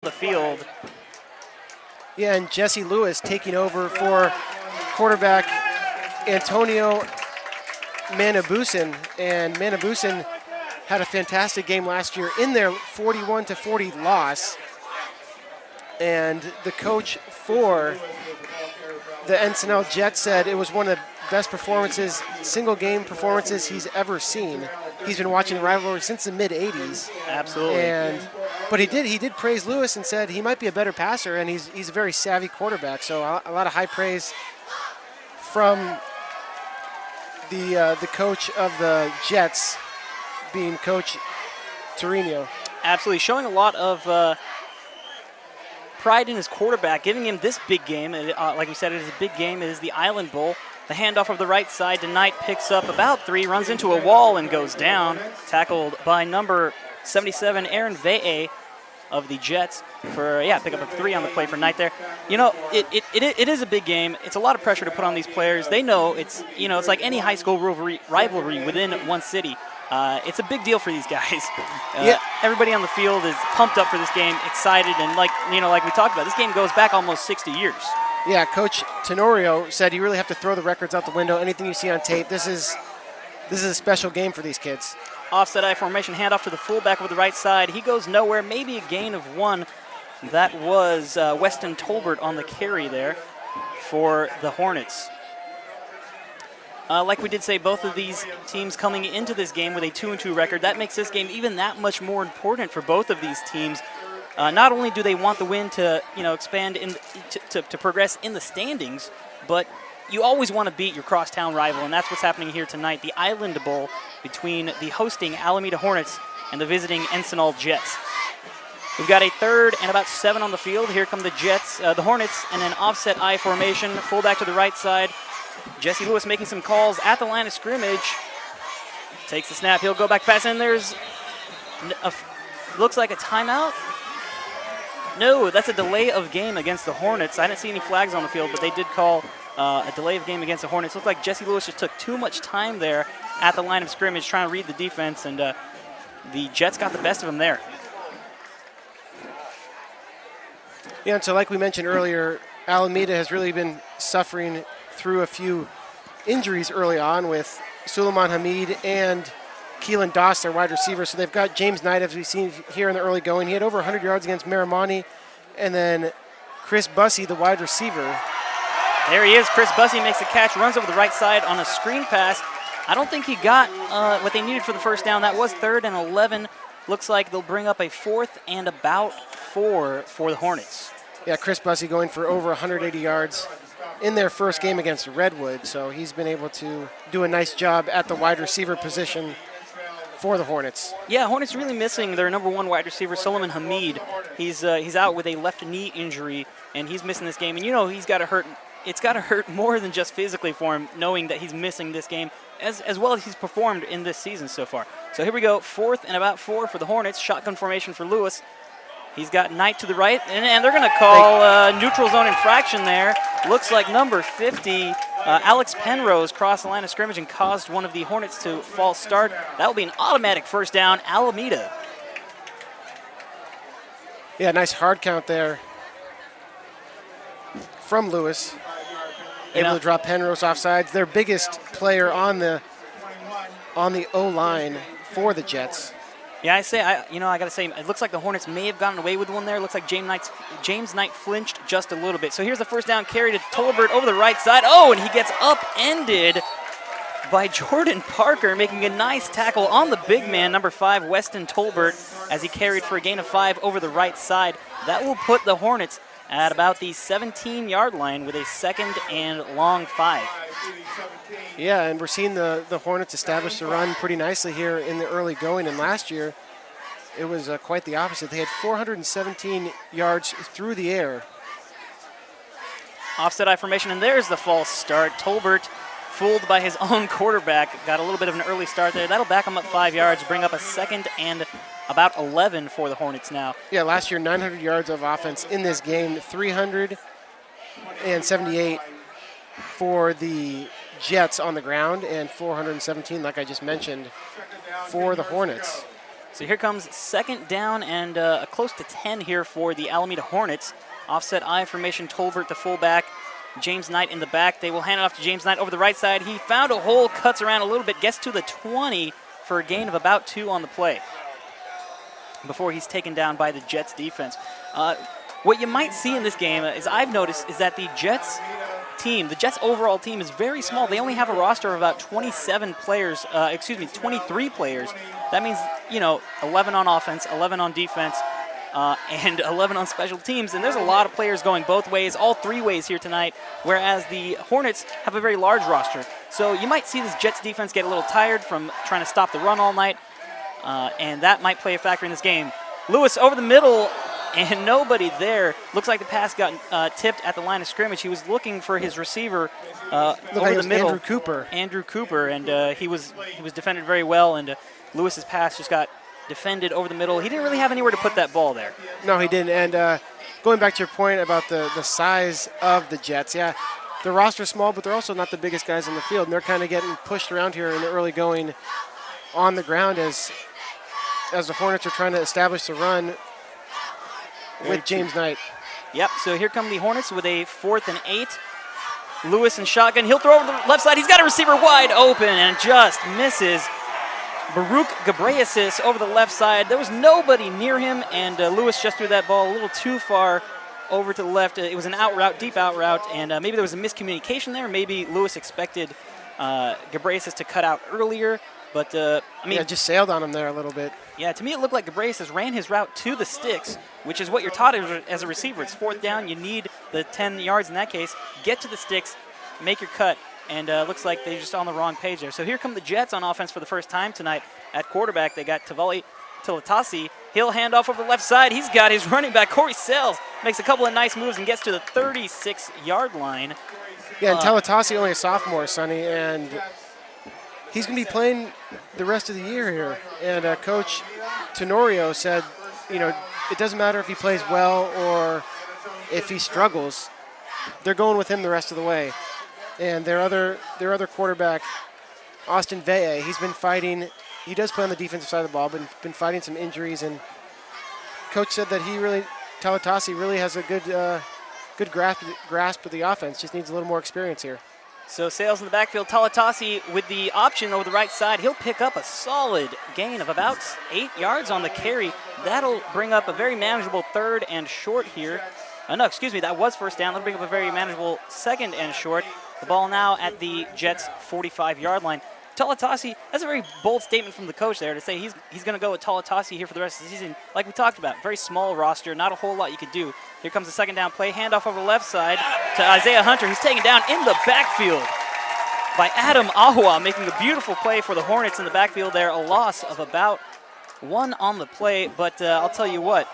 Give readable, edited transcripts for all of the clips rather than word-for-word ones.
the field. Yeah, and Jesse Lewis taking over for quarterback Antonio Manabusin. And Manabusin had a fantastic game last year in their 41-40 loss. And the coach for the Encinal Jets said it was one of the best performances, single game performances he's ever seen. He's been watching the rivalry since the mid-'80s. Absolutely. But he did praise Lewis and said he might be a better passer, and he's a very savvy quarterback. So a lot of high praise from the coach of the Jets, being Coach Torino. Absolutely, showing a lot of pride in his quarterback, giving him this big game. Like we said, it is a big game. It is the Island Bowl. The handoff of the right side to Knight, picks up about 3, runs into a wall and goes down. Tackled by number 77, Aaron Ve'e of the Jets for, pick up a 3 on the play for Knight there. You know, it is a big game. It's a lot of pressure to put on these players. They know it's like any high school rivalry within one city. It's a big deal for these guys. Everybody on the field is pumped up for this game, excited, and like we talked about, this game goes back almost 60 years. Yeah, Coach Tenorio said you really have to throw the records out the window. Anything you see on tape, this is a special game for these kids. Offset I formation, handoff to the fullback with the right side. He goes nowhere, maybe a gain of 1. That was Weston Tolbert on the carry there for the Hornets. Like we did say, both of these teams coming into this game with a 2-2 record. That makes this game even that much more important for both of these teams. Not only do they want the win to expand to progress in the standings, but you always want to beat your crosstown rival, and that's what's happening here tonight. The Island Bowl between the hosting Alameda Hornets and the visiting Encinal Jets. We've got a 3rd and about 7 on the field. Here come the Jets, the Hornets, and an offset I formation. Fullback to the right side. Jesse Lewis making some calls at the line of scrimmage. Takes the snap. He'll go back pass, and there's looks like a timeout. No, that's a delay of game against the Hornets. I didn't see any flags on the field, but they did call a delay of game against the Hornets. Looked like Jesse Lewis just took too much time there at the line of scrimmage trying to read the defense, and the Jets got the best of him there. Yeah, and so like we mentioned earlier, Alameda has really been suffering through a few injuries early on with Suleiman Hamid and Keelan Doss, their wide receiver. So they've got James Knight, as we've seen here in the early going. He had over 100 yards against Marimani. And then Chris Bussey, the wide receiver. There he is. Chris Bussey makes a catch, runs over the right side on a screen pass. I don't think he got what they needed for the first down. That was 3rd and 11. Looks like they'll bring up a 4th and about 4 for the Hornets. Yeah, Chris Bussey going for over 180 yards in their first game against Redwood. So he's been able to do a nice job at the wide receiver position for the Hornets. Yeah, Hornets really missing their number 1 wide receiver, Suleiman Hamid. He's out with a left knee injury, and he's missing this game. And he's got to hurt. It's got to hurt more than just physically for him, knowing that he's missing this game, as well as he's performed in this season so far. So here we go, 4th and about 4 for the Hornets. Shotgun formation for Lewis. He's got Knight to the right, and they're going to call neutral zone infraction there. Looks like number 50, Alex Penrose, crossed the line of scrimmage and caused one of the Hornets to false start. That will be an automatic first down, Alameda. Yeah, nice hard count there from Lewis. Able to drop Penrose offsides. Their biggest player on the O-line for the Jets. Yeah, I got to say, it looks like the Hornets may have gotten away with one there. It looks like James Knight flinched just a little bit. So here's the first down carry to Tolbert over the right side. Oh, and he gets upended by Jordan Parker, making a nice tackle on the big man, number 5, Weston Tolbert, as he carried for a gain of 5 over the right side. That will put the Hornets at about the 17-yard line with a 2nd and long 5. Yeah, and we're seeing the Hornets establish the run pretty nicely here in the early going. And last year, it was quite the opposite. They had 417 yards through the air. Offset I formation, and there's the false start. Tolbert, fooled by his own quarterback, got a little bit of an early start there. That'll back him up 5 yards, bring up a 2nd and about 11 for the Hornets now. Yeah, last year, 900 yards of offense in this game, 378 for the Jets on the ground, and 417, like I just mentioned, for the Hornets. So here comes second down and close to 10 here for the Alameda Hornets. Offset I formation, Tolbert the fullback, James Knight in the back. They will hand it off to James Knight over the right side. He found a hole, cuts around a little bit, gets to the 20 for a gain of about 2 on the play before he's taken down by the Jets defense. What you might see in this game, as I've noticed, is that the Jets team, the Jets overall team, is very small. They only have a roster of about 23 players. That means, 11 on offense, 11 on defense, and 11 on special teams. And there's a lot of players going both ways, all 3 ways here tonight, whereas the Hornets have a very large roster. So you might see this Jets defense get a little tired from trying to stop the run all night, and that might play a factor in this game. Lewis over the middle, and nobody there. Looks like the pass got tipped at the line of scrimmage. He was looking for his receiver over the middle. Andrew Cooper, and he was defended very well, and Lewis's pass just got defended over the middle. He didn't really have anywhere to put that ball there. No, he didn't. And going back to your point about the size of the Jets, yeah, the roster is small, but they're also not the biggest guys on the field, and they're kind of getting pushed around here in the early going on the ground as the Hornets are trying to establish the run with James Knight. Yep, so here come the Hornets with a 4th and 8. Lewis in shotgun. He'll throw over the left side. He's got a receiver wide open and just misses. Baruch Ghebreyesus over the left side. There was nobody near him, and Lewis just threw that ball a little too far over to the left. It was an out route, deep out route, and maybe there was a miscommunication there. Maybe Lewis expected Ghebreyesus to cut out earlier. But, just sailed on him there a little bit. Yeah, to me it looked like Ghebreyesus ran his route to the sticks, which is what you're taught as a receiver. It's 4th down. You need the 10 yards in that case. Get to the sticks, make your cut, and looks like they're just on the wrong page there. So here come the Jets on offense for the first time tonight. At quarterback, they got Tavali Tilatasi. He'll hand off over the left side. He's got his running back, Corey Sells, makes a couple of nice moves and gets to the 36-yard line. Yeah, and Tilatasi only a sophomore, Sonny, and he's going to be playing the rest of the year here. And Coach Tenorio said, it doesn't matter if he plays well or if he struggles. They're going with him the rest of the way. And their other quarterback, Austin Veye, he's been fighting. He does play on the defensive side of the ball, but been fighting some injuries. And Coach said that Tilatasi really has a good grasp of the offense. Just needs a little more experience here. So Sales in the backfield, Tilatasi with the option over the right side. He'll pick up a solid gain of about 8 yards on the carry. That'll bring up a very manageable 3rd and short here. That was 1st down. That'll bring up a very manageable 2nd and short. The ball now at the Jets' 45-yard line. Tilatasi, that's a very bold statement from the coach there to say he's going to go with Tilatasi here for the rest of the season. Like we talked about, very small roster, not a whole lot you could do. Here comes the 2nd down play, handoff over the left side to Isaiah Hunter. He's taken down in the backfield by Adam Ahua, making a beautiful play for the Hornets in the backfield there. A loss of about 1 on the play, but I'll tell you what,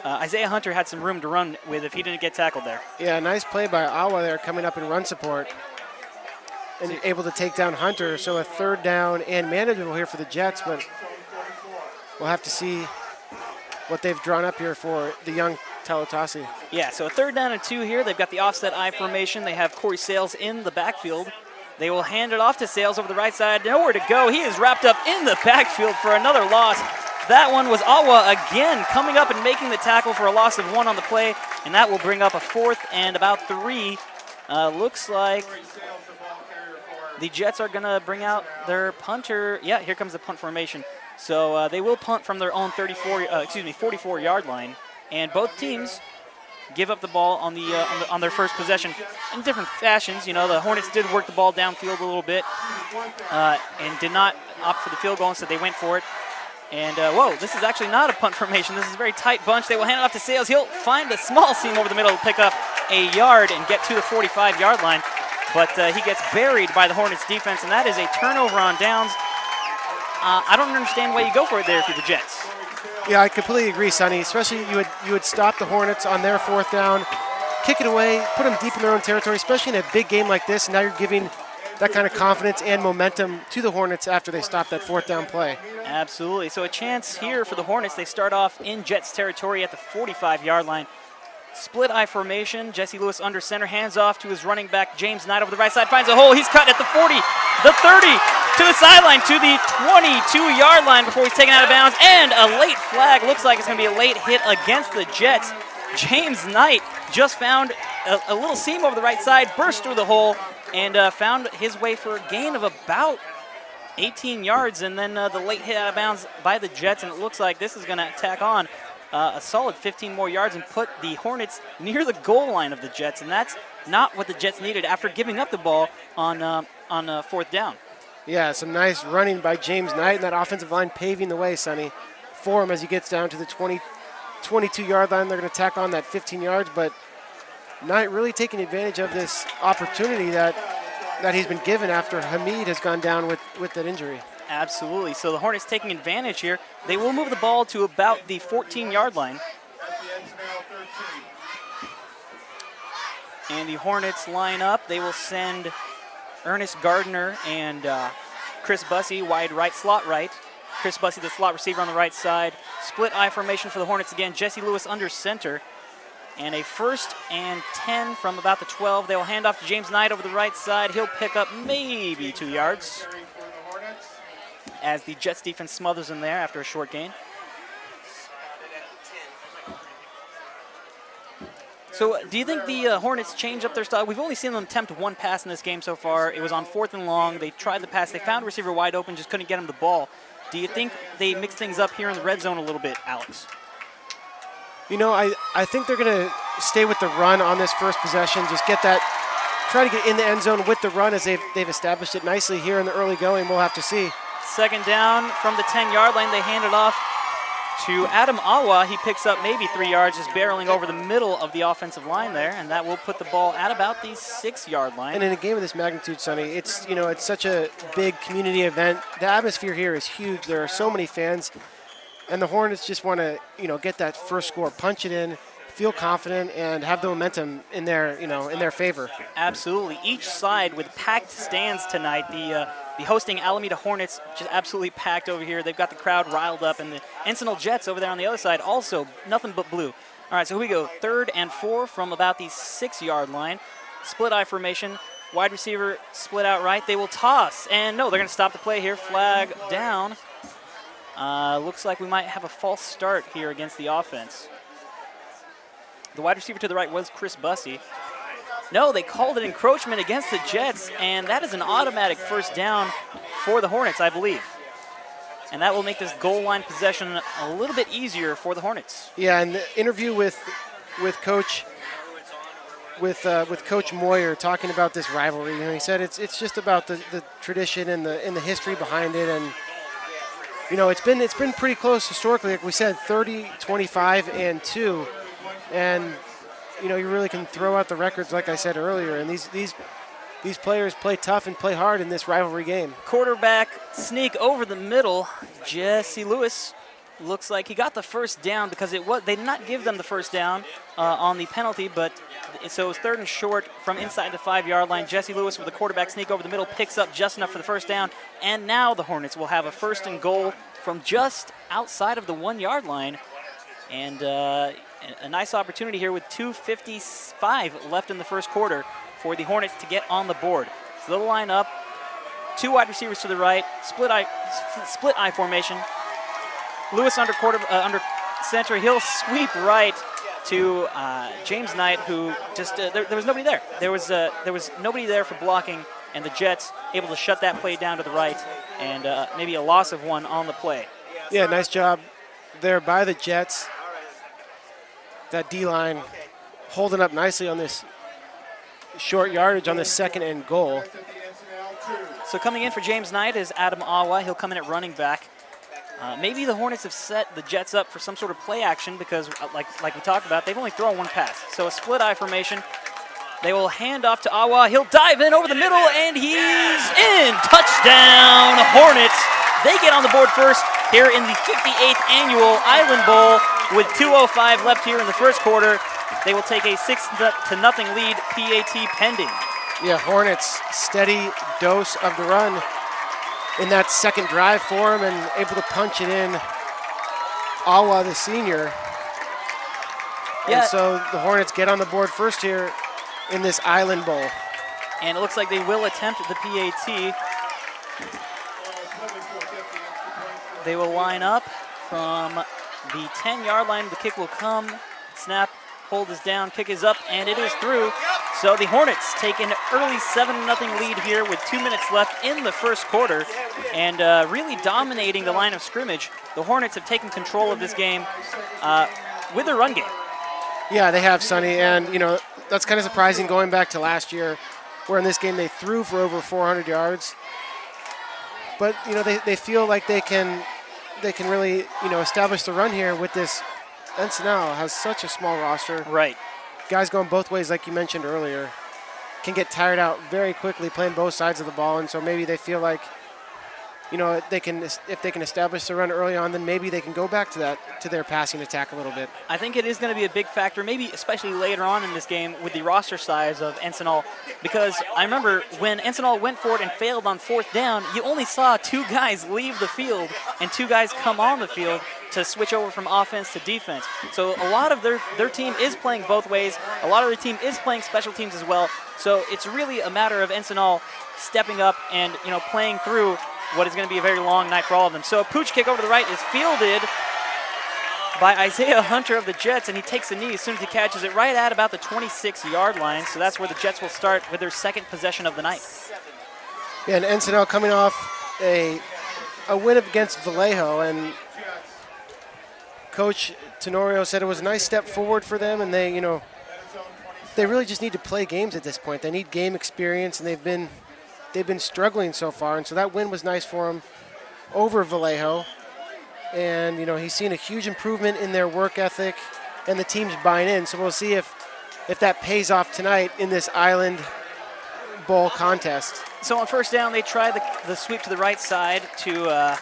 Isaiah Hunter had some room to run with if he didn't get tackled there. Yeah, nice play by Ahua there coming up in run support and able to take down Hunter. So a 3rd down and manageable here for the Jets, but we'll have to see what they've drawn up here for the young Tilatasi. Yeah, so a 3rd down and 2 here. They've got the offset I formation. They have Corey Sales in the backfield. They will hand it off to Sales over the right side. Nowhere to go. He is wrapped up in the backfield for another loss. That one was Awa again coming up and making the tackle for a loss of 1 on the play, and that will bring up a 4th and about 3. Looks like the Jets are going to bring out their punter. Yeah, here comes the punt formation. So they will punt from their own 44-yard line, and both teams give up the ball on their first possession in different fashions. The Hornets did work the ball downfield a little bit and did not opt for the field goal, instead they went for it. And, this is actually not a punt formation. This is a very tight bunch. They will hand it off to Sales. He'll find a small seam over the middle to pick up a yard and get to the 45-yard line. But he gets buried by the Hornets defense, and that is a turnover on downs. I don't understand why you go for it there if you're the Jets. Yeah, I completely agree, Sonny. Especially you would stop the Hornets on their 4th down, kick it away, put them deep in their own territory, especially in a big game like this. And now you're giving that kind of confidence and momentum to the Hornets after they stop that 4th down play. Absolutely. So a chance here for the Hornets. They start off in Jets territory at the 45-yard line. Split I formation. Jesse Lewis under center, hands off to his running back, James Knight over the right side, finds a hole. He's cut at the 40, the 30, to the sideline, to the 22-yard line before he's taken out of bounds. And a late flag. Looks like it's going to be a late hit against the Jets. James Knight just found a little seam over the right side, burst through the hole, and found his way for a gain of about 18 yards. And then the late hit out of bounds by the Jets, and it looks like this is going to tack on a solid 15 more yards and put the Hornets near the goal line of the Jets, and that's not what the Jets needed after giving up the ball on fourth down. Yeah, some nice running by James Knight, and that offensive line paving the way, Sonny, for him as he gets down to the 22-yard line. They're going to tack on that 15 yards, but Knight really taking advantage of this opportunity that he's been given after Hamid has gone down with that injury. Absolutely. So the Hornets taking advantage here. They will move the ball to about the 14-yard line. And the Hornets line up. They will send Ernest Gardner and Chris Bussey wide right, slot right. Chris Bussey, the slot receiver on the right side. Split I formation for the Hornets again. Jesse Lewis under center. And a 1st and 10 from about the 12. They will hand off to James Knight over the right side. He'll pick up maybe 2 yards as the Jets defense smothers him there after a short gain. So do you think the Hornets change up their style? We've only seen them attempt one pass in this game so far. It was on 4th and long. They tried the pass. They found a receiver wide open, just couldn't get him the ball. Do you think they mix things up here in the red zone a little bit, Alex? You know, I think they're going to stay with the run on this first possession, just get that, try to get in the end zone with the run as they've established it nicely here in the early going. We'll have to see. 2nd down from the 10-yard line. They hand it off to Adam Awa. He picks up maybe 3 yards, just barreling over the middle of the offensive line there, and that will put the ball at about the 6-yard line. And in a game of this magnitude, Sonny, it's such a big community event. The atmosphere here is huge. There are so many fans, and the Hornets just want to get that first score, punch it in, feel confident, and have the momentum in their favor. Absolutely. Each side with packed stands tonight. The hosting Alameda Hornets just absolutely packed over here. They've got the crowd riled up, and the Encinal Jets over there on the other side also nothing but blue. All right, so here we go. 3rd and 4 from about the 6-yard line. Split I formation. Wide receiver split out right. They will toss, and no, they're going to stop the play here. Flag down. Looks like we might have a false start here against the offense. The wide receiver to the right was Chris Bussey. No, they called it encroachment against the Jets, and that is an automatic 1st down for the Hornets, I believe. And that will make this goal line possession a little bit easier for the Hornets. Yeah, and the interview with Coach Moyer talking about this rivalry, he said it's just about the tradition and the history behind it, and it's been pretty close historically. Like we said, 30, 25, and 2, and you really can throw out the records, like I said earlier, and these players play tough and play hard in this rivalry game. Quarterback sneak over the middle. Jesse Lewis looks like he got the 1st down because they did not give them the 1st down on the penalty, but so it was 3rd and short from inside the 5-yard line. Jesse Lewis with the quarterback sneak over the middle picks up just enough for the 1st down, and now the Hornets will have a 1st and goal from just outside of the 1-yard line, and a nice opportunity here with 2:55 left in the 1st quarter for the Hornets to get on the board. So they'll line up, 2 wide receivers to the right, split I formation. Lewis under center. He'll sweep right to James Knight, who just there was nobody there. There was nobody there for blocking, and the Jets able to shut that play down to the right, and maybe a loss of 1 on the play. Yeah, nice job there by the Jets. That D-line holding up nicely on this short yardage on the 2nd and goal. So coming in for James Knight is Adam Awa. He'll come in at running back. Maybe the Hornets have set the Jets up for some sort of play action because, like we talked about, they've only thrown 1 pass. So a split I formation. They will hand off to Awa. He'll dive in over the middle, and he's in. Touchdown, Hornets. They get on the board first here in the 58th Annual Island Bowl with 2:05 left here in the 1st quarter. They will take a 6-0 lead, PAT pending. Yeah, Hornets, steady dose of the run in that 2nd drive for him and able to punch it in. Awa, the senior, Yeah. And so the Hornets get on the board first here in this Island Bowl. And it looks like they will attempt the PAT. They will line up from the 10-yard line. The kick will come. Snap, hold is down, kick is up, and it is through. So the Hornets take an early 7-0 lead here with 2 minutes left in the first quarter, and really dominating the line of scrimmage. The Hornets have taken control of this game with their run game. Yeah, they have, Sonny, and that's kind of surprising going back to last year, where in this game they threw for over 400 yards. But they feel like they can really establish the run here with this. Encinal has such a small roster. Right. Guys going both ways, like you mentioned earlier, can get tired out very quickly playing both sides of the ball, and so maybe they feel like, if they can establish the run early on, then maybe they can go back to their passing attack a little bit. I think it is going to be a big factor, maybe especially later on in this game with the roster size of Encinal, because I remember when Encinal went for it and failed on 4th down, you only saw 2 guys leave the field and 2 guys come on the field to switch over from offense to defense. So a lot of their team is playing both ways. A lot of their team is playing special teams as well. So it's really a matter of Encinal stepping up and playing through what is going to be a very long night for all of them. So a pooch kick over to the right is fielded by Isaiah Hunter of the Jets, and he takes a knee as soon as he catches it right at about the 26-yard line. So that's where the Jets will start with their second possession of the night. Yeah, and Encinal coming off a win against Vallejo, and Coach Tenorio said it was a nice step forward for them, and they really just need to play games at this point. They need game experience, and they've been struggling so far, and so that win was nice for them over Vallejo. And he's seen a huge improvement in their work ethic, and the team's buying in. So we'll see if that pays off tonight in this Island Bowl contest. So on 1st down, they try the sweep to the right side to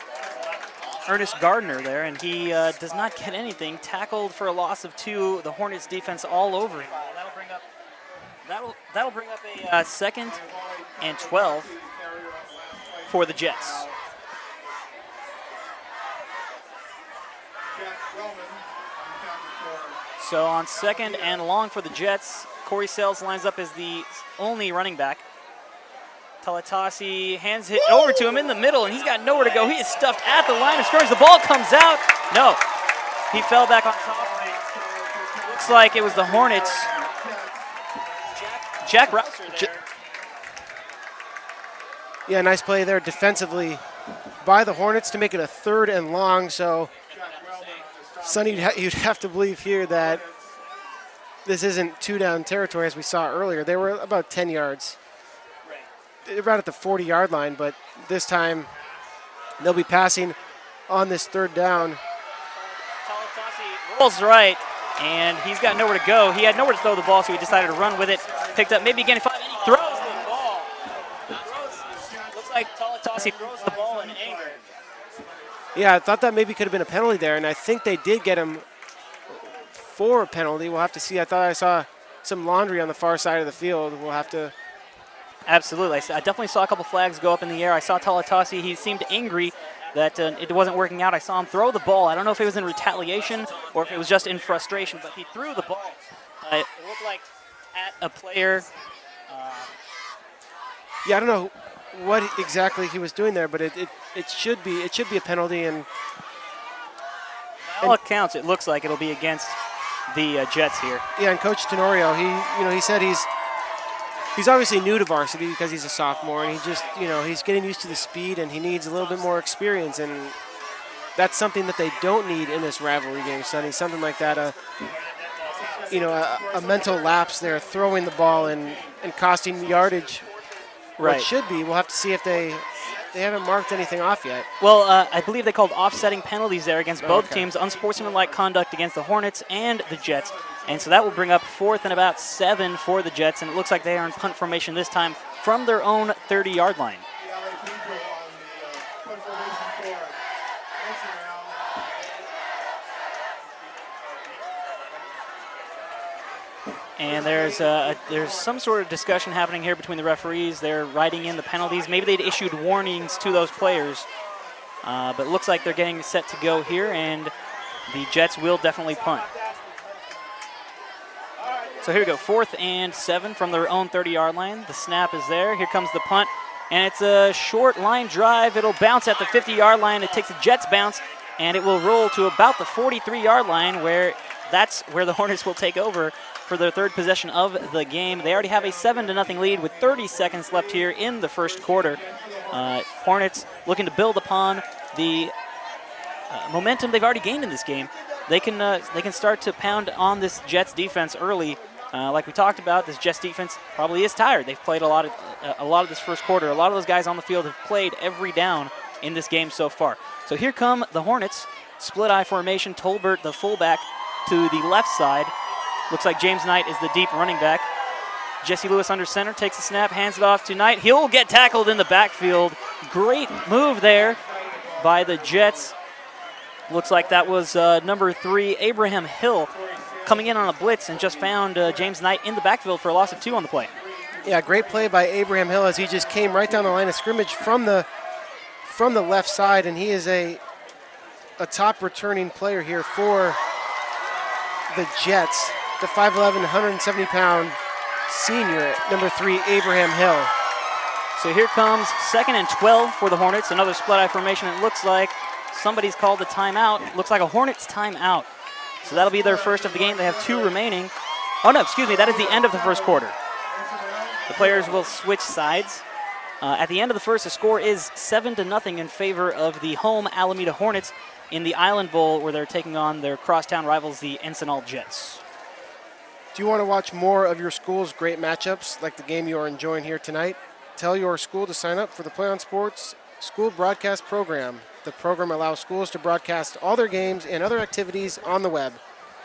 Ernest Gardner there, and he does not get anything. Tackled for a loss of 2. The Hornets defense all over him. That'll bring up a 2nd and 12 for the Jets. So on 2nd and long for the Jets, Corey Sales lines up as the only running back. Talatasi hands it over to him in the middle, and he's got nowhere to go. He is stuffed at the line of scrimmage. The ball comes out. No, he fell back on top of it. Looks like it was the Hornets. Jack Rouser there. Yeah, nice play there defensively by the Hornets to make it a 3rd and long. So, Sonny, you'd have to believe here that this isn't 2-down territory as we saw earlier. They were about 10 yards. They're about at the 40-yard line, but this time they'll be passing on this 3rd down. Talatasi rolls right, and he's got nowhere to go. He had nowhere to throw the ball, so he decided to run with it. Picked up maybe again 5, and he throws the ball. Looks like Talatasi throws the ball in anger. Yeah, I thought that maybe could have been a penalty there, and I think they did get him for a penalty. We'll have to see. I thought I saw some laundry on the far side of the field. We'll have to. Absolutely. I definitely saw a couple flags go up in the air. I saw Talatasi. He seemed angry that it wasn't working out. I saw him throw the ball. I don't know if it was in retaliation or if it was just in frustration, but he threw the ball. It looked like at a player. Yeah, I don't know what exactly he was doing there, but it should be a penalty. And by all accounts, it looks like it'll be against the Jets here. Yeah, and Coach Tenorio, he said he's obviously new to varsity because he's a sophomore, and he just he's getting used to the speed, and he needs a little bit more experience, and that's something that they don't need in this rivalry game, Sonny. Something like that, a mental lapse there, throwing the ball and costing yardage. Right. It should be. We'll have to see if they haven't marked anything off yet. Well, I believe they called offsetting penalties there against both teams, unsportsmanlike conduct against the Hornets and the Jets. And so that will bring up 4th and about 7 for the Jets, and it looks like they are in punt formation this time from their own 30-yard line. And there's some sort of discussion happening here between the referees. They're writing in the penalties. Maybe they'd issued warnings to those players. But it looks like they're getting set to go here, and the Jets will definitely punt. So here we go, 4th and 7 from their own 30-yard line. The snap is there. Here comes the punt, and it's a short line drive. It'll bounce at the 50-yard line. It takes a Jets bounce, and it will roll to about the 43-yard line, where that's where the Hornets will take over for their third possession of the game. They already have a 7-0 lead with 30 seconds left here in the first quarter. Hornets looking to build upon the momentum they've already gained in this game. They can start to pound on this Jets defense early. Like we talked about, this Jets defense probably is tired. They've played a lot of this first quarter. A lot of those guys on the field have played every down in this game so far. So here come the Hornets. Split eye formation. Tolbert, the fullback, to the left side. Looks like James Knight is the deep running back. Jesse Lewis under center, takes the snap, hands it off to Knight. He'll get tackled in the backfield. Great move there by the Jets. Looks like that was number 3, Abraham Hill, coming in on a blitz and just found James Knight in the backfield for a loss of 2 on the play. Yeah, great play by Abraham Hill as he just came right down the line of scrimmage from the left side, and he is a top returning player here for the Jets. The 5'11", 170-pound senior, number 3, Abraham Hill. So here comes 2nd and 12 for the Hornets. Another split eye formation. It looks like somebody's called a timeout. Looks like a Hornets timeout. So that'll be their first of the game. They have 2 remaining. Oh, no, excuse me. That is the end of the first quarter. The players will switch sides. At the end of the first, the score is 7-0 in favor of the home Alameda Hornets in the Island Bowl, where they're taking on their crosstown rivals, the Encinal Jets. Do you want to watch more of your school's great matchups like the game you are enjoying here tonight? Tell your school to sign up for the PlayOn Sports School Broadcast Program. The program allows schools to broadcast all their games and other activities on the web.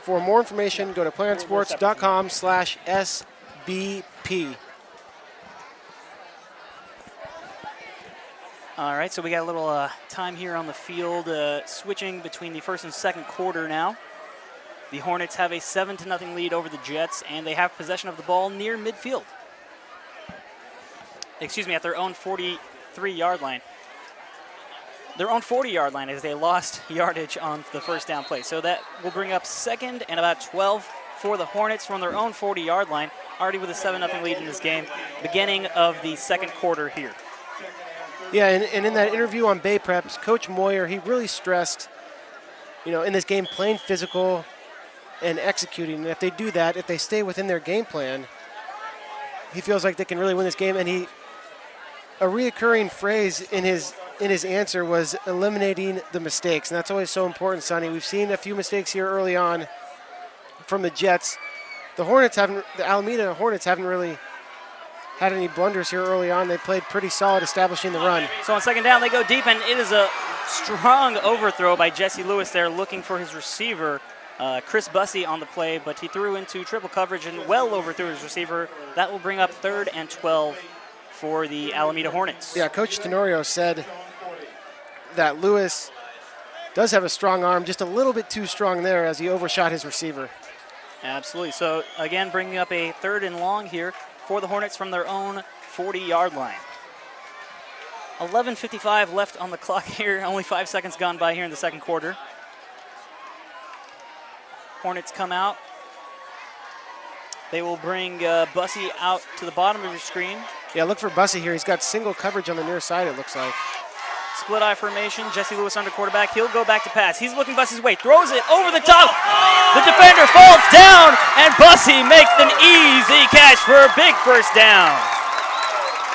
For more information, go to playonsports.com/SBP. All right, so we got a little time here on the field, switching between the first and second quarter now. The Hornets have a 7-0 lead over the Jets, and they have possession of the ball near midfield. Excuse me, at their own 43-yard line. Their own 40-yard line, as they lost yardage on the first down play. So that will bring up 2nd and about 12 for the Hornets from their own 40-yard line, already with a 7-0 lead in this game, beginning of the second quarter here. Yeah, and in that interview on Bay Preps, Coach Moyer, he really stressed, in this game, playing physical and executing. And if they do that, if they stay within their game plan, he feels like they can really win this game. And a reoccurring phrase in his answer was eliminating the mistakes, and that's always so important, Sonny. We've seen a few mistakes here early on from the Jets. The Alameda Hornets haven't really had any blunders here early on. They played pretty solid establishing the run. So on 2nd down, they go deep, and it is a strong overthrow by Jesse Lewis there, looking for his receiver, Chris Bussey, on the play, but he threw into triple coverage and well overthrew his receiver. That will bring up 3rd and 12 for the Alameda Hornets. Yeah, Coach Tenorio said that Lewis does have a strong arm, just a little bit too strong there as he overshot his receiver. Absolutely. So again, bringing up a 3rd and long here for the Hornets from their own 40-yard line. 11:55 left on the clock here. Only 5 seconds gone by here in the second quarter. Hornets come out. They will bring Bussey out to the bottom of your screen. Yeah, look for Bussey here. He's got single coverage on the near side, it looks like. Split eye formation. Jesse Lewis under quarterback. He'll go back to pass. He's looking Bussey's way. Throws it over the top. The defender falls down, and Bussey makes an easy catch for a big first down.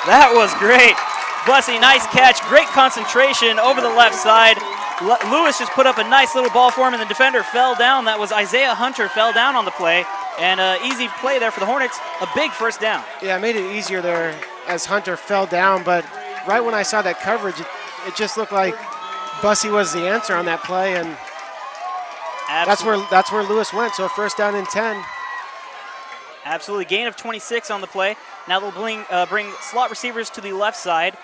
That was great. Bussey, nice catch. Great concentration over the left side. Lewis just put up a nice little ball for him, and the defender fell down. That was Isaiah Hunter, fell down on the play. And easy play there for the Hornets. A big first down. Yeah, it made it easier there as Hunter fell down, but right when I saw that coverage, it just looked like Bussey was the answer on that play, and that's where Lewis went. So 1st down and 10. Absolutely. Gain of 26 on the play. Now they'll bring slot receivers to the left side.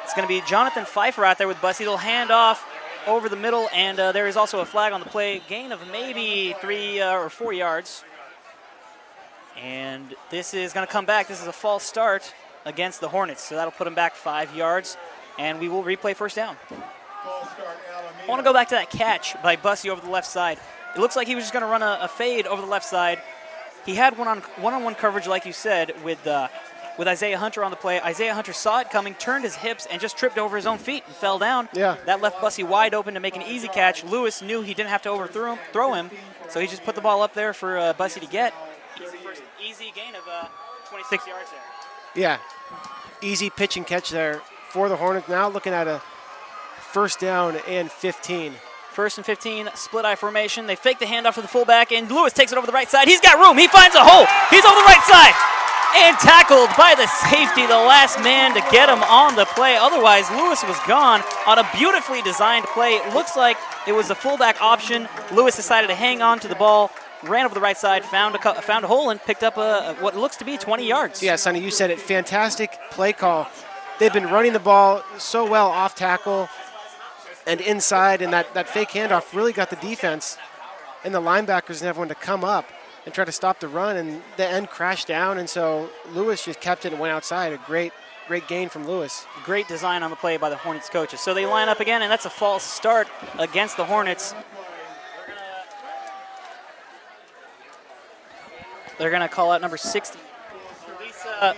It's going to be Jonathan Pfeiffer out there with Bussey. They'll hand off over the middle, and there is also a flag on the play. Gain of maybe 3 or 4 yards. And this is going to come back. This is a false start against the Hornets, so that'll put them back 5 yards, and we will replay first down. I want to go back to that catch by Bussey over the left side. It looks like he was just going to run a fade over the left side. he had one-on-one coverage, like you said, with Isaiah Hunter on the play. Isaiah Hunter saw it coming, turned his hips, and just tripped over his own feet and fell down. Yeah. That left Bussey wide open to make an easy catch. Lewis knew he didn't have to throw him, so he just put the ball up there for Bussey to get. Easy gain of 26 yards there. Yeah, easy pitch and catch there for the Hornets. Now looking at a first down and 15. First and 15, split eye formation. They fake the handoff to the fullback, and Lewis takes it over the right side. He's got room. He finds a hole. He's over the right side. And tackled by the safety, the last man to get him on the play. Otherwise, Lewis was gone on a beautifully designed play. It looks like it was a fullback option. Lewis decided to hang on to the ball, ran over the right side, found a hole, and picked up what looks to be 20 yards. Yeah, Sonny, you said it. Fantastic play call. They've been running the ball so well off tackle and inside, and that fake handoff really got the defense and the linebackers and everyone to come up and try to stop the run, and the end crashed down, and so Lewis just kept it and went outside. A great gain from Lewis. Great design on the play by the Hornets coaches. So they line up again, and that's a false start against the Hornets. They're going to call out number 60. Lisa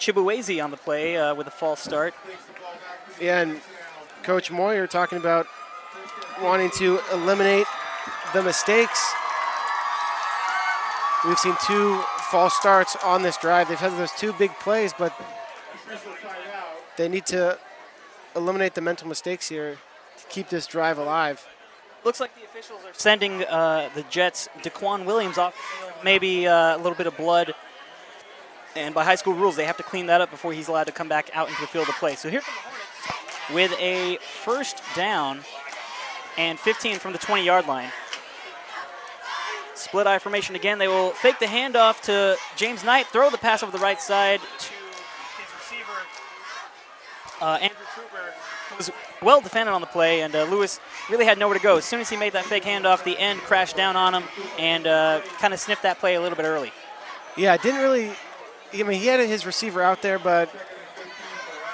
Chibueze on the play with a false start. Yeah, and Coach Moyer talking about wanting to eliminate the mistakes. We've seen 2 false starts on this drive. They've had those 2 big plays, but they need to eliminate the mental mistakes here to keep this drive alive. Looks like the officials are sending the Jets Daquan Williams off the field. Maybe a little bit of blood. And by high school rules, they have to clean that up before he's allowed to come back out into the field to play. So here come the Hornets with a first down and 15 from the 20-yard line. Split eye formation again. They will fake the handoff to James Knight, throw the pass over the right side to his receiver, Andrew Cooper, who was well defended on the play, and Lewis really had nowhere to go. As soon as he made that fake handoff, the end crashed down on him and kind of sniffed that play a little bit early. Yeah, it didn't really, I mean, he had his receiver out there, but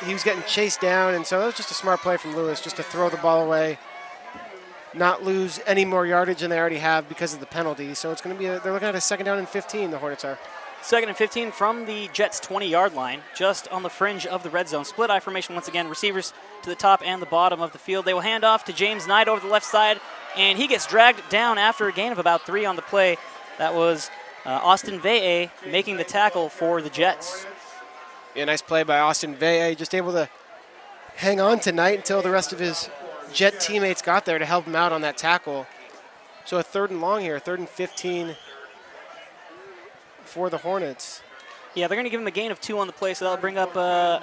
he was getting chased down, and so that was just a smart play from Lewis, just to throw the ball away, not lose any more yardage than they already have because of the penalty. So it's going to be, they're looking at a second down and 15, the Hornets are. Second and 15 from the Jets' 20-yard line, just on the fringe of the red zone. Split eye formation once again, receivers to the top and the bottom of the field. They will hand off to James Knight over the left side, and he gets dragged down after a gain of about 3 on the play. That was Austin Vee making the tackle for the Jets. Yeah, nice play by Austin Vee, just able to hang on to Knight until the rest of his Jet teammates got there to help him out on that tackle. So a 3rd and long here, 3rd and 15 for the Hornets. Yeah, they're going to give him a gain of 2 on the play, so that'll bring up,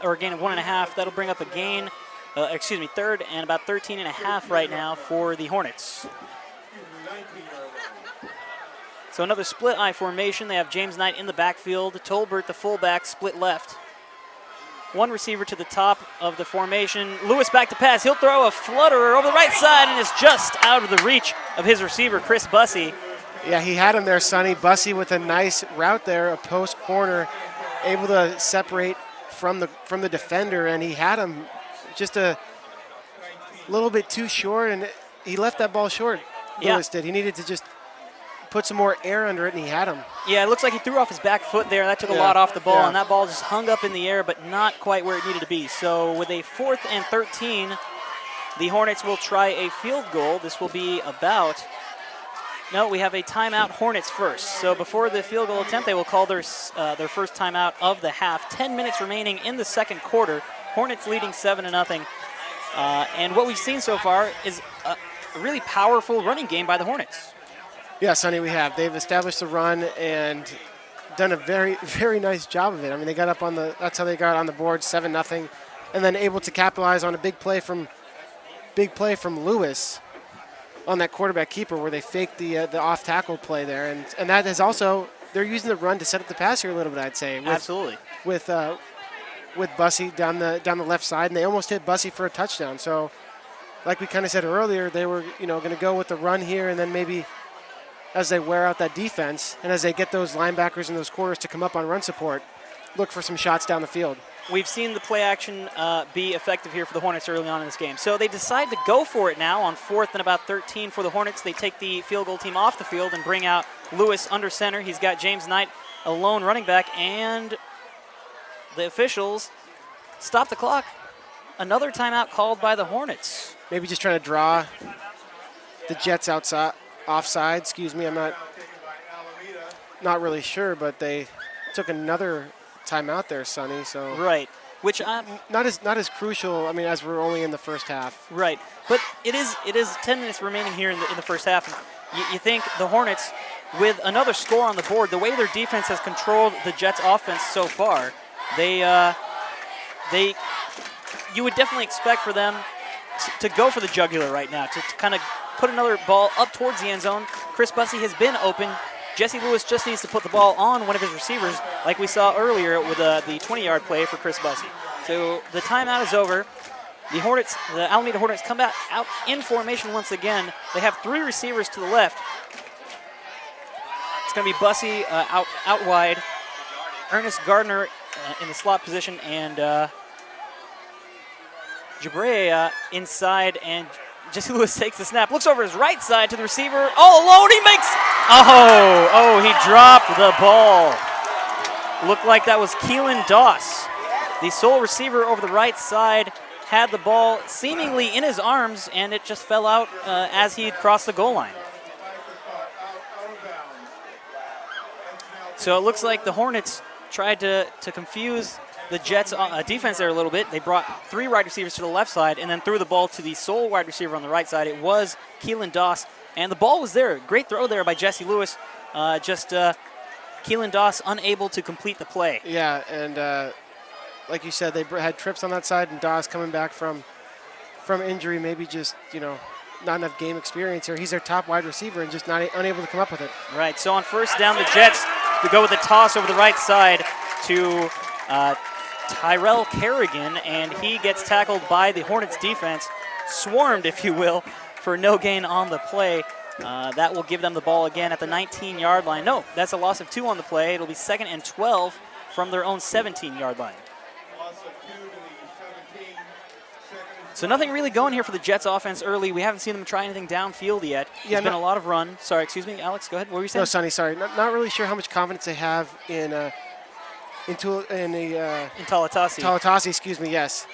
or a gain of 1.5. That'll bring up a gain, 3rd and about 13.5 right now for the Hornets. So another split eye formation. They have James Knight in the backfield, Tolbert, the fullback, split left. 1 receiver to the top of the formation. Lewis back to pass. He'll throw a flutterer over the right side, and it's just out of the reach of his receiver, Chris Bussey. Yeah, he had him there, Sonny. Bussey with a nice route there, a post corner, able to separate from the defender, and he had him just a little bit too short, and he left that ball short. Yeah. Lewis did. He needed to just put some more air under it, and he had him. Yeah, it looks like he threw off his back foot there. That took a lot off the ball, and that ball just hung up in the air, but not quite where it needed to be. So with a 4th and 13, the Hornets will try a field goal. This will be about... No, we have a timeout, Hornets first. So before the field goal attempt, they will call their first timeout of the half. 10 minutes remaining in the second quarter. Hornets leading 7-0. And what we've seen so far is a really powerful running game by the Hornets. Yeah, Sonny, we have. They've established the run and done a very, very nice job of it. I mean, they got up on that's how they got on the board, 7-0, and then able to capitalize on a big play from Lewis on that quarterback keeper where they faked the off tackle play there, and that is also, they're using the run to set up the pass here a little bit, I'd say. Absolutely. With Bussey down the left side, and they almost hit Bussey for a touchdown. So, like we kind of said earlier, they were going to go with the run here, and then maybe as they wear out that defense and as they get those linebackers and those corners to come up on run support, look for some shots down the field. We've seen the play action be effective here for the Hornets early on in this game. So they decide to go for it now on 4th and about 13 for the Hornets. They take the field goal team off the field and bring out Lewis under center. He's got James Knight, a lone running back, and the officials stop the clock. Another timeout called by the Hornets. Maybe just trying to draw the Jets offside. Excuse me, I'm not really sure, but they took another timeout there, Sonny. So right, which not as crucial. I mean, as we're only in the first half. Right, but it is 10 minutes remaining here in the first half. You think the Hornets, with another score on the board, the way their defense has controlled the Jets' offense so far, you would definitely expect for them to go for the jugular right now, to kind of put another ball up towards the end zone. Chris Bussey has been open. Jesse Lewis just needs to put the ball on one of his receivers, like we saw earlier with the 20-yard play for Chris Bussey. So the timeout is over. The Alameda Hornets come out in formation once again. They have 3 receivers to the left. It's going to be Bussey out wide, Ernest Gardner in the slot position, and Jabrea inside, and Jesse Lewis takes the snap, looks over his right side to the receiver, all alone, he makes, he dropped the ball. Looked like that was Keelan Doss. The sole receiver over the right side had the ball seemingly in his arms, and it just fell out as he crossed the goal line. So it looks like the Hornets tried to confuse the Jets' defense there a little bit. They brought 3 wide receivers to the left side and then threw the ball to the sole wide receiver on the right side. It was Keelan Doss, and the ball was there. Great throw there by Jesse Lewis. Keelan Doss unable to complete the play. Yeah, and like you said, they had trips on that side, and Doss coming back from injury, maybe just, not enough game experience here. He's their top wide receiver and just unable to come up with it. Right, so on first down, the Jets to go with the toss over the right side to Tyrell Kerrigan, and he gets tackled by the Hornets defense, swarmed, if you will, for no gain on the play. That will give them the ball again at the 19-yard line. No, that's a loss of 2 on the play. It'll be 2nd and 12 from their own 17-yard line. So nothing really going here for the Jets offense early. We haven't seen them try anything downfield yet. There's been a lot of run. Sorry, excuse me, Alex, go ahead. What were you saying? No, Sonny, sorry. Not really sure how much confidence they have in Talatasi. Talatasi, excuse me, yes.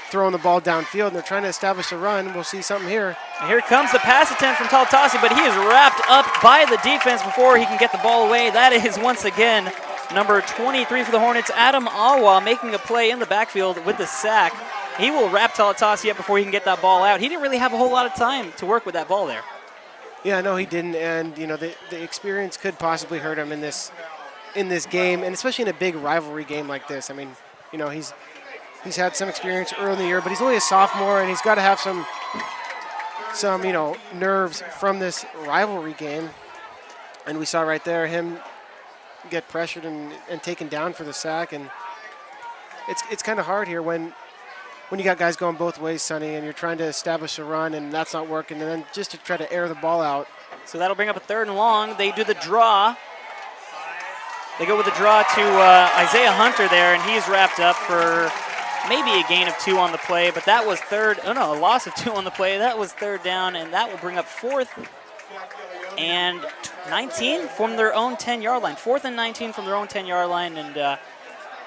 Throwing the ball downfield, and they're trying to establish a run. We'll see something here. And here comes the pass attempt from Talatasi, but he is wrapped up by the defense before he can get the ball away. That is, once again, number 23 for the Hornets, Adam Awa, making a play in the backfield with the sack. He will wrap Talatasi up before he can get that ball out. He didn't really have a whole lot of time to work with that ball there. Yeah, no, he didn't, and the experience could possibly hurt him in this game, and especially in a big rivalry game like this. I mean, he's had some experience early in the year, but he's only a sophomore, and he's got to have some nerves from this rivalry game. And we saw right there him get pressured and taken down for the sack, and it's kind of hard here when you got guys going both ways, Sonny, and you're trying to establish a run, and that's not working, and then just to try to air the ball out. So that'll bring up a 3rd and long. They do the draw. They go with the draw to Isaiah Hunter there, and he's wrapped up for maybe a gain of 2 on the play, but that was a loss of 2 on the play. That was 3rd down, and that will bring up 4th and 19 from their own 10-yard line. 4th and 19 from their own 10-yard line, and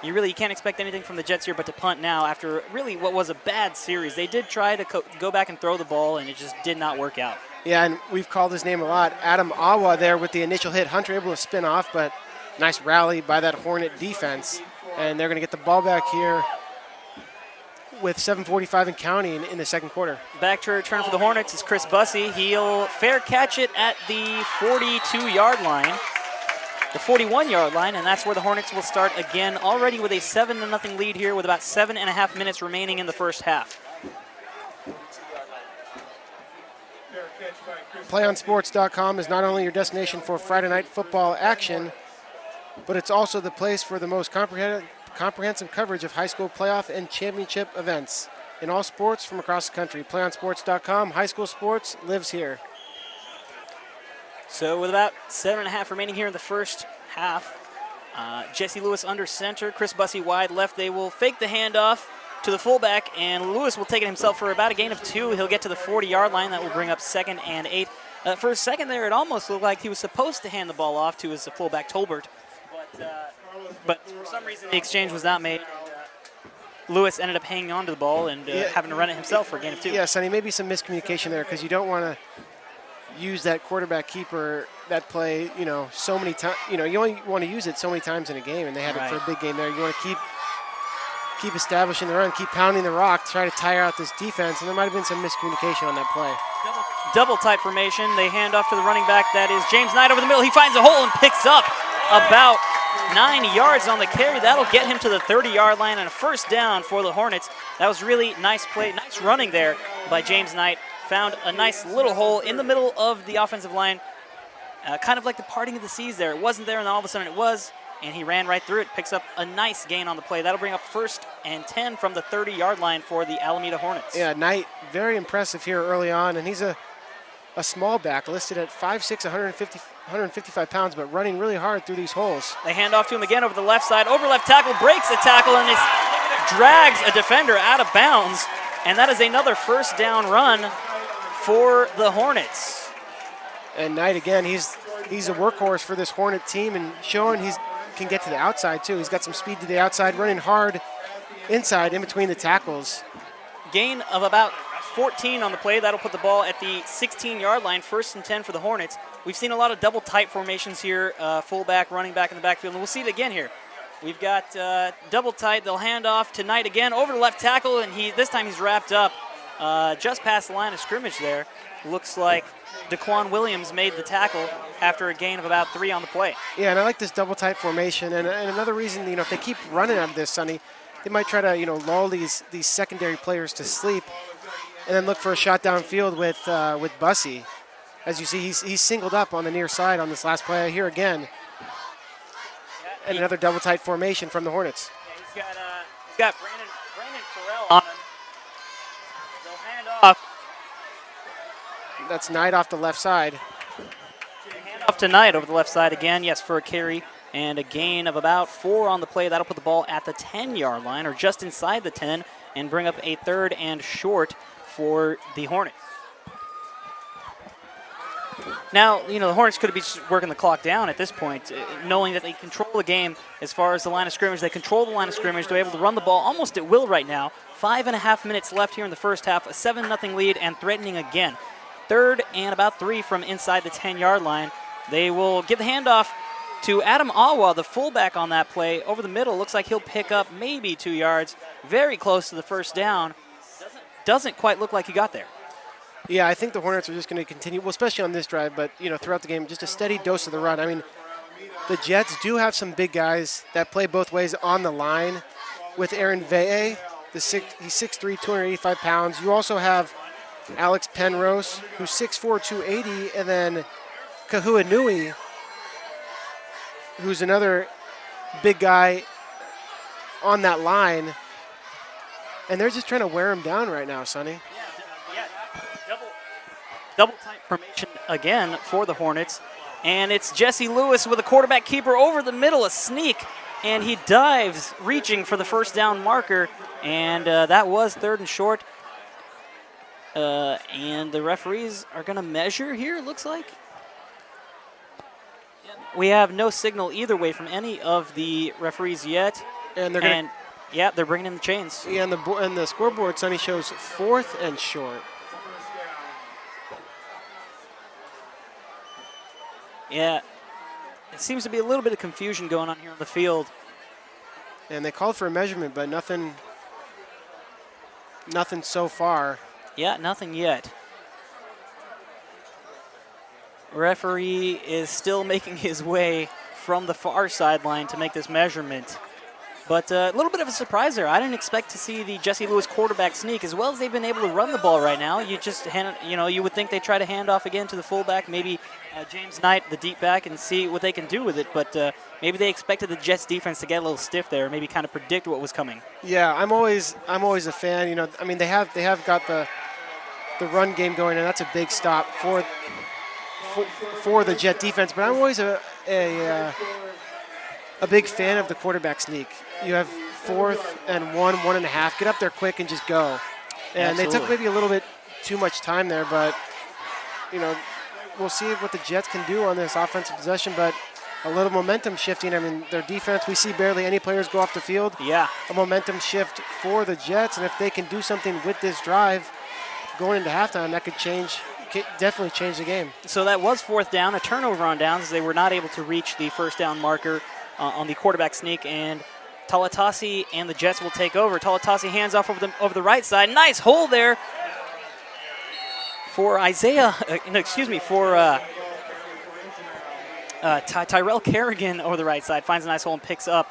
you can't expect anything from the Jets here but to punt now after really what was a bad series. They did try to go back and throw the ball, and it just did not work out. Yeah, and we've called his name a lot. Adam Awa there with the initial hit. Hunter able to spin off, but nice rally by that Hornet defense. And they're going to get the ball back here with 7:45 and counting in the second quarter. Back to return for the Hornets is Chris Bussey. He'll fair catch it at the 42-yard line. The 41-yard line, and that's where the Hornets will start again, already with a 7-0 lead here with about 7.5 minutes remaining in the first half. PlayOnSports.com is not only your destination for Friday night football action, but it's also the place for the most comprehensive coverage of high school playoff and championship events in all sports from across the country. PlayOnSports.com, high school sports lives here. So with about 7.5 remaining here in the first half, Jesse Lewis under center, Chris Bussey wide left. They will fake the handoff to the fullback, and Lewis will take it himself for about a gain of 2. He'll get to the 40-yard line. That will bring up 2nd and 8. For a second there, it almost looked like he was supposed to hand the ball off to his fullback, Tolbert. But for some reason, the exchange was not made. Lewis ended up hanging on to the ball and having to run it himself for a gain of 2. Yeah, Sonny, maybe some miscommunication there because you don't want to use that quarterback keeper, that play, so many times. You only want to use it so many times in a game, and they had it for a big game there. You want to keep establishing the run, keep pounding the rock, try to tire out this defense, and there might have been some miscommunication on that play. Double tight formation. They hand off to the running back. That is James Knight over the middle. He finds a hole and picks up about 9 yards on the carry. That'll get him to the 30-yard line and a first down for the Hornets. That was really nice play, nice running there by James Knight. Found a nice little hole in the middle of the offensive line, kind of like the parting of the seas there. It wasn't there, and then all of a sudden it was, and he ran right through it. Picks up a nice gain on the play. That'll bring up 1st and 10 from the 30-yard line for the Alameda Hornets. Yeah, Knight, very impressive here early on, and he's a small back, listed at 5'6", 155 pounds, but running really hard through these holes. They hand off to him again over the left side. Over left tackle, breaks a tackle, and drags a defender out of bounds. And that is another first down run for the Hornets. And Knight, again, he's a workhorse for this Hornet team and showing he can get to the outside, too. He's got some speed to the outside, running hard inside in between the tackles. Gain of about 14 on the play. That'll put the ball at the 16-yard line, 1st and 10 for the Hornets. We've seen a lot of double tight formations here, fullback, running back in the backfield, and we'll see it again here. We've got double tight. They'll hand off to Knight again over the left tackle, and this time he's wrapped up just past the line of scrimmage there. Looks like Daquan Williams made the tackle after a gain of about 3 on the play. Yeah, and I like this double tight formation, and another reason, if they keep running out of this, Sonny, they might try to, lull these secondary players to sleep and then look for a shot downfield with Bussey. As you see, he's singled up on the near side on this last play here again. And another double tight formation from the Hornets. Yeah, he's got Brandon Farrell on him. They'll hand off. That's Knight off the left side. Hand off to Knight over the left side again, yes, for a carry. And a gain of about 4 on the play. That'll put the ball at the 10-yard line, or just inside the 10, and bring up a 3rd and short for the Hornets. Now, the Hornets could be working the clock down at this point, knowing that they control the game as far as the line of scrimmage. They control the line of scrimmage. They're able to run the ball almost at will right now. 5.5 minutes left here in the first half, a 7-0 lead, and threatening again. 3rd and about 3 from inside the 10-yard line. They will give the handoff to Adam Awa, the fullback on that play. Over the middle, looks like he'll pick up maybe 2 yards. Very close to the first down. Doesn't quite look like he got there. Yeah, I think the Hornets are just going to continue, well, especially on this drive, but, throughout the game, just a steady dose of the run. I mean, the Jets do have some big guys that play both ways on the line with Aaron Vee. He's 6'3", 285 pounds. You also have Alex Penrose, who's 6'4", 280, and then Kahua Nui, who's another big guy on that line. And they're just trying to wear him down right now, Sonny. Double tight formation again for the Hornets. And it's Jesse Lewis with a quarterback keeper over the middle, a sneak. And he dives, reaching for the first down marker. And that was 3rd and short. And the referees are going to measure here, it looks like. We have no signal either way from any of the referees yet. And they're going to... Yeah, they're bringing in the chains. Yeah, and the scoreboard, Sonny, shows 4th and short. Yeah, it seems to be a little bit of confusion going on here on the field. And they called for a measurement, but nothing so far. Yeah, nothing yet. Referee is still making his way from the far sideline to make this measurement. But a little bit of a surprise there. I didn't expect to see the Jesse Lewis quarterback sneak as well as they've been able to run the ball right now. You would think they try to hand off again to the fullback, maybe James Knight, the deep back, and see what they can do with it. But maybe they expected the Jets defense to get a little stiff there, maybe kind of predict what was coming. Yeah, I'm always a fan. They have got the run game going, and that's a big stop for the Jet defense. But I'm always a big fan of the quarterback sneak. You have 4th and 1.5. Get up there quick and just go. And Absolutely. they took maybe a little bit too much time there, but, we'll see what the Jets can do on this offensive possession, but a little momentum shifting. I mean, their defense, we see barely any players go off the field. Yeah. A momentum shift for the Jets, and if they can do something with this drive going into halftime, that could definitely change the game. So that was 4th down, a turnover on downs. They were not able to reach the first down marker on the quarterback sneak, and Talatasi and the Jets will take over. Talatasi hands off over the right side. Nice hole there for Tyrell Kerrigan over the right side. Finds a nice hole and picks up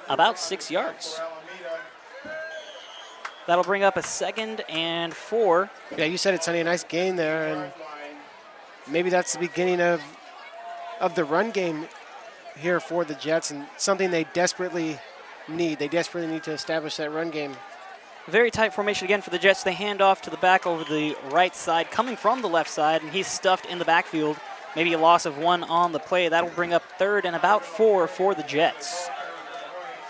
about 6 yards. That'll bring up a 2nd and 4. Yeah, you said it, Sonny. A nice gain there, and maybe that's the beginning of the run game here for the Jets, and something they desperately need. They desperately need to establish that run game. Very tight formation again for the Jets. They hand off to the back over the right side, coming from the left side, and he's stuffed in the backfield. Maybe a loss of 1 on the play. That'll bring up 3rd and about 4 for the Jets.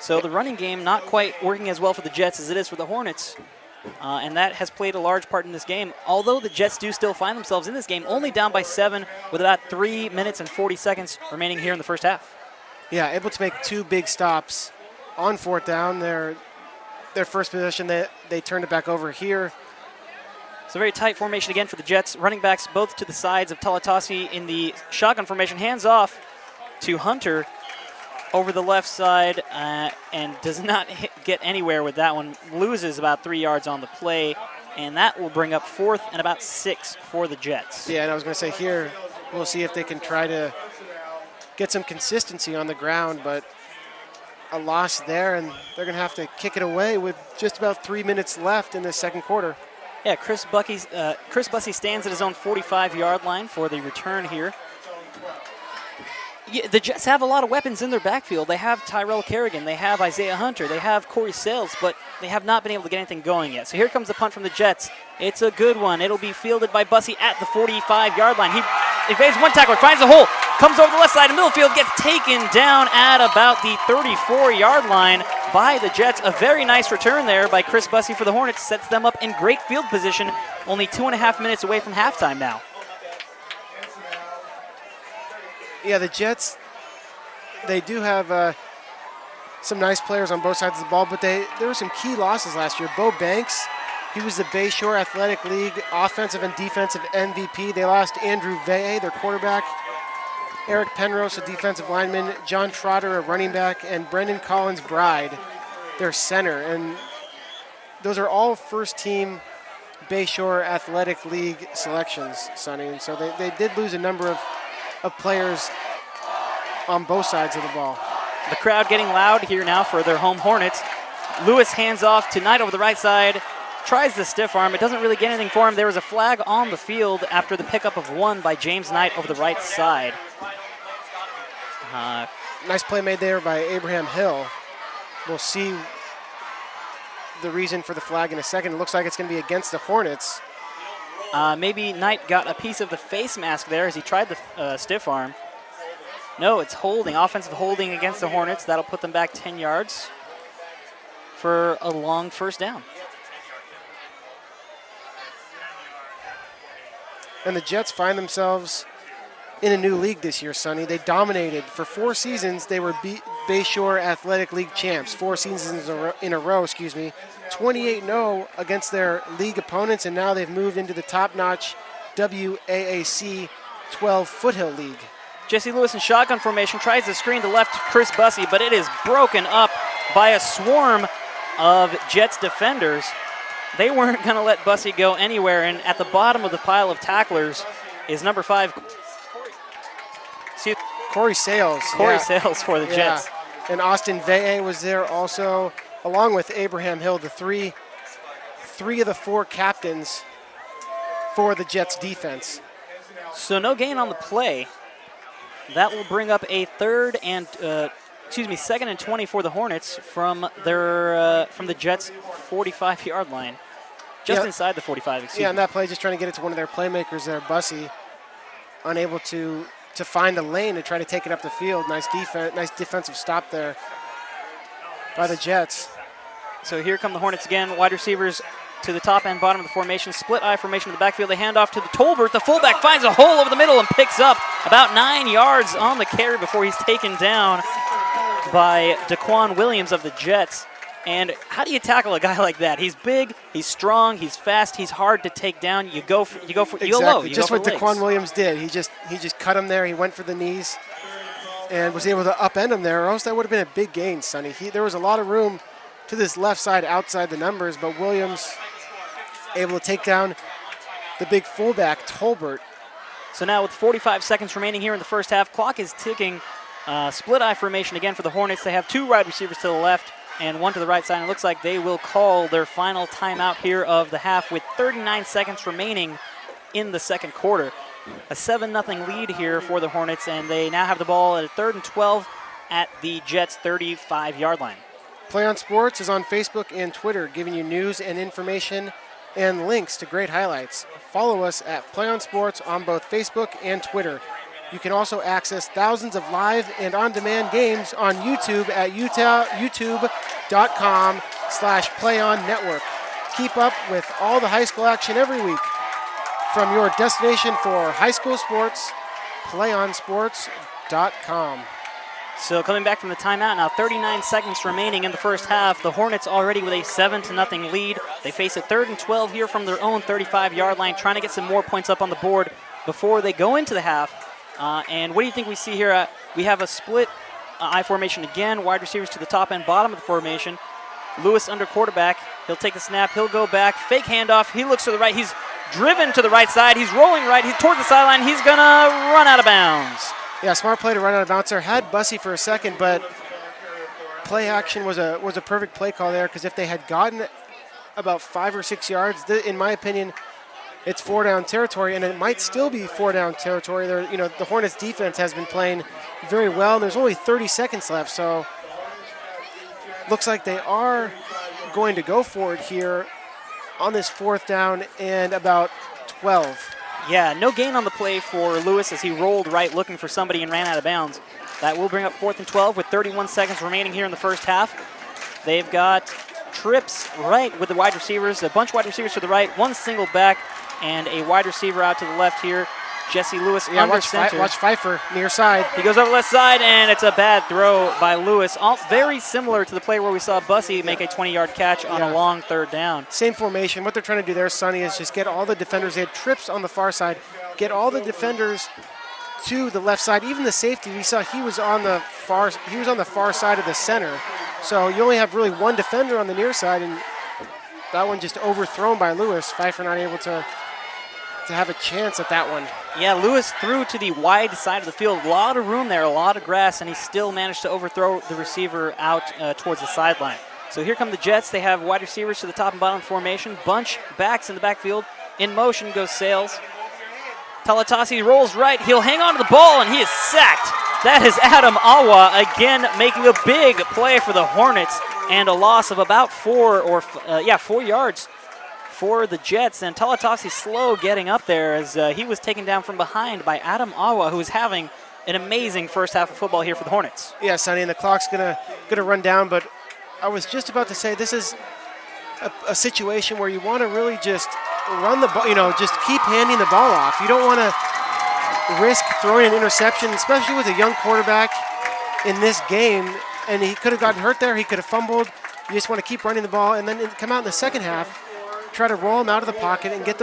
So the running game not quite working as well for the Jets as it is for the Hornets. And that has played a large part in this game. Although the Jets do still find themselves in this game, only down by 7 with about 3 minutes and 40 seconds remaining here in the first half. Yeah, able to make 2 big stops on 4th down. Their first possession, they turned it back over here. It's a very tight formation again for the Jets. Running backs both to the sides of Talatasi in the shotgun formation. Hands off to Hunter over the left side and does not get anywhere with that one. Loses about 3 yards on the play, and that will bring up 4th and about 6 for the Jets. Yeah, and I was going to say here, we'll see if they can try to get some consistency on the ground, but a loss there, and they're going to have to kick it away with just about 3 minutes left in the second quarter. Yeah, Chris Bussey stands at his own 45-yard line for the return here. Yeah, the Jets have a lot of weapons in their backfield. They have Tyrell Kerrigan, they have Isaiah Hunter, they have Corey Sales, but they have not been able to get anything going yet. So here comes the punt from the Jets. It's a good one. It'll be fielded by Bussey at the 45-yard line. He evades one tackler, finds a hole, comes over the left side of middle field, gets taken down at about the 34-yard line by the Jets. A very nice return there by Chris Bussey for the Hornets. Sets them up in great field position, only 2.5 minutes away from halftime now. Yeah, the Jets, they do have some nice players on both sides of the ball, but there were some key losses last year. Bo Banks, he was the Bayshore Athletic League offensive and defensive MVP. They lost Andrew Vea, their quarterback, Eric Penrose, a defensive lineman, John Trotter, a running back, and Brendan Collins Bride, their center. And those are all first-team Bayshore Athletic League selections, Sonny. And so they did lose a number of players on both sides of the ball. The crowd getting loud here now for their home Hornets. Lewis hands off to Knight over the right side, tries the stiff arm. It doesn't really get anything for him. There was a flag on the field after the pickup of 1 by James Knight over the right side. Nice play made there by Abraham Hill. We'll see the reason for the flag in a second. It looks like it's going to be against the Hornets. Maybe Knight got a piece of the face mask there as he tried the stiff arm. No, it's holding, offensive holding against the Hornets. That'll put them back 10 yards for a long first down. And the Jets find themselves in a new league this year, Sonny. They dominated. For 4 seasons, they were Bayshore Athletic League champs. 4 seasons in a row, 28-0 against their league opponents, and now they've moved into the top-notch WAAC 12 Foothill League. Jesse Lewis in shotgun formation tries to screen to left to Chris Bussey, but it is broken up by a swarm of Jets defenders. They weren't going to let Bussey go anywhere, and at the bottom of the pile of tacklers is number 5, Corey Sales. Sales for the Jets. And Austin Vea was there also, along with Abraham Hill, the three of the 4 captains for the Jets defense. So no gain on the play. That will bring up a second and 20 for the Hornets from the Jets' 45-yard line. Just inside the 45, and that play, just trying to get it to one of their playmakers there, Bussey, unable to to find a lane to try to take it up the field. Nice defensive stop there by the Jets. So here come the Hornets again. Wide receivers to the top and bottom of the formation. Split I formation in the backfield. They hand off to the Tolbert. The fullback finds a hole over the middle and picks up about 9 yards on the carry before he's taken down by Daquan Williams of the Jets. And how do you tackle a guy like that? He's big, he's strong, he's fast, he's hard to take down. You go low. Exactly, just what Daquan Williams did. He just cut him there. He went for the knees and was able to upend him there, or else that would have been a big gain, Sonny. There was a lot of room to this left side outside the numbers, but Williams able to take down the big fullback, Tolbert. So now with 45 seconds remaining here in the first half, clock is ticking. Split I formation again for the Hornets. They have 2 wide receivers to the left and 1 to the right side. It looks like they will call their final timeout here of the half with 39 seconds remaining in the second quarter. A 7-0 lead here for the Hornets, and they now have the ball at a 3rd and 12 at the Jets' 35-yard line. PlayOn Sports is on Facebook and Twitter, giving you news and information and links to great highlights. Follow us at PlayOn Sports on both Facebook and Twitter. You can also access thousands of live and on-demand games on YouTube at youtube.com/PlayOnNetwork. Keep up with all the high school action every week. From your destination for high school sports, PlayOnSports.com. So coming back from the timeout now, 39 seconds remaining in the first half. The Hornets already with a 7-0 lead. They face a 3rd and 12 here from their own 35-yard line, trying to get some more points up on the board before they go into the half. And what do you think we see here? We have a split I formation again. Wide receivers to the top and bottom of the formation. Lewis under quarterback. He'll take the snap. He'll go back. Fake handoff. He looks to the right. He's driven to the right side. He's rolling right. He's toward the sideline. He's going to run out of bounds. Yeah, smart play to run out of bounds there. Had Bussey for a second, but play action was a perfect play call there, because if they had gotten about 5 or 6 yards, in my opinion, it's 4-down territory, and it might still be 4-down territory. The Hornets defense has been playing very well, and there's only 30 seconds left, so looks like they are going to go for it here on this 4th down and about 12. Yeah, no gain on the play for Lewis as he rolled right looking for somebody and ran out of bounds. That will bring up 4th and 12 with 31 seconds remaining here in the first half. They've got trips right with the wide receivers, a bunch of wide receivers to the right, 1 single back, and a wide receiver out to the left here. Jesse Lewis under center. Watch Pfeiffer near side. He goes over left side, and it's a bad throw by Lewis. All very similar to the play where we saw Bussey make a 20-yard catch on a long 3rd down. Same formation. What they're trying to do there, Sonny, is just get all the defenders. They had trips on the far side. Get all the defenders to the left side. Even the safety, we saw he was on the far side of the center. So you only have really 1 defender on the near side, and that one just overthrown by Lewis. Pfeiffer not able to have a chance at that one. Yeah, Lewis threw to the wide side of the field. A lot of room there, a lot of grass, and he still managed to overthrow the receiver out towards the sideline. So here come the Jets. They have wide receivers to the top and bottom formation. Bunch backs in the backfield. In motion goes Sales. Talatasi rolls right. He'll hang on to the ball, and he is sacked. That is Adam Awa again making a big play for the Hornets, and a loss of about 4 yards for the Jets. And Talatasi slow getting up there as he was taken down from behind by Adam Awa, who is having an amazing first half of football here for the Hornets. Yeah, Sonny, and the clock's gonna run down, but I was just about to say this is a situation where you want to really just run the ball, just keep handing the ball off. You don't want to risk throwing an interception, especially with a young quarterback in this game, and he could have gotten hurt there. He could have fumbled. You just want to keep running the ball, and then come out in the second half, try to roll him out of the pocket and get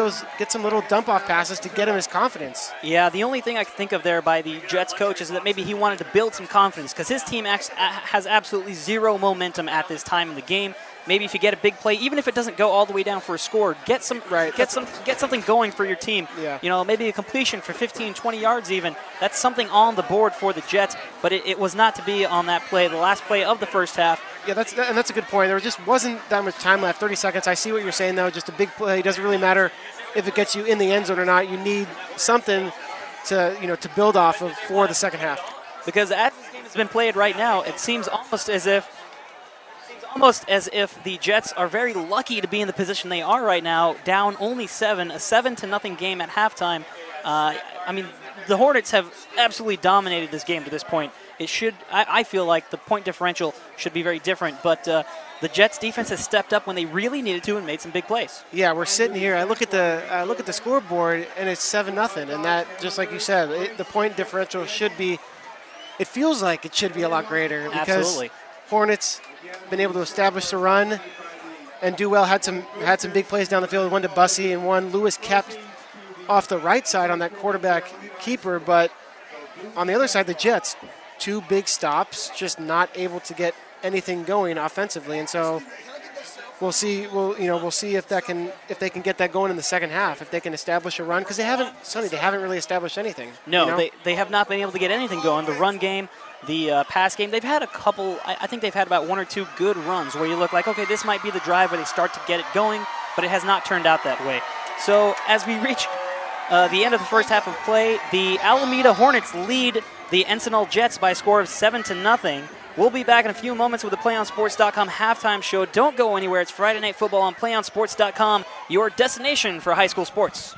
some little dump-off passes to get him his confidence. Yeah, the only thing I can think of there by the Jets coach is that maybe he wanted to build some confidence, because his team has absolutely zero momentum at this time in the game. Maybe if you get a big play, even if it doesn't go all the way down for a score, get something going for your team. Yeah. Maybe a completion for 15, 20 yards even. That's something on the board for the Jets, but it was not to be on that play, the last play of the first half. Yeah, that's a good point. There just wasn't that much time left, 30 seconds. I see what you're saying, though. Just a big play. It doesn't really matter if it gets you in the end zone or not. You need something to build off of for the second half. Because as this game has been played right now, it seems almost as if the Jets are very lucky to be in the position they are right now, down only 7, a 7-0 game at halftime. the Hornets have absolutely dominated this game to this point. It should. I feel like the point differential should be very different, but the Jets defense has stepped up when they really needed to and made some big plays. Yeah, we're sitting here. I look at the scoreboard, and it's 7-0, and that, just like you said, the point differential should be. It feels like it should be a lot greater because Absolutely. Hornets been able to establish the run and do well. Had some big plays down the field. One to Bussey and one Lewis kept off the right side on that quarterback keeper, but on the other side, the Jets, 2 big stops, just not able to get anything going offensively, and so we'll see. We'll see if they can get that going in the second half. If they can establish a run, because they haven't really established anything. No, they have not been able to get anything going. The run game, the pass game, they've had a couple. I think they've had about 1 or 2 good runs where you look like, okay, this might be the drive where they start to get it going, but it has not turned out that way. So as we reach the end of the first half of play, the Alameda Hornets lead the Encinal Jets by a score of 7-0. We'll be back in a few moments with the PlayOnSports.com halftime show. Don't go anywhere. It's Friday Night Football on PlayOnSports.com, your destination for high school sports.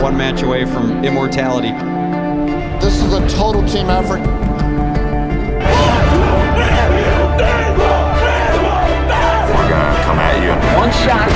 one match away from immortality. This is a total team effort. We're gonna come at you. One shot.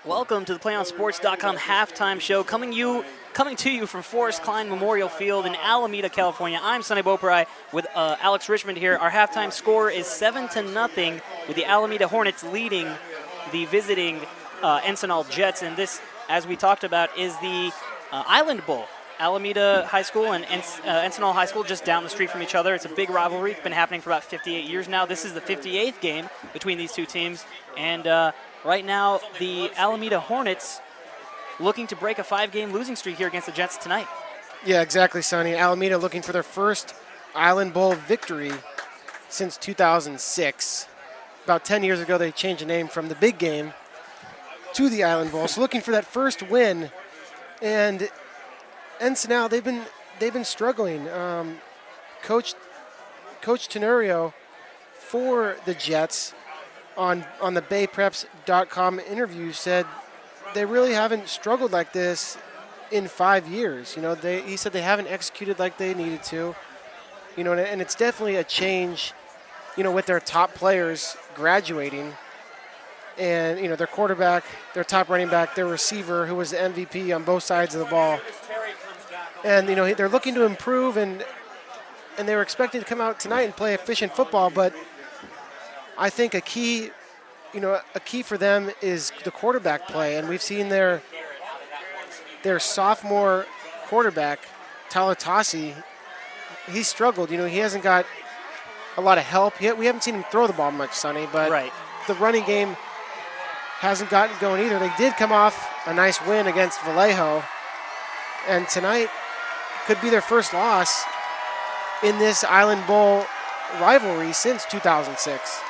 Welcome to the PlayOnSports.com halftime show, coming to you from Forrest Klein Memorial Field in Alameda, California. I'm Sonny Beaupre with Alex Richmond here. Our halftime score is 7-0, with the Alameda Hornets leading the visiting Encinal Jets. And this, as we talked about, is the Island Bowl. Alameda High School and Encinal High School just down the street from each other. It's a big rivalry. It's been happening for about 58 years now. This is the 58th game between these two teams. And right now, the Alameda Hornets looking to break a 5-game losing streak here against the Jets tonight. Yeah, exactly, Sonny. Alameda looking for their first Island Bowl victory since 2006. About 10 years ago, they changed the name from the Big Game to the Island Bowl. So looking for that first win. And Encinal, they've been struggling. Coach Tenorio for the Jets on the BayPreps.com interview said they really haven't struggled like this in 5 years. He said they haven't executed like they needed to. And it's definitely a change, with their top players graduating. And, their quarterback, their top running back, their receiver, who was the MVP on both sides of the ball. And, they're looking to improve, and they were expected to come out tonight and play efficient football. But I think a key for them is the quarterback play. And we've seen their sophomore quarterback, Talatasi, he struggled. He hasn't got a lot of help. We haven't seen him throw the ball much, Sonny, but the running game hasn't gotten going either. They did come off a nice win against Vallejo, and tonight could be their first loss in this Island Bowl rivalry since 2006.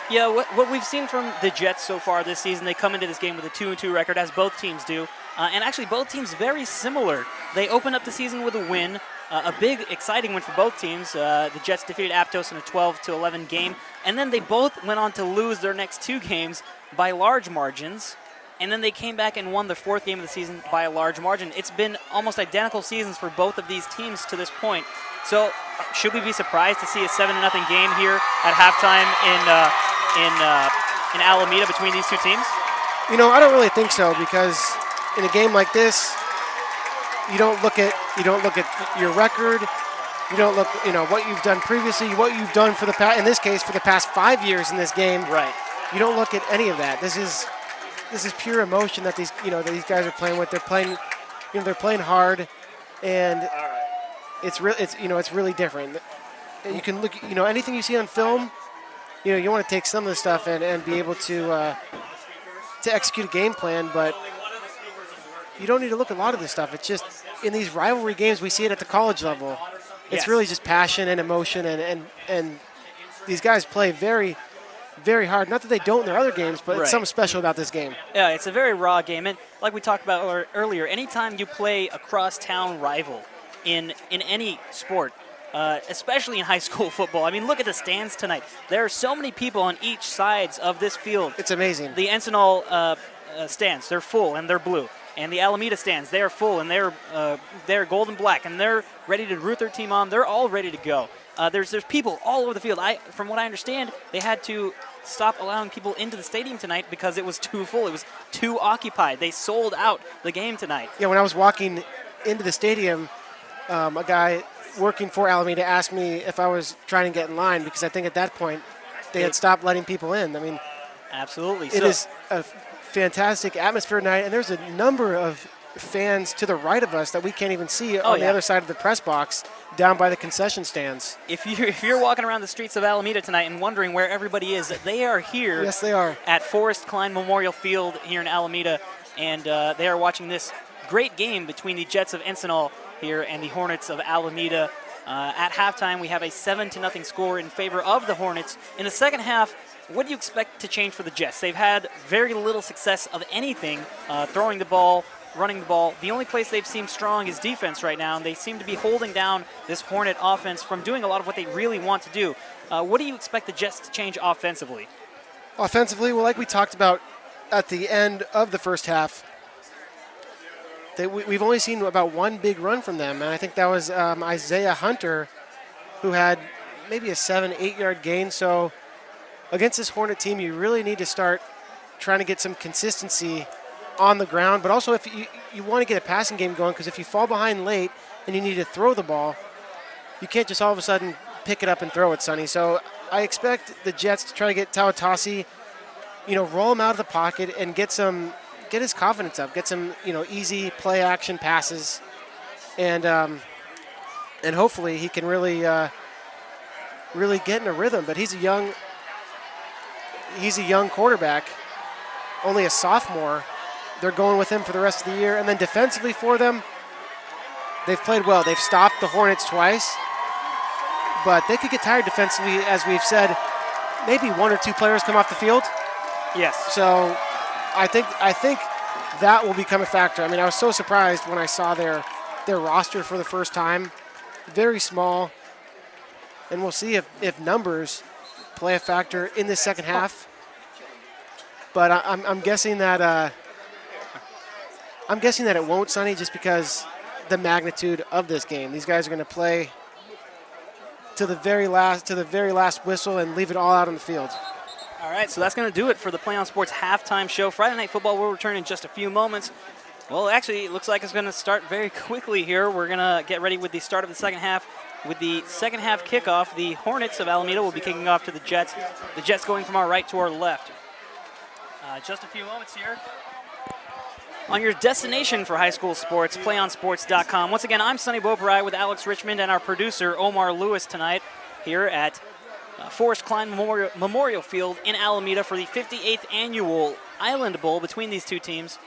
Yeah, what we've seen from the Jets so far this season, they come into this game with a 2-2 record, as both teams do. And actually, both teams very similar. They opened up the season with a win, a big, exciting win for both teams. The Jets defeated Aptos in a 12-11 game, and then they both went on to lose their next two games by large margins. And then they came back and won the fourth game of the season by a large margin. It's been almost identical seasons for both of these teams to this point. So, should we be surprised to see a 7-0 game here at halftime in Alameda between these two teams? I don't really think so, because in a game like this, you don't look at your record. You don't look, what you've done previously, what you've done for the past, in this case, for the past 5 years in this game. Right. You don't look at any of that. This is pure emotion that these these guys are playing with. They're playing, they're playing hard, and it's really different. You can look, anything you see on film, you want to take some of the stuff and be able to execute a game plan, but you don't need to look at a lot of this stuff. It's just in these rivalry games, we see it at the college level. It's really just passion and emotion, and these guys play very, very hard. Not that they don't in their other games, but it's something special about this game. Yeah, it's a very raw game, and like we talked about earlier, anytime you play a cross-town rival in any sport, especially in high school football. I mean, look at the stands tonight. There are so many people on each sides of this field. It's amazing. The Encinal stands, they're full and they're blue. And the Alameda stands, they are full and they're gold and black, and they're ready to root their team on. They're all ready to go. There's people all over the field. From what I understand, they had to stop allowing people into the stadium tonight because it was too full. It was too occupied. They sold out the game tonight. Yeah, when I was walking into the stadium, a guy working for Alameda asked me if I was trying to get in line, because I think at that point they had stopped letting people in. I mean, absolutely. It is a fantastic atmosphere tonight, and there's a number of fans to the right of us that we can't even see on the other side of the press box down by the concession stands. If you're walking around the streets of Alameda tonight and wondering where everybody is, they are here. Yes, they are. At Forrest Klein Memorial Field here in Alameda, and they are watching this great game between the Jets of Encinal here and the Hornets of Alameda. At halftime, we have a 7-0 score in favor of the Hornets. In the second half, what do you expect to change for the Jets? They've had very little success of anything, throwing the ball, running the ball. The only place they've seemed strong is defense right now, and they seem to be holding down this Hornet offense from doing a lot of what they really want to do. What do you expect the Jets to change offensively? Offensively, well, like we talked about at the end of the first half, we've only seen about one big run from them, and I think that was Isaiah Hunter, who had maybe a 7-8 yard gain. So against this Hornet team, you really need to start trying to get some consistency on the ground, but also if you want to get a passing game going, because if you fall behind late and you need to throw the ball, you can't just all of a sudden pick it up and throw it, Sonny. So I expect the Jets to try to get Tawatasi, roll him out of the pocket and get his confidence up, get some, easy play action passes, and hopefully he can really get in a rhythm. But he's a young quarterback, only a sophomore. They're going with him for the rest of the year. And then defensively for them, they've played well. They've stopped the Hornets twice. but they could get tired defensively, as we've said. Maybe 1 or 2 players come off the field. Yes. So I think that will become a factor. I mean, I was so surprised when I saw their roster for the first time. Very small. And we'll see if numbers play a factor in the second half. But I'm guessing that it won't, Sonny, just because the magnitude of this game. These guys are going to play to the very last whistle and leave it all out on the field. All right, so that's going to do it for the PlayOn Sports halftime show. Friday Night Football will return in just a few moments. Well, actually, it looks like it's going to start very quickly here. We're going to get ready with the start of the second half. With the second half kickoff, the Hornets of Alameda will be kicking off to the Jets. The Jets going from our right to our left. Just a few moments here. On your destination for high school sports, PlayOnSports.com. Once again, I'm Sonny Beaupre with Alex Richmond and our producer, Omar Lewis, tonight here at Forrest Klein Memorial Field in Alameda for the 58th annual Island Bowl between these two teams.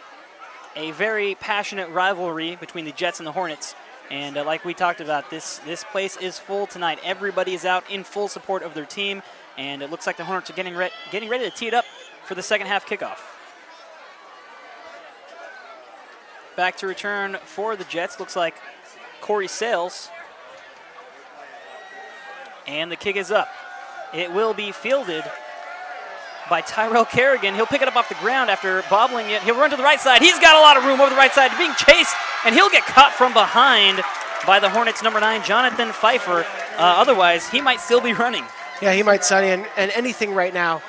A very passionate rivalry between the Jets and the Hornets. And like we talked about, this place is full tonight. Everybody is out in full support of their team. And it looks like the Hornets are getting ready to tee it up for the second half kickoff. Back to return for the Jets. Looks like Corey Sales. And the kick is up. It will be fielded by Tyrell Kerrigan. He'll pick it up off the ground after bobbling it. He'll run to the right side. He's got a lot of room over the right side, being chased, and he'll get caught from behind by the Hornets' number 9, Jonathan Pfeiffer. Otherwise, he might still be running. Yeah, he might, Sonny, and anything right now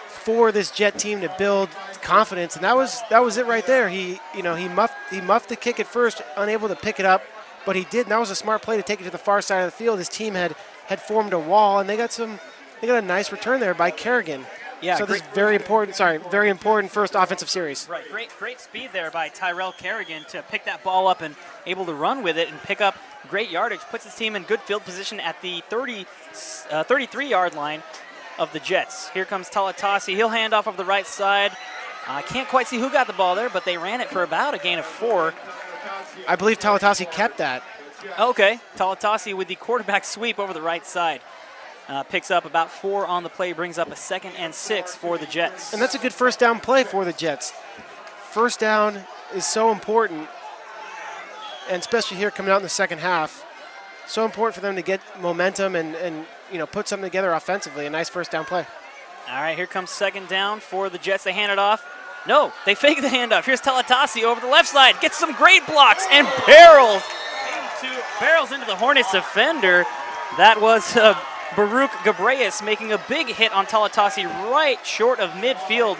for this Jet team to build confidence, and that was it right there. He muffed the kick at first, unable to pick it up, but he did, and that was a smart play to take it to the far side of the field. His team had formed a wall, and they got a nice return there by Kerrigan. Yeah, so this is very important first offensive series. Right, great speed there by Tyrell Kerrigan to pick that ball up and able to run with it and pick up great yardage. Puts his team in good field position at the 33-yard line of the Jets. Here comes Talatasi. He'll hand off the right side. I can't quite see who got the ball there, but they ran it for about a gain of 4. I believe Talatasi kept that. Okay, Talatasi with the quarterback sweep over the right side. Picks up about 4 on the play, brings up a 2nd and 6 for the Jets. And that's a good first down play for the Jets. First down is so important, and especially here coming out in the second half, so important for them to get momentum and put something together offensively. A nice first down play. All right, here comes 2nd down for the Jets. They hand it off. No, they fake the handoff. Here's Talatasi over the left side. Gets some great blocks and barrels into the Hornets defender. That was Baruch Gabreas making a big hit on Talatasi right short of midfield.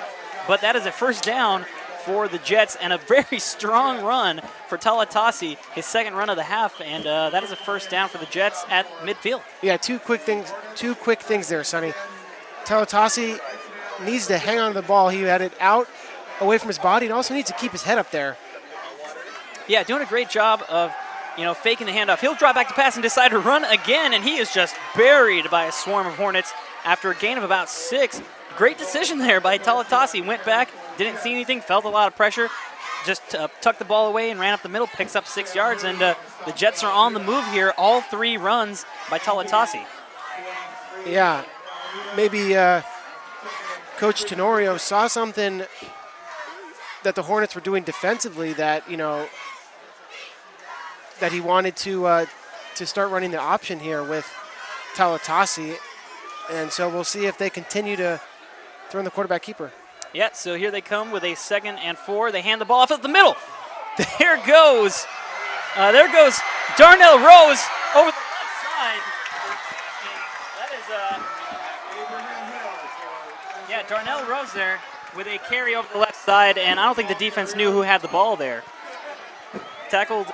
But that is a first down for the Jets and a very strong run for Talatasi, his 2nd run of the half. And that is a first down for the Jets at midfield. Yeah, two quick things there, Sonny. Talatasi needs to hang on to the ball. He had it out away from his body and also needs to keep his head up there. Yeah, doing a great job of faking the handoff. He'll drop back to pass and decide to run again, and he is just buried by a swarm of Hornets after a gain of about 6. Great decision there by Talatasi. Went back, didn't see anything, felt a lot of pressure, just tucked the ball away and ran up the middle, picks up 6 yards, and the Jets are on the move here. All 3 runs by Talatasi. Yeah, maybe Coach Tenorio saw something that the Hornets were doing defensively that that he wanted to start running the option here with Talatasi, and so we'll see if they continue to throw in the quarterback keeper. Yeah, so here they come with a 2nd and 4. They hand the ball off at the middle. There goes Darnell Rose over the left side. That is Darnell Rose there with a carry over the left side, and I don't think the defense knew who had the ball there. Tackled.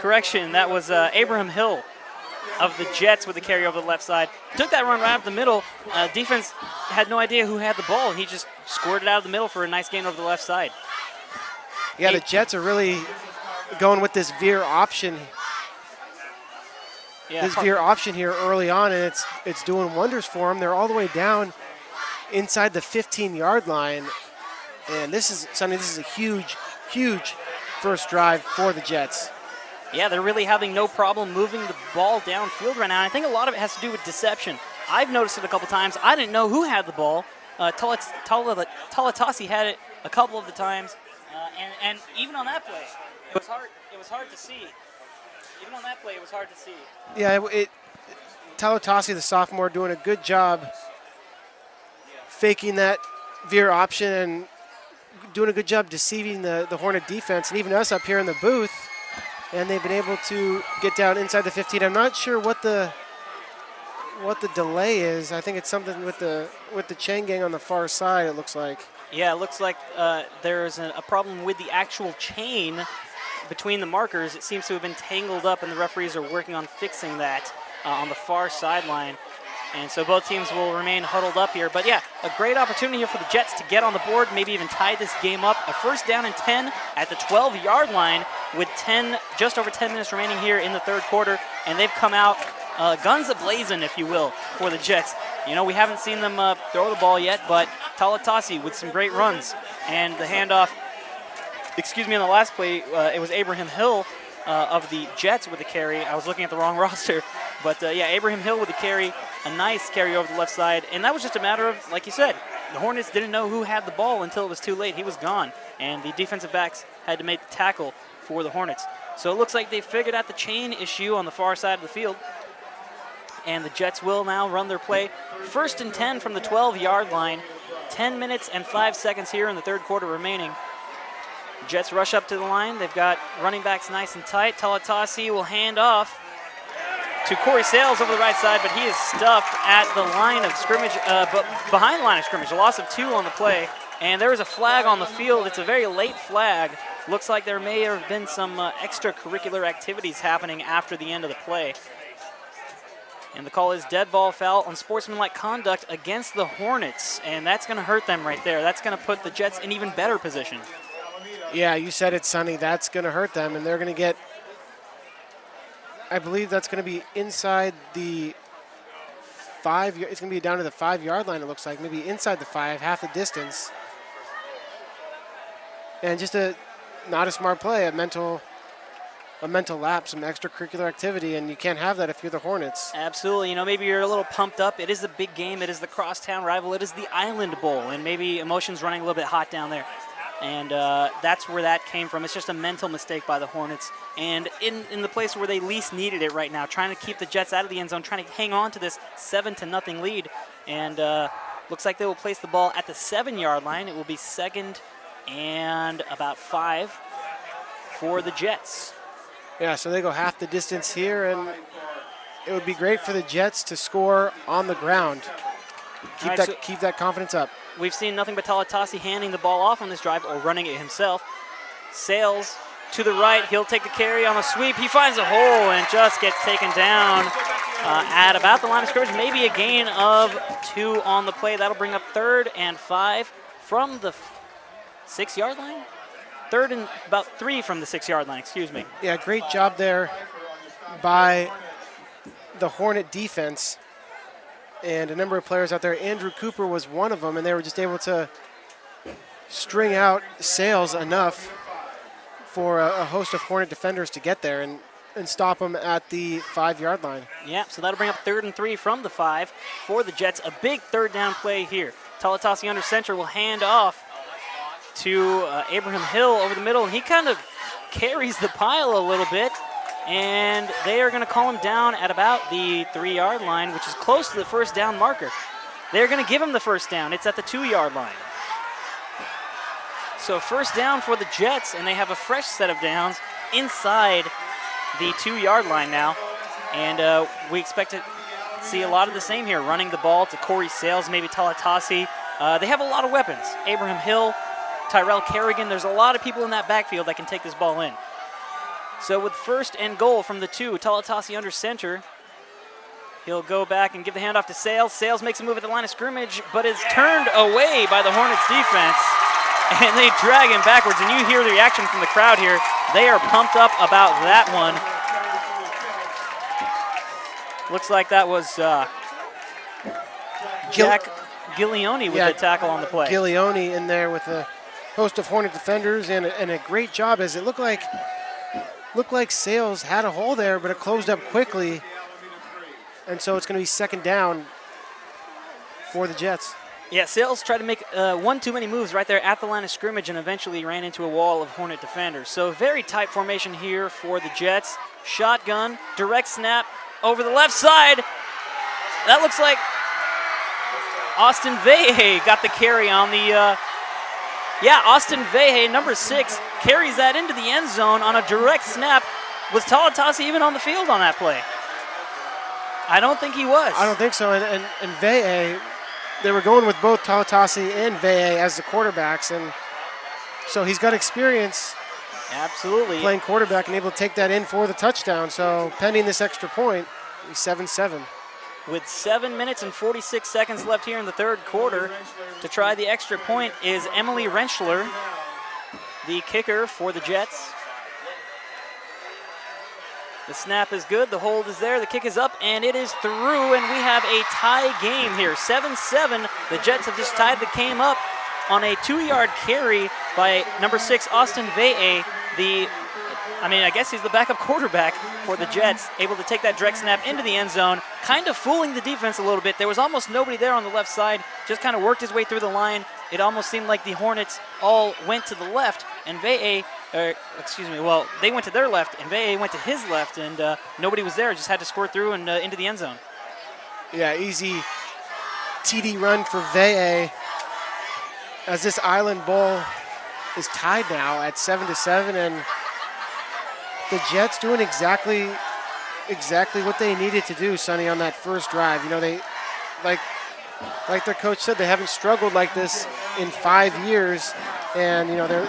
Correction, that was Abraham Hill of the Jets with the carry over the left side. Took that run right up the middle. Defense had no idea who had the ball, and he just scored it out of the middle for a nice gain over the left side. Yeah, the Jets are really going with this veer option. Yeah, this veer option here early on, and it's doing wonders for them. They're all the way down inside the 15-yard line, and this is a huge first drive for the Jets. Yeah, they're really having no problem moving the ball downfield right now. And I think a lot of it has to do with deception. I've noticed it a couple times. I didn't know who had the ball. Talatasi had it a couple of the times, and even on that play, it was hard. It was hard to see. Even on that play, it was hard to see. Yeah, Talatasi, the sophomore, doing a good job faking that veer option and doing a good job deceiving the Hornet defense and even us up here in the booth. And they've been able to get down inside the 15. I'm not sure what the delay is. I think it's something with the chain gang on the far side, it looks like. Yeah, it looks like there's a problem with the actual chain between the markers. It seems to have been tangled up, and the referees are working on fixing that on the far sideline. And so both teams will remain huddled up here. But yeah, a great opportunity here for the Jets to get on the board, maybe even tie this game up. A first down and 10 at the 12-yard line with just over 10 minutes remaining here in the third quarter. And they've come out guns a-blazing, if you will, for the Jets. You know, we haven't seen them throw the ball yet, but Talatasi with some great runs. And the handoff, on the last play, it was Abraham Hill of the Jets with the carry. I was looking at the wrong roster. But, yeah, Abraham Hill with the carry, a nice carry over the left side. And that was just a matter of, like you said, the Hornets didn't know who had the ball until it was too late. He was gone, and the defensive backs had to make the tackle for the Hornets. So it looks like they figured out the chain issue on the far side of the field. And the Jets will now run their play. First and 10 from the 12-yard line. 10 minutes and 5 seconds here in the third quarter remaining. Jets rush up to the line. They've got running backs nice and tight. Talatasi will hand off to Corey Sales over the right side, but he is stuffed at the line of scrimmage, but behind the line of scrimmage. A loss of 2 on the play, and there is a flag on the field. It's a very late flag. Looks like there may have been some extracurricular activities happening after the end of the play. And the call is dead ball foul on sportsmanlike conduct against the Hornets, and that's going to hurt them right there. That's going to put the Jets in even better position. Yeah, you said it, Sonny. That's going to hurt them, and they're going to get, I believe that's going to be inside the 5. It's going to be down to the 5-yard line, it looks like. Maybe inside the 5, half the distance. And just not a smart play, a mental lapse, some extracurricular activity, and you can't have that if you're the Hornets. Absolutely. You know, maybe you're a little pumped up. It is a big game. It is the crosstown rival. It is the Island Bowl, and maybe emotions running a little bit hot down there. And that's where that came from. It's just a mental mistake by the Hornets. And in the place where they least needed it right now, trying to keep the Jets out of the end zone, trying to hang on to this 7-0 lead. And looks like they will place the ball at the 7-yard line. It will be 2nd and about 5 for the Jets. Yeah, so they go half the distance here, and it would be great for the Jets to score on the ground. Keep that confidence up. We've seen nothing but Talatasi handing the ball off on this drive or running it himself. Sales to the right. He'll take the carry on a sweep. He finds a hole and just gets taken down at about the line of scrimmage. Maybe a gain of 2 on the play. That'll bring up 3rd and 5 from the 6-yard line. 3rd and about 3 from the 6-yard line, excuse me. Yeah, great job there by the Hornet defense. And a number of players out there. Andrew Cooper was one of them, and they were just able to string out Sales enough for a host of Hornet defenders to get there and stop them at the 5-yard line. Yeah, so that'll bring up 3rd and 3 from the 5 for the Jets. A big 3rd down play here. Talatasi under center will hand off to Abraham Hill over the middle, and he kind of carries the pile a little bit. And they are going to call him down at about the 3-yard line, which is close to the first down marker. They're going to give him the first down. It's at the 2-yard line. So first down for the Jets, and they have a fresh set of downs inside the 2-yard line now. And we expect to see a lot of the same here, running the ball to Corey Sales, maybe Talatasi. They have a lot of weapons. Abraham Hill, Tyrell Kerrigan. There's a lot of people in that backfield that can take this ball in. So with 1st and goal from the 2, Talatasi under center. He'll go back and give the handoff to Sales. Sales makes a move at the line of scrimmage, but is turned away by the Hornets defense. And they drag him backwards, and you hear the reaction from the crowd here. They are pumped up about that one. Looks like that was Jack Giglione with the tackle on the play. Giglione in there with a host of Hornet defenders, and a great job, as it looked like looked like Sales had a hole there, but it closed up quickly. And so it's going to be second down for the Jets. Yeah, Sales tried to make one too many moves right there at the line of scrimmage and eventually ran into a wall of Hornet defenders. So very tight formation here for the Jets. Shotgun, direct snap over the left side. That looks like Austin Veje got the carry on the, Austin Veje, number 6, carries that into the end zone on a direct snap. Was Talatasi even on the field on that play? I don't think he was. I don't think so. And Veje, they were going with both Talatasi and Veje as the quarterbacks. And so he's got experience Absolutely. playing quarterback and able to take that in for the touchdown. So pending this extra point, he's 7-7. With 7 minutes and 46 seconds left here in the third quarter, to try the extra point is Emily Rentschler, the kicker for the Jets. The snap is good, the hold is there, the kick is up, and it is through, and we have a tie game here. 7-7, the Jets have just tied the game up on a 2-yard carry by number 6, Austin Veje, I guess he's the backup quarterback for the Jets, able to take that direct snap into the end zone, kind of fooling the defense a little bit. There was almost nobody there on the left side, just kind of worked his way through the line. It almost seemed like the Hornets all went to the left, and they went to their left, and Veje went to his left, and nobody was there, just had to score through and into the end zone. Yeah, easy TD run for Veje as this Island Bowl is tied now at 7-7, and the Jets doing exactly what they needed to do, Sonny, on that first drive. You know, they, like their coach said, they haven't struggled like this in 5 years, and you know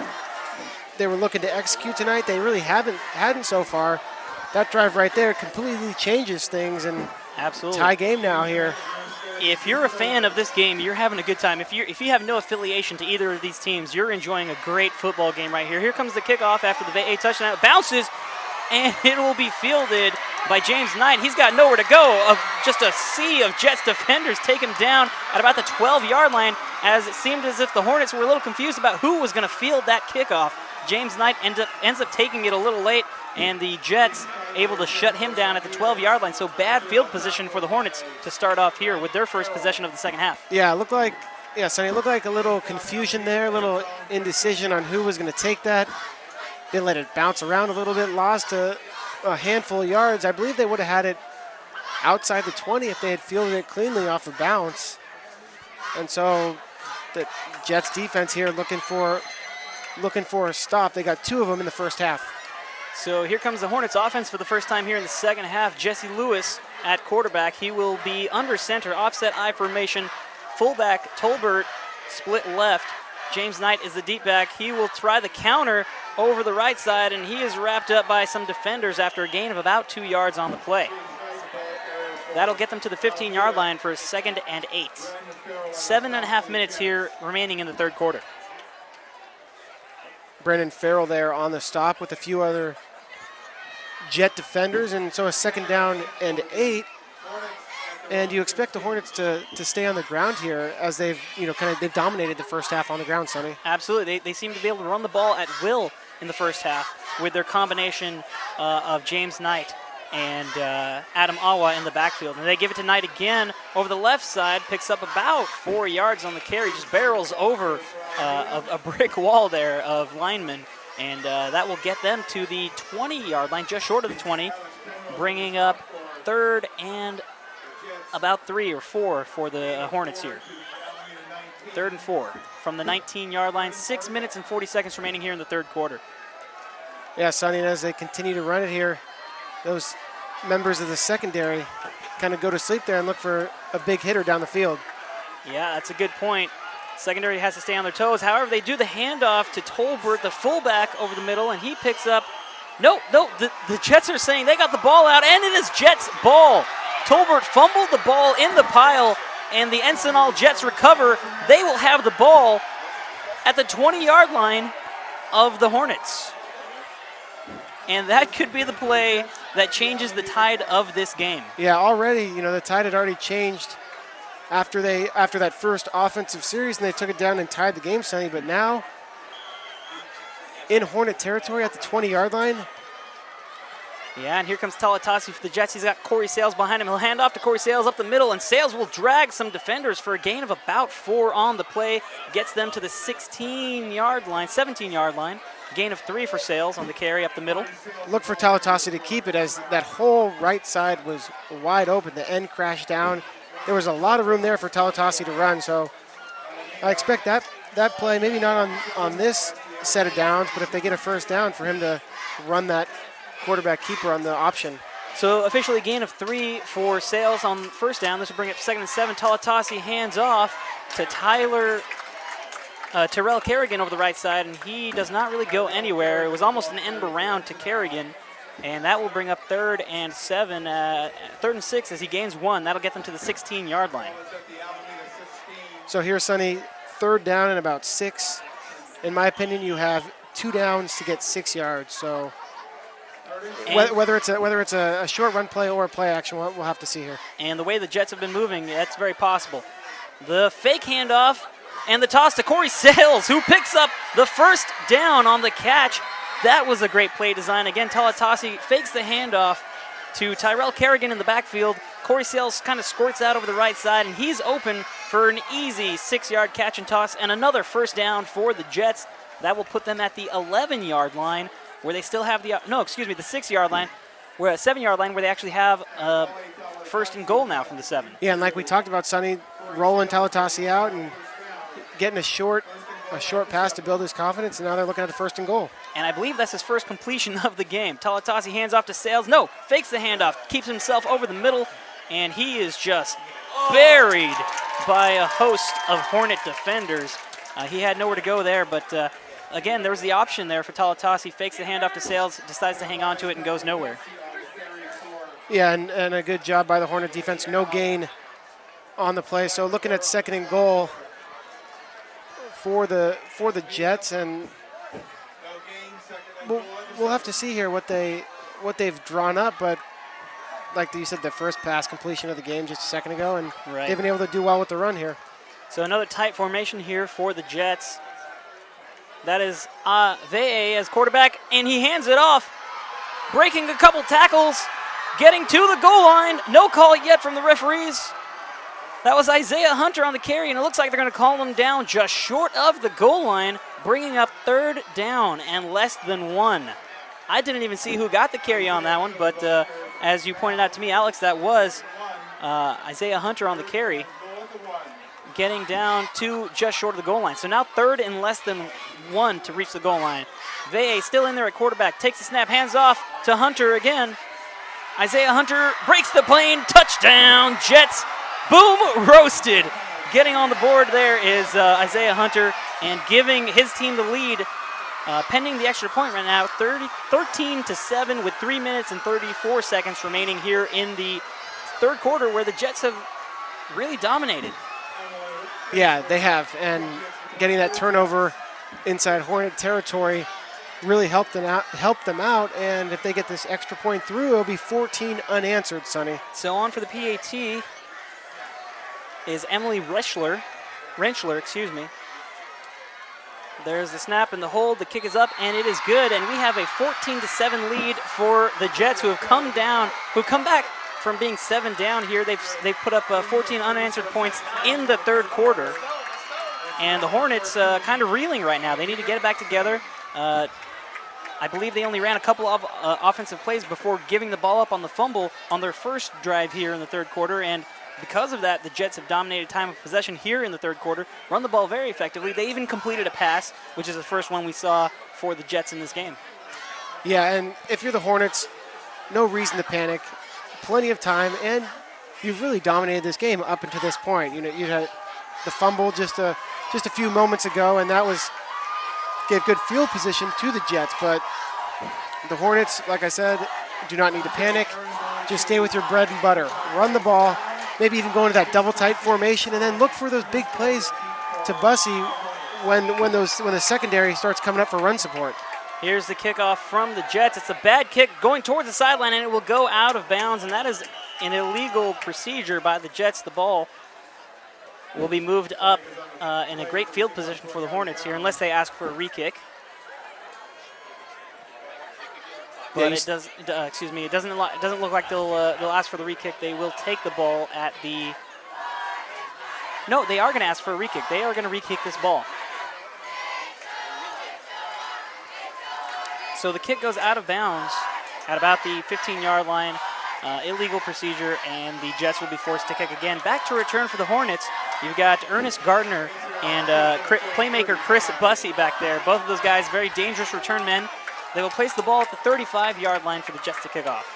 they were looking to execute tonight. They really hadn't so far. That drive right there completely changes things, and absolutely tie game now here. If you're a fan of this game, you're having a good time. If you have no affiliation to either of these teams, you're enjoying a great football game right here. Here comes the kickoff after the Veje touchdown. It bounces, and it will be fielded by James Knight. He's got nowhere to go. Just a sea of Jets defenders take him down at about the 12-yard line, as it seemed as if the Hornets were a little confused about who was going to field that kickoff. James Knight ends up taking it a little late, and the Jets able to shut him down at the 12-yard line. So bad field position for the Hornets to start off here with their first possession of the second half. Yeah, Sonny, it looked like a little confusion there, a little indecision on who was going to take that. They let it bounce around a little bit, lost a handful of yards. I believe they would have had it outside the 20 if they had fielded it cleanly off of bounce. And so the Jets defense here looking for a stop. They got 2 of them in the first half. So here comes the Hornets offense for the first time here in the second half. Jesse Lewis at quarterback. He will be under center, offset I formation. Fullback Tolbert split left. James Knight is the deep back. He will try the counter over the right side, and he is wrapped up by some defenders after a gain of about 2 yards on the play. That'll get them to the 15-yard line for a 2nd and 8. 7.5 minutes here remaining in the third quarter. Brendan Farrell there on the stop with a few other Jet defenders, and so a 2nd down and 8. And you expect the Hornets to stay on the ground here, as they've dominated the first half on the ground, Sonny. Absolutely, they seem to be able to run the ball at will in the first half with their combination of James Knight and Adam Awa in the backfield. And they give it to Knight again over the left side, picks up about 4 yards on the carry, just barrels over a brick wall there of linemen, and that will get them to the 20-yard line, just short of the 20, bringing up 3rd and about 3 or 4 for the Hornets here. 3rd and 4 from the 19-yard line. 6 minutes and 40 seconds remaining here in the third quarter. Yeah, Sonny, and as they continue to run it here, those members of the secondary kind of go to sleep there and look for a big hitter down the field. Yeah, that's a good point. Secondary has to stay on their toes. However, they do the handoff to Tolbert, the fullback, over the middle, and he picks up. No, the Jets are saying they got the ball out, and it is Jets' ball. Tolbert fumbled the ball in the pile, and the Encinal Jets recover. They will have the ball at the 20-yard line of the Hornets. And that could be the play that changes the tide of this game. Yeah, already, the tide had already changed after that first offensive series, and they took it down and tied the game, Sonny. But now, in Hornet territory at the 20-yard line, Yeah, and here comes Talatasi for the Jets. He's got Corey Sales behind him. He'll hand off to Corey Sales up the middle, and Sales will drag some defenders for a gain of about 4 on the play. Gets them to the 17-yard line. Gain of 3 for Sales on the carry up the middle. Look for Talatasi to keep it as that whole right side was wide open. The end crashed down. There was a lot of room there for Talatasi to run, so I expect that play, maybe not on this set of downs, but if they get a first down, for him to run that quarterback keeper on the option. So officially gain of 3 for Sales on first down. This will bring up 2nd and 7. Talatasi hands off to Terrell Kerrigan over the right side, and he does not really go anywhere. It was almost an end around to Kerrigan, and that will bring up 3rd and 6 as he gains 1. That'll get them to the 16-yard line. So here's Sonny, 3rd down and about 6. In my opinion, you have 2 downs to get 6 yards. So whether it's a short run play or a play action, we'll have to see here. And the way the Jets have been moving, that's very possible. The fake handoff and the toss to Corey Sales, who picks up the first down on the catch. That was a great play design. Again, Talatasi fakes the handoff to Tyrell Kerrigan in the backfield. Corey Sales kind of squirts out over the right side, and he's open for an easy 6-yard catch and toss and another first down for the Jets. That will put them at the 11-yard line, where they still have the 6-yard line, where a 7-yard line where they actually have first and goal now from the 7. Yeah, and like we talked about, Sonny, rolling Talatasi out and getting a short pass to build his confidence, and now they're looking at the first and goal. And I believe that's his first completion of the game. Talatasi hands off to Sales. No, fakes the handoff, keeps himself over the middle, and he is just buried by a host of Hornet defenders. He had nowhere to go there, but again, there was the option there for Talatasi. Fakes the handoff to Sales, decides to hang on to it, and goes nowhere. Yeah, and a good job by the Hornet defense. No gain on the play. So looking at 2nd and goal for the Jets, and we'll have to see here what they've drawn up. But like you said, the first pass completion of the game just a second ago, and they've been able to do well with the run here. So another tight formation here for the Jets. That is Ve'e as quarterback, and he hands it off, breaking a couple tackles, getting to the goal line. No call yet from the referees. That was Isaiah Hunter on the carry, and it looks like they're going to call him down just short of the goal line, bringing up 3rd down and less than 1. I didn't even see who got the carry on that one, but as you pointed out to me, Alex, that was Isaiah Hunter on the carry, getting down to just short of the goal line. So now 3rd and less than 1 to reach the goal line. Ve'e still in there at quarterback, takes the snap, hands off to Hunter again. Isaiah Hunter breaks the plane, touchdown, Jets. Boom, roasted. Getting on the board there is Isaiah Hunter, and giving his team the lead, pending the extra point right now, 13-7 with 3 minutes and 34 seconds remaining here in the 3rd quarter, where the Jets have really dominated. Yeah, they have, and getting that turnover inside Hornet territory really helped them out, and if they get this extra point through, it'll be 14 unanswered, Sonny. So on for the PAT is Emily Rentschler, There's the snap and the hold. The kick is up, and it is good. And we have a 14-7 lead for the Jets, who have come back from being 7 down here. They've put up 14 unanswered points in the 3rd quarter. And the Hornets kind of reeling right now. They need to get it back together. I believe they only ran a couple of offensive plays before giving the ball up on the fumble on their first drive here in the 3rd quarter. And because of that, the Jets have dominated time of possession here in the 3rd quarter, run the ball very effectively. They even completed a pass, which is the first one we saw for the Jets in this game. Yeah, and if you're the Hornets, no reason to panic. Plenty of time, and you've really dominated this game up until this point. You know, you had the fumble just a few moments ago, and that gave good field position to the Jets. But the Hornets, like I said, do not need to panic. Just stay with your bread and butter. Run the ball. Maybe even go into that double tight formation, and then look for those big plays to Bussey when the secondary starts coming up for run support. Here's the kickoff from the Jets. It's a bad kick going towards the sideline, and it will go out of bounds, and that is an illegal procedure by the Jets. The ball will be moved up in a great field position for the Hornets here, unless they ask for a re-kick. but it does. Excuse me. It doesn't look like they'll ask for the re-kick. They will take the ball at the. No, they are going to ask for a re-kick. They are going to re-kick this ball. So the kick goes out of bounds at about the 15-yard line. Illegal procedure, and the Jets will be forced to kick again. Back to return for the Hornets. You've got Ernest Gardner and playmaker Chris Bussey back there. Both of those guys, very dangerous return men. They will place the ball at the 35-yard line for the Jets to kick off.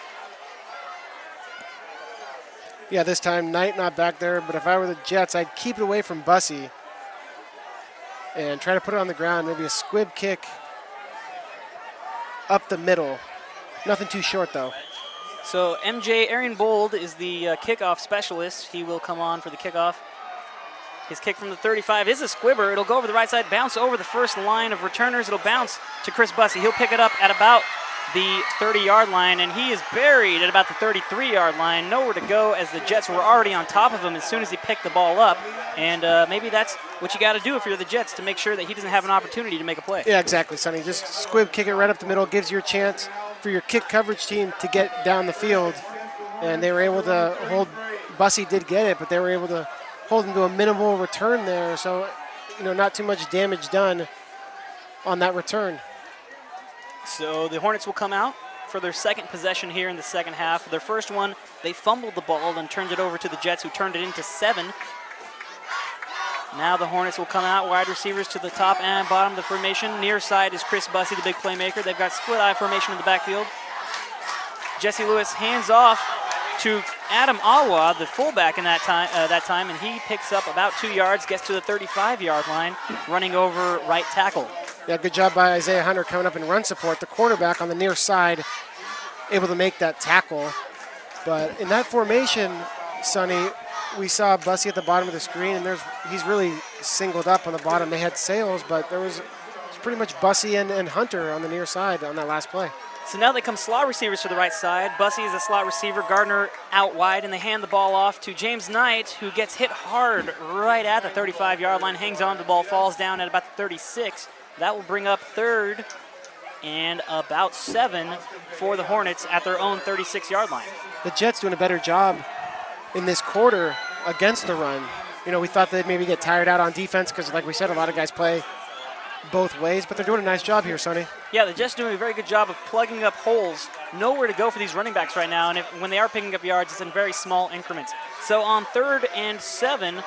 Yeah, this time Knight not back there, but if I were the Jets, I'd keep it away from Bussey and try to put it on the ground. Maybe a squib kick up the middle. Nothing too short, though. So MJ Arian Bold is the kickoff specialist. He will come on for the kickoff. His kick from the 35 is a squibber. It'll go over the right side, bounce over the first line of returners. It'll bounce to Chris Bussey. He'll pick it up at about the 30-yard line, and he is buried at about the 33-yard line. Nowhere to go as the Jets were already on top of him as soon as he picked the ball up. And maybe that's what you got to do if you're the Jets to make sure that he doesn't have an opportunity to make a play. Yeah, exactly, Sonny. Just squib kick it right up the middle. Gives you a chance for your kick coverage team to get down the field. And they were able to hold. Bussey did get it, but they were able to hold him to a minimal return there. So, not too much damage done on that return. So the Hornets will come out for their second possession here in the second half. Their first one, they fumbled the ball and turned it over to the Jets, who turned it into 7. Now the Hornets will come out, wide receivers to the top and bottom of the formation. Near side is Chris Bussey, the big playmaker. They've got split eye formation in the backfield. Jesse Lewis hands off to Adam Awa, the fullback in that time, and he picks up about 2 yards, gets to the 35-yard line, running over right tackle. Yeah, good job by Isaiah Hunter coming up in run support. The quarterback on the near side able to make that tackle. But in that formation, Sonny, we saw Bussey at the bottom of the screen, and he's really singled up on the bottom. They had Sales, but it was pretty much Bussey and Hunter on the near side on that last play. So now they come slot receivers to the right side. Bussey is a slot receiver, Gardner out wide, and they hand the ball off to James Knight, who gets hit hard right at the 35-yard line, hangs on to the ball, falls down at about the 36. That will bring up third and about 7 for the Hornets at their own 36-yard line. The Jets doing a better job in this quarter against the run. We thought they'd maybe get tired out on defense because, like we said, a lot of guys play both ways, but they're doing a nice job here, Sonny. Yeah, they're just doing a very good job of plugging up holes. Nowhere to go for these running backs right now, and when they are picking up yards, it's in very small increments. So on 3rd and 7,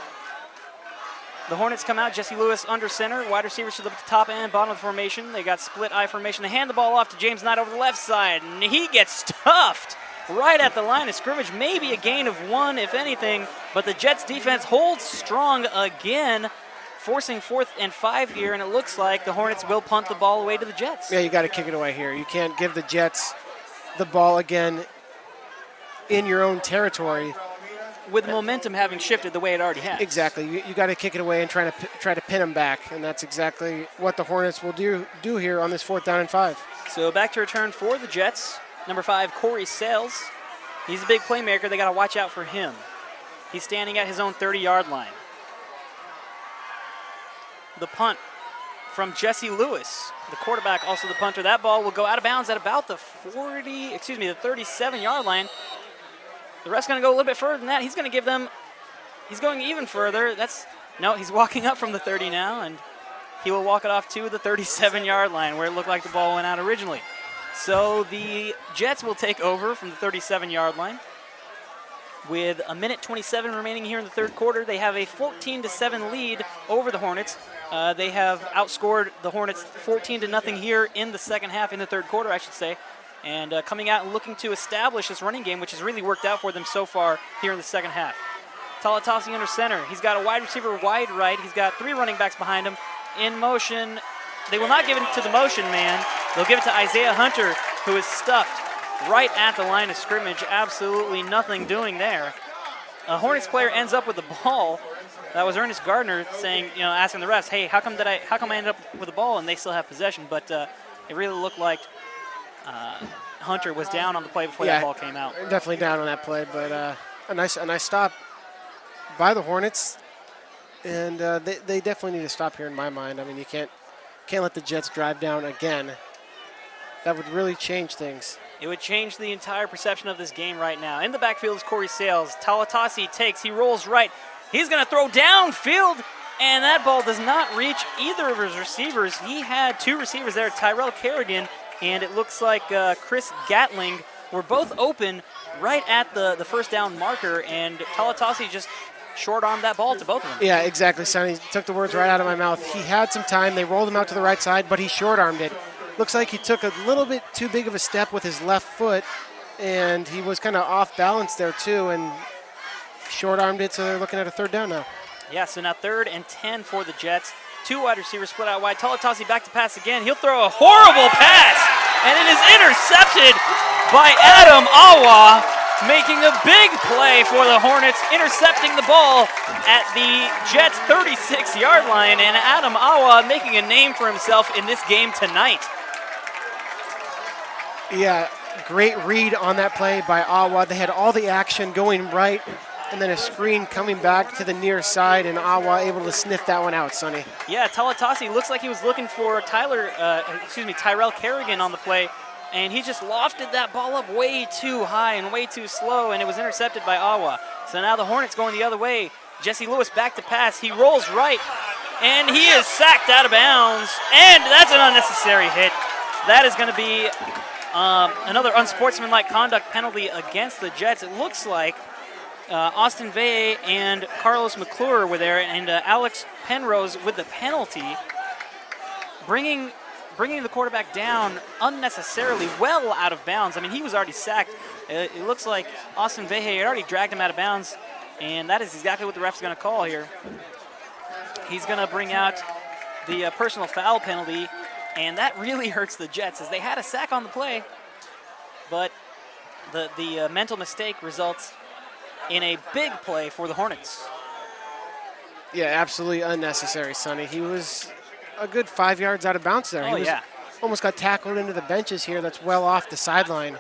the Hornets come out. Jesse Lewis under center. Wide receivers to the top and bottom of the formation. They got split eye formation. They hand the ball off to James Knight over the left side, and he gets stuffed right at the line of scrimmage. Maybe a gain of 1, if anything, but the Jets defense holds strong again, forcing 4th and 5 here, and it looks like the Hornets will punt the ball away to the Jets. Yeah, you got to kick it away here. You can't give the Jets the ball again in your own territory. With momentum having shifted the way it already has. Exactly. You got to kick it away and try to pin them back, and that's exactly what the Hornets will do here on this 4th down and 5. So back to return for the Jets. Number 5, Corey Sales. He's a big playmaker. They got to watch out for him. He's standing at his own 30-yard line. The punt from Jesse Lewis, the quarterback, also the punter. That ball will go out of bounds at about the 37-yard line. The ref's going to go a little bit further than that. He's going to give them, he's going even further. He's walking up from the 30 now, and he will walk it off to the 37-yard line where it looked like the ball went out originally. So the Jets will take over from the 37-yard line. With a minute 27 remaining here in the third quarter, they have a 14-7 lead over the Hornets. They have outscored the Hornets 14-0 here in the second half, in the third quarter, I should say. And coming out and looking to establish this running game, which has really worked out for them so far here in the second half. Talatasi under center. He's got a wide receiver wide right. He's got 3 running backs behind him. In motion, they will not give it to the motion man. They'll give it to Isaiah Hunter, who is stuffed right at the line of scrimmage. Absolutely nothing doing there. A Hornets player ends up with the ball. That was Ernest Gardner saying, asking the refs, hey, how come I ended up with the ball and they still have possession? But it really looked like Hunter was down on the play before that ball came out. Definitely down on that play, but a nice stop by the Hornets, and they definitely need to stop here in my mind. I mean, you can't let the Jets drive down again. That would really change things. It would change the entire perception of this game right now. In the backfield is Corey Sales. Talatasi takes, he rolls right. He's going to throw downfield, and that ball does not reach either of his receivers. He had two receivers there, Tyrell Kerrigan, and it looks like Chris Gatling were both open right at the first down marker, and Talatasi just short-armed that ball to both of them. Yeah, exactly, Sonny. Took the words right out of my mouth. He had some time. They rolled him out to the right side, but he short-armed it. Looks like he took a little bit too big of a step with his left foot, and he was kind of off balance there too, and short-armed it, so they're looking at a third down now. Yeah, so now 3rd and 10 for the Jets. Two wide receivers split out wide. Talatasi back to pass again. He'll throw a horrible pass, and it is intercepted by Adam Awa, making a big play for the Hornets, intercepting the ball at the Jets' 36-yard line, and Adam Awa making a name for himself in this game tonight. Yeah, great read on that play by Awa. They had all the action going right, and then a screen coming back to the near side, and Awa able to sniff that one out, Sonny. Yeah, Talatasi looks like he was looking for Tyrell Kerrigan on the play, and he just lofted that ball up way too high and way too slow, and it was intercepted by Awa. So now the Hornets going the other way. Jesse Lewis back to pass. He rolls right, and he is sacked out of bounds, and that's an unnecessary hit. That is going to be another unsportsmanlike conduct penalty against the Jets. It looks like Austin Vey and Carlos McClure were there, and Alex Penrose with the penalty, bringing the quarterback down unnecessarily well out of bounds. I mean, he was already sacked. It looks like Austin Vey had already dragged him out of bounds, and that is exactly what the ref's going to call here. He's going to bring out the personal foul penalty, and that really hurts the Jets as they had a sack on the play, but the mental mistake results in a big play for the Hornets. Yeah, absolutely unnecessary, Sonny. He was a good 5 yards out of bounds there. Oh, he yeah. Almost got tackled into the benches here. That's well off the sideline.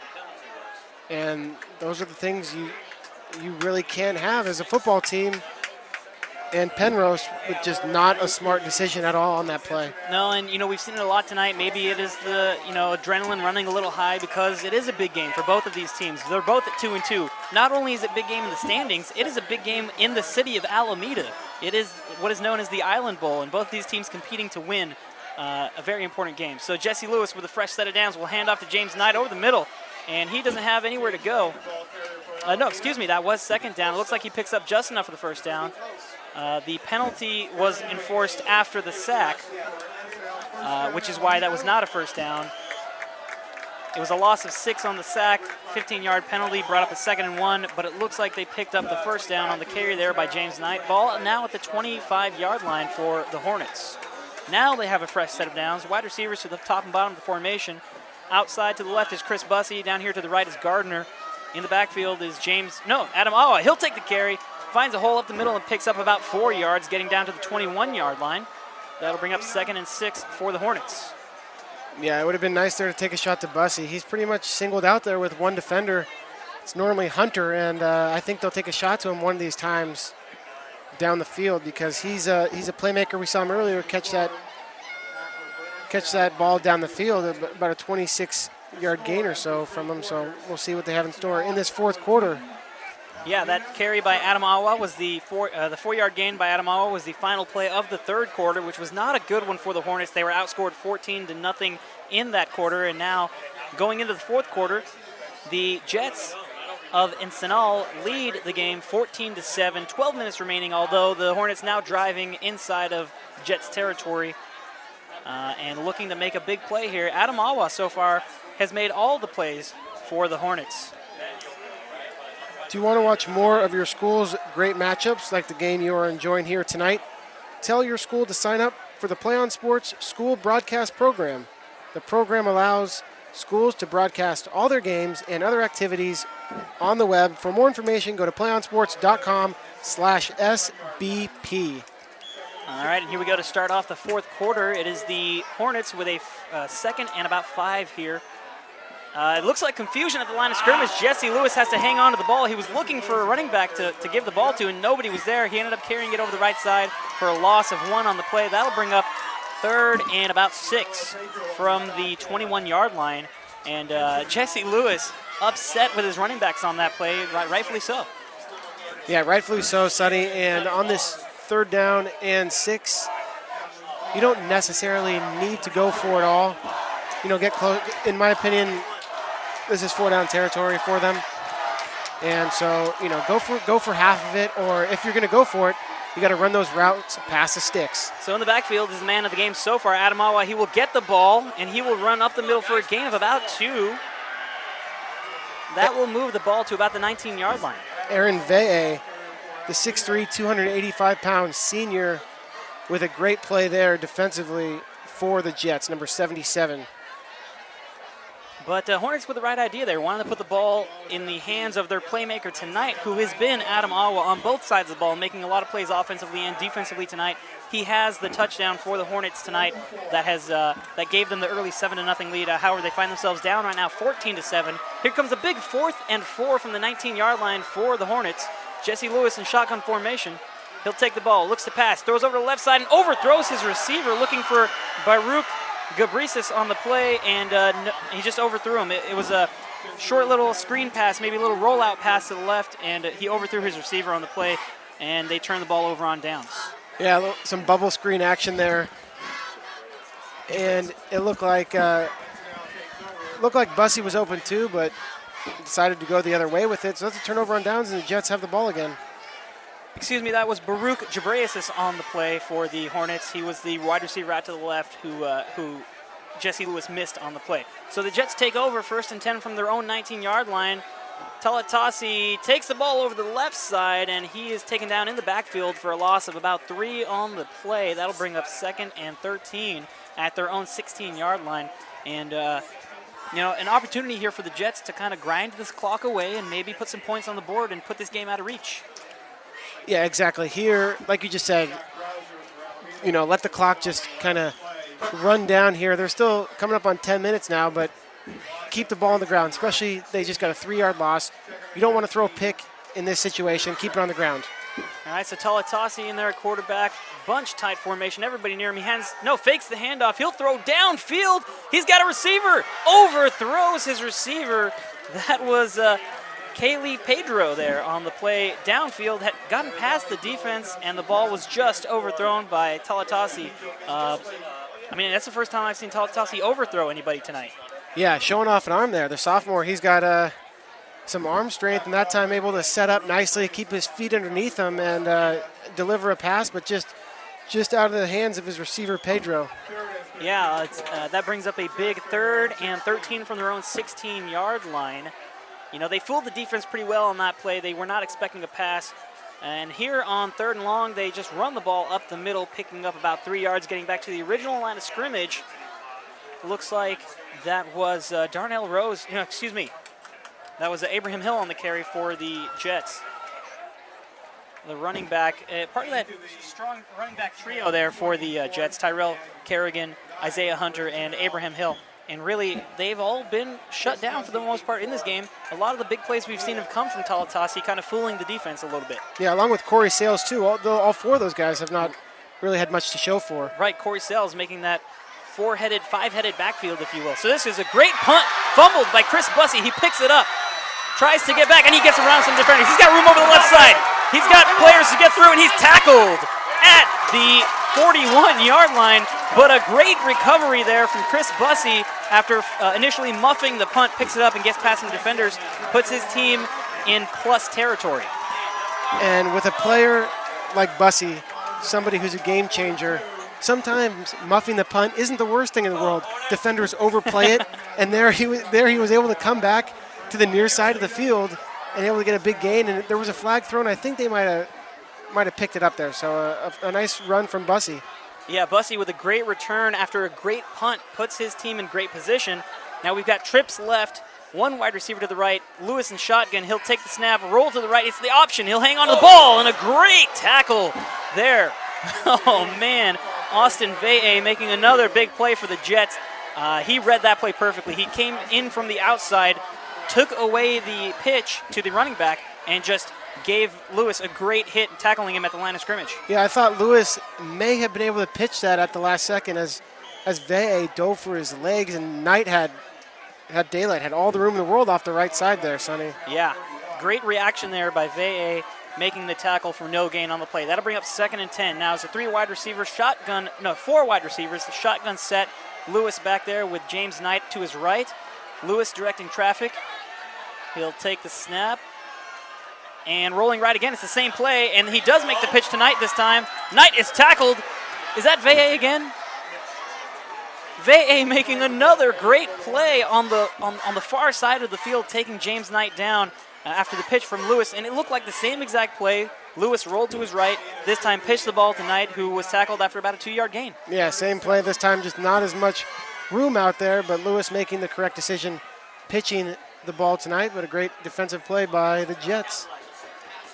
And those are the things you really can't have as a football team. And Penrose with just not a smart decision at all on that play. No, and we've seen it a lot tonight. Maybe it is the adrenaline running a little high because it is a big game for both of these teams. They're both at 2-2. Not only is it a big game in the standings, it is a big game in the city of Alameda. It is what is known as the Island Bowl, and both these teams competing to win a very important game. So Jesse Lewis with a fresh set of downs will hand off to James Knight over the middle, and he doesn't have anywhere to go. No, excuse me, that was second down. It looks like he picks up just enough for the first down. The penalty was enforced after the sack, which is why that was not a first down. It was a loss of 6 on the sack, 15-yard penalty, brought up a 2nd and 1, but it looks like they picked up the first down on the carry there by James Knight. Ball now at the 25-yard line for the Hornets. Now they have a fresh set of downs. Wide receivers to the top and bottom of the formation. Outside to the left is Chris Bussey. Down here to the right is Gardner. In the backfield is Adam Awa. He'll take the carry. Finds a hole up the middle and picks up about 4 yards, getting down to the 21-yard line. That'll bring up 2nd and 6 for the Hornets. Yeah, it would have been nice there to take a shot to Bussey. He's pretty much singled out there with one defender. It's normally Hunter, and I think they'll take a shot to him one of these times down the field because he's a playmaker. We saw him earlier catch that ball down the field, about a 26-yard gain or so from him. So we'll see what they have in store in this fourth quarter. Yeah, that carry by Adam Awa was the 4-yard gain by Adam Awa was the final play of the third quarter, which was not a good one for the Hornets. They were outscored 14-0 in that quarter, and now going into the fourth quarter, the Jets of Encinal lead the game 14-7, 12 minutes remaining, although the Hornets now driving inside of Jets territory and looking to make a big play here. Adam Awa so far has made all the plays for the Hornets. Do you want to watch more of your school's great matchups like the game you are enjoying here tonight? Tell your school to sign up for the PlayOn Sports School Broadcast Program. The program allows schools to broadcast all their games and other activities on the web. For more information, go to playonsports.com/SBP. All right, and here we go to start off the fourth quarter. It is the Hornets with a 2nd and about 5 here. It looks like confusion at the line of scrimmage. Jesse Lewis has to hang on to the ball. He was looking for a running back to give the ball to, and nobody was there. He ended up carrying it over the right side for a loss of 1 on the play. That'll bring up 3rd and about 6 from the 21-yard line. And Jesse Lewis upset with his running backs on that play, rightfully so. Yeah, rightfully so, Sonny. And on this 3rd down and 6, you don't necessarily need to go for it all. Get close. In my opinion, this is 4-down territory for them. And so, go for half of it, or if you're going to go for it, you got to run those routes past the sticks. So in the backfield is the man of the game so far, Adamawa. He will get the ball, and he will run up the middle for a gain of about 2. That will move the ball to about the 19-yard line. Aaron Ve'e, the 6'3", 285-pound senior, with a great play there defensively for the Jets, number 77. But Hornets with the right idea there, wanting to put the ball in the hands of their playmaker tonight, who has been Adam Awa on both sides of the ball, making a lot of plays offensively and defensively tonight. He has the touchdown for the Hornets tonight that gave them the early 7-0 lead. However, they find themselves down right now 14-7. Here comes a big 4th and 4 from the 19-yard line for the Hornets. Jesse Lewis in shotgun formation. He'll take the ball, looks to pass, throws over to the left side, and overthrows his receiver, looking for Baruch Gabrisis on the play, and he just overthrew him. It was a short little screen pass, maybe a little rollout pass to the left, and he overthrew his receiver on the play, and they turned the ball over on downs. Yeah, some bubble screen action there, and it looked like Bussey was open too, but decided to go the other way with it. So that's a turnover on downs, and the Jets have the ball again. Excuse me, that was Baruch Jabraisis on the play for the Hornets. He was the wide receiver out to the left who Jesse Lewis missed on the play. So the Jets take over 1st and 10 from their own 19-yard line. Talatasi takes the ball over the left side, and he is taken down in the backfield for a loss of about 3 on the play. That'll bring up 2nd and 13 at their own 16-yard line. And, an opportunity here for the Jets to kind of grind this clock away and maybe put some points on the board and put this game out of reach. Yeah, exactly. Here, like you just said, let the clock just kind of run down here. They're still coming up on 10 minutes now, but keep the ball on the ground, especially they just got a 3-yard loss. You don't want to throw a pick in this situation. Keep it on the ground. All right, so Talatasi in there, quarterback, bunch tight formation. Everybody near him. He fakes the handoff. He'll throw downfield. He's got a receiver. Overthrows his receiver. That was Kaylee Pedro there on the play. Downfield, had gotten past the defense, and the ball was just overthrown by Talatasi. That's the first time I've seen Talatasi overthrow anybody tonight. Yeah, showing off an arm there. The sophomore, he's got some arm strength, and that time able to set up nicely, keep his feet underneath him, and deliver a pass, but just out of the hands of his receiver, Pedro. Yeah, that brings up a big 3rd and 13 from their own 16-yard line. They fooled the defense pretty well on that play. They were not expecting a pass. And here on 3rd and long, they just run the ball up the middle, picking up about 3 yards, getting back to the original line of scrimmage. Looks like that was Darnell Rose. That was Abraham Hill on the carry for the Jets. The running back, part of that strong running back trio there for the Jets, Tyrell Kerrigan, Isaiah Hunter, and Abraham Hill. And really, they've all been shut down for the most part in this game. A lot of the big plays we've seen have come from Talatasi, kind of fooling the defense a little bit. Yeah, along with Corey Sales, too. All 4 of those guys have not really had much to show for. Right, Corey Sales making that 5-headed backfield, if you will. So this is a great punt, fumbled by Chris Bussey. He picks it up, tries to get back, and he gets around some defenders. He's got room over the left side. He's got players to get through, and he's tackled at the 41-yard line, but a great recovery there from Chris Bussey after initially muffing the punt, picks it up and gets past some defenders, puts his team in plus territory. And with a player like Bussey, somebody who's a game changer, sometimes muffing the punt isn't the worst thing in the world. Defenders overplay it, and there he was able to come back to the near side of the field and able to get a big gain. And there was a flag thrown. I think they might have picked it up there. So a nice run from Bussey. Yeah, Bussey with a great return after a great punt puts his team in great position. Now we've got trips left, 1 wide receiver to the right, Lewis in shotgun. He'll take the snap, roll to the right. It's the option. He'll hang on to the ball, and a great tackle there. Oh, man. Austin Ve'e making another big play for the Jets. He read that play perfectly. He came in from the outside, took away the pitch to the running back, and just gave Lewis a great hit, tackling him at the line of scrimmage. Yeah, I thought Lewis may have been able to pitch that at the last second as Ve'e dove for his legs, and Knight had had daylight, had all the room in the world off the right side there, Sonny. Yeah, great reaction there by Ve'e, making the tackle for no gain on the play. That'll bring up 2nd and 10. Now it's a 4 wide receivers, the shotgun set. Lewis back there with James Knight to his right. Lewis directing traffic. He'll take the snap. And rolling right again, it's the same play, and he does make the pitch to Knight this time. Knight is tackled. Is that Ve'e again? Ve'e making another great play on the far side of the field, taking James Knight down after the pitch from Lewis, and it looked like the same exact play. Lewis rolled to his right, this time pitched the ball to Knight, who was tackled after about a 2-yard gain. Yeah, same play this time, just not as much room out there, but Lewis making the correct decision, pitching the ball tonight, but a great defensive play by the Jets.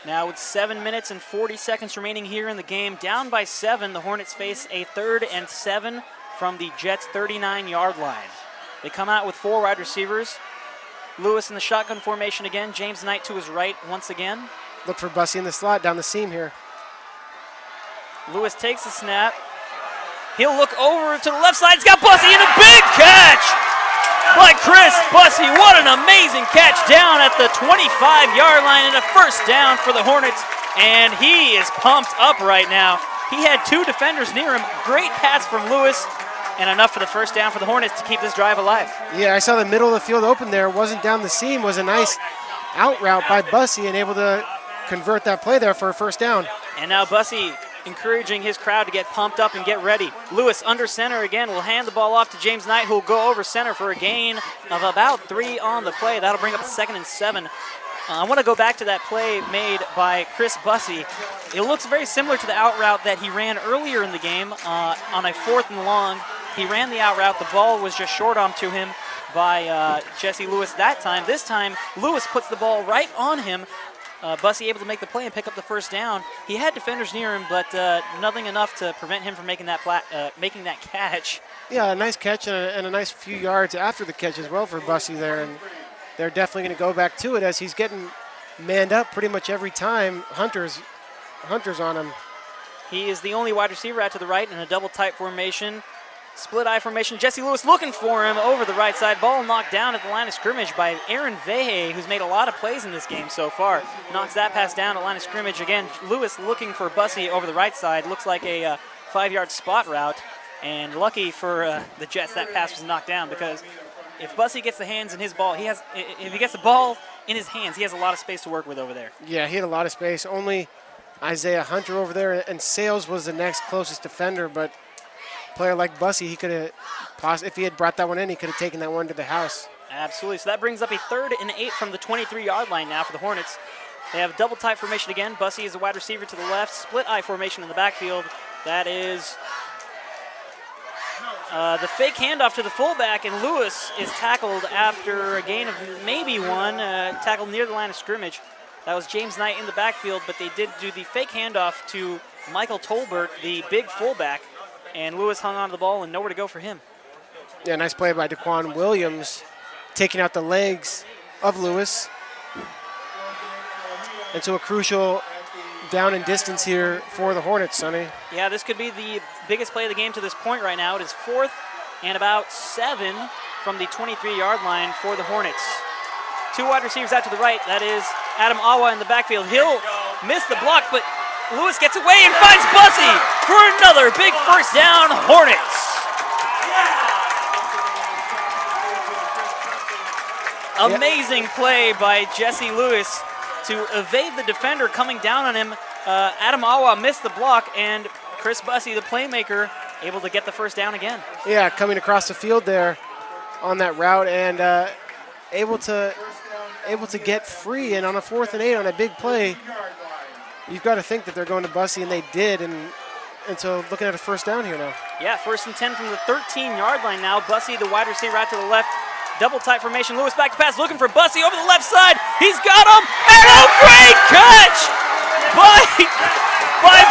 Now with 7 minutes and 40 seconds remaining here in the game, down by 7, the Hornets face a 3rd and 7 from the Jets' 39-yard line. They come out with 4 wide receivers. Lewis in the shotgun formation again, James Knight to his right once again. Look for Bussey in the slot down the seam here. Lewis takes the snap. He'll look over to the left side. He's got Bussey and a big catch by Chris Bussey. What an amazing catch down at the 25-yard line and a first down for the Hornets. And he is pumped up right now. He had 2 defenders near him. Great pass from Lewis and enough for the first down for the Hornets to keep this drive alive. Yeah, I saw the middle of the field open there. Wasn't down the seam. Was a nice out route by Bussey and able to convert that play there for a first down. And now Bussey encouraging his crowd to get pumped up and get ready. Lewis under center again will hand the ball off to James Knight, who will go over center for a gain of about 3 on the play. That'll bring up a 2nd and 7. I want to go back to that play made by Chris Bussey. It looks very similar to the out route that he ran earlier in the game on a 4th and long. He ran the out route. The ball was just short on to him by Jesse Lewis that time. This time, Lewis puts the ball right on him. Bussey able to make the play and pick up the first down. He had defenders near him, but nothing enough to prevent him from making that catch. Yeah, a nice catch and a nice few yards after the catch as well for Bussey there. And they're definitely going to go back to it as he's getting manned up pretty much every time. Hunter's on him. He is the only wide receiver out to the right in a double tight formation. Split eye formation. Jesse Lewis looking for him over the right side. Ball knocked down at the line of scrimmage by Aaron Ve'e, who's made a lot of plays in this game so far. Knocks that pass down at line of scrimmage. Again, Lewis looking for Bussey over the right side. Looks like a 5-yard spot route. And lucky for the Jets, that pass was knocked down, because if Bussey gets the hands in his ball, if he gets the ball in his hands, he has a lot of space to work with over there. Yeah, he had a lot of space. Only Isaiah Hunter over there, and Sales was the next closest defender, but a player like Bussey, he could have, if he had brought that one in, he could have taken that one to the house. Absolutely. So that brings up a 3rd and 8 from the 23-yard line now for the Hornets. They have double tight formation again. Bussey is the wide receiver to the left. Split eye formation in the backfield. That is the fake handoff to the fullback, and Lewis is tackled after a gain of maybe 1, tackled near the line of scrimmage. That was James Knight in the backfield, but they did do the fake handoff to Michael Tolbert, the big fullback, and Lewis hung on to the ball and nowhere to go for him. Yeah, nice play by Daquan Williams, taking out the legs of Lewis. And so a crucial down and distance here for the Hornets, Sonny. Yeah, this could be the biggest play of the game to this point right now. It is 4th and about 7 from the 23-yard line for the Hornets. 2 wide receivers out to the right. That is Adam Awa in the backfield. He'll miss the block, but Lewis gets away and finds Bussey for another big first down, Hornets. Amazing play by Jesse Lewis to evade the defender coming down on him. Adam Awa missed the block, and Chris Bussey, the playmaker, able to get the first down again. Yeah, coming across the field there on that route, and able to get free. And on a 4th and 8 on a big play, you've got to think that they're going to Bussey, and they did. And so looking at a first down here now. Yeah, 1st and 10 from the 13-yard line now. Bussey, the wide receiver, out to the left. Double tight formation. Lewis back to pass, looking for Bussey over the left side. He's got him, and a great catch by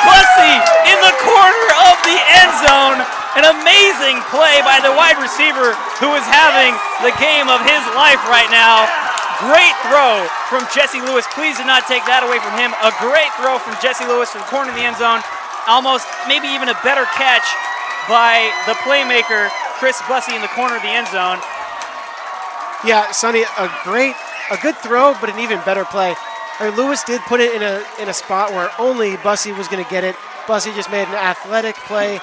Bussey in the corner of the end zone. An amazing play by the wide receiver, who is having the game of his life right now. Great throw from Jesse Lewis. Please do not take that away from him. A great throw from Jesse Lewis from the corner of the end zone. Almost maybe even a better catch by the playmaker, Chris Bussey, in the corner of the end zone. Yeah, Sonny, a good throw, but an even better play. Lewis did put it in a spot where only Bussey was going to get it. Bussey just made an athletic play,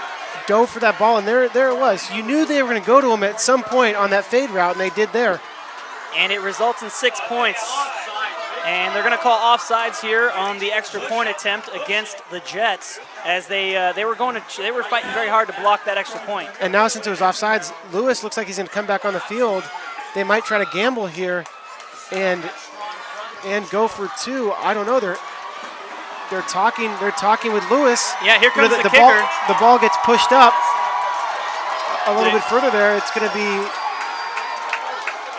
dove for that ball, and there it was. You knew they were going to go to him at some point on that fade route, and they did there. And it results in 6 points. And they're going to call offsides here on the extra point attempt against the Jets, as they were fighting very hard to block that extra point. And now since it was offsides, Lewis looks like he's going to come back on the field. They might try to gamble here and go for 2. I don't know. They're talking with Lewis. Yeah, here comes the kicker. The ball gets pushed up a little bit further there. It's going to be,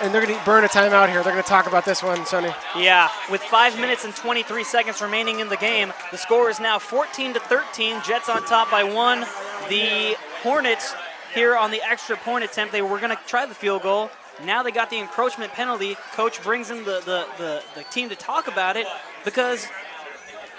and they're going to burn a timeout here. They're going to talk about this one, Sonny. Yeah, with 5 minutes and 23 seconds remaining in the game, the score is now 14-13. Jets on top by 1. The Hornets here on the extra point attempt, they were going to try the field goal. Now they got the encroachment penalty. Coach brings in the team to talk about it, because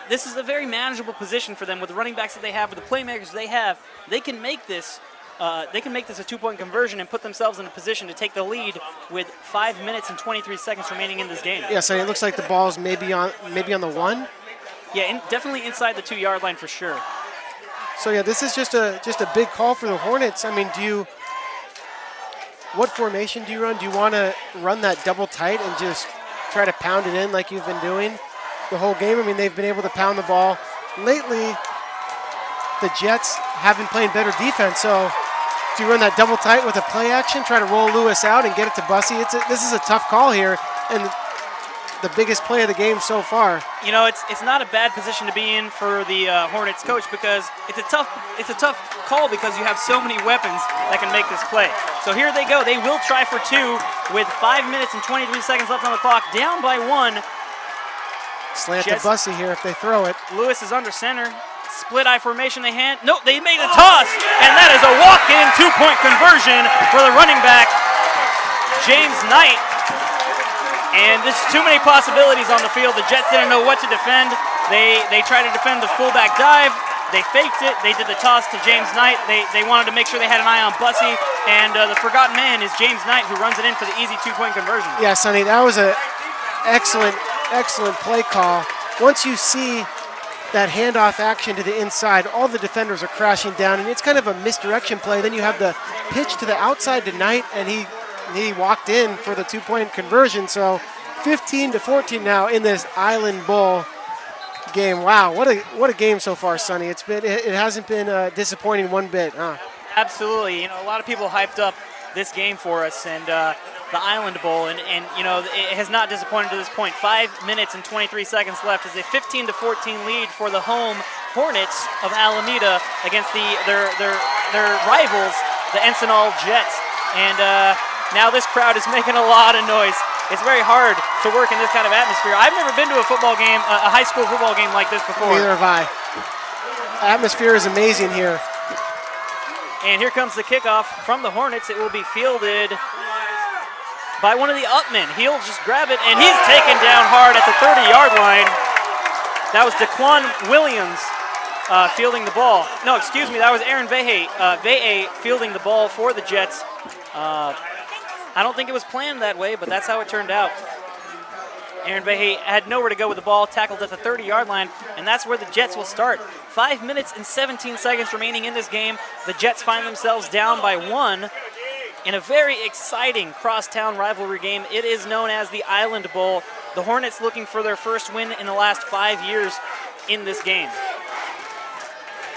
this is a very manageable position for them with the running backs that they have, with the playmakers they have. They can make this a 2-point conversion and put themselves in a position to take the lead with 5 minutes and 23 seconds remaining in this game. Yeah, so it looks like the ball's maybe on the 1. Yeah, definitely inside the 2-yard line for sure. So yeah, this is just a big call for the Hornets. I mean, what formation do you run? Do you want to run that double tight and just try to pound it in like you've been doing the whole game? I mean, they've been able to pound the ball. Lately, the Jets have been playing better defense. So do you run that double tight with a play action, try to roll Lewis out and get it to Bussey? This is a tough call here, and the biggest play of the game so far. You know, it's not a bad position to be in for the Hornets coach, because it's a tough call because you have so many weapons that can make this play. So here they go. They will try for 2 with 5 minutes and 23 seconds left on the clock, down by 1. Slant to Bussey here if they throw it. Lewis is under center. Split eye formation. They made a toss, and that is a walk-in 2-point conversion for the running back, James Knight. And there's too many possibilities on the field. The Jets didn't know what to defend. They tried to defend the fullback dive. They faked it. They did the toss to James Knight. They wanted to make sure they had an eye on Bussey. And the forgotten man is James Knight, who runs it in for the easy 2-point conversion. Yeah, Sonny, that was an excellent play call. Once you see that handoff action to the inside, all the defenders are crashing down, and it's kind of a misdirection play. Then you have the pitch to the outside to Knight, and he walked in for the 2-point conversion. So 15-14 now in this Island Bowl game. Wow, what a game so far, Sonny. It hasn't been disappointing one bit, huh? Absolutely. You know, a lot of people hyped up this game for us, and the Island Bowl, and you know, it has not disappointed to this point. 5 minutes and 23 seconds left is a 15-14 lead for the home Hornets of Alameda against their rivals, the Encinal Jets. And now this crowd is making a lot of noise. It's very hard to work in this kind of atmosphere. I've never been to a football game, a high school football game like this before. Neither have I. Atmosphere is amazing here. And here comes the kickoff from the Hornets. It will be fielded by one of the upmen. He'll just grab it, and he's taken down hard at the 30-yard line. That was Daquan Williams fielding the ball. No, excuse me, that was Aaron Vehe fielding the ball for the Jets. I don't think it was planned that way, but that's how it turned out. Aaron Vehe had nowhere to go with the ball, tackled at the 30-yard line, and that's where the Jets will start. 5 minutes and 17 seconds remaining in this game. The Jets find themselves down by 1 in a very exciting crosstown rivalry game. It is known as the Island Bowl. The Hornets looking for their first win in the last 5 years in this game.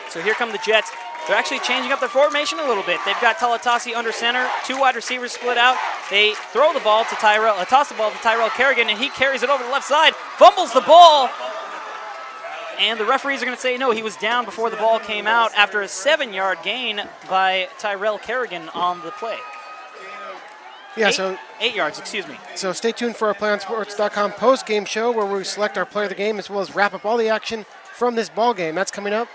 So here come the Jets. They're actually changing up their formation a little bit. They've got Talatasi under center, 2 wide receivers split out. They throw the ball to toss the ball to Tyrell Kerrigan, and he carries it over the left side, fumbles the ball, and the referees are going to say no, he was down before the ball came out after a 7-yard gain by Tyrell Kerrigan on the play. Yeah, 8 yards, excuse me. So stay tuned for our PlayOnSports.com post-game show where we select our player of the game as well as wrap up all the action from this ball game. That's coming up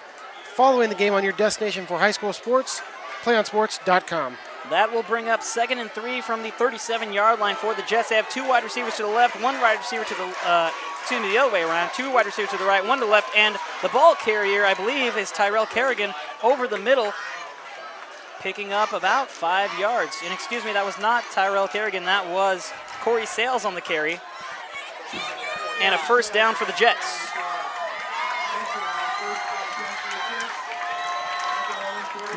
following the game on your destination for high school sports, PlayOnSports.com. That will bring up 2nd and 3 from the 37-yard line for the Jets. They have 2 wide receivers to the left, 1 wide receiver to the other way around, 2 wide receivers to the right, 1 to the left, and the ball carrier, I believe, is Tyrell Kerrigan over the middle. picking up about 5 yards. And excuse me, that was not Tyrell Kerrigan. That was Corey Sales on the carry. And a first down for the Jets.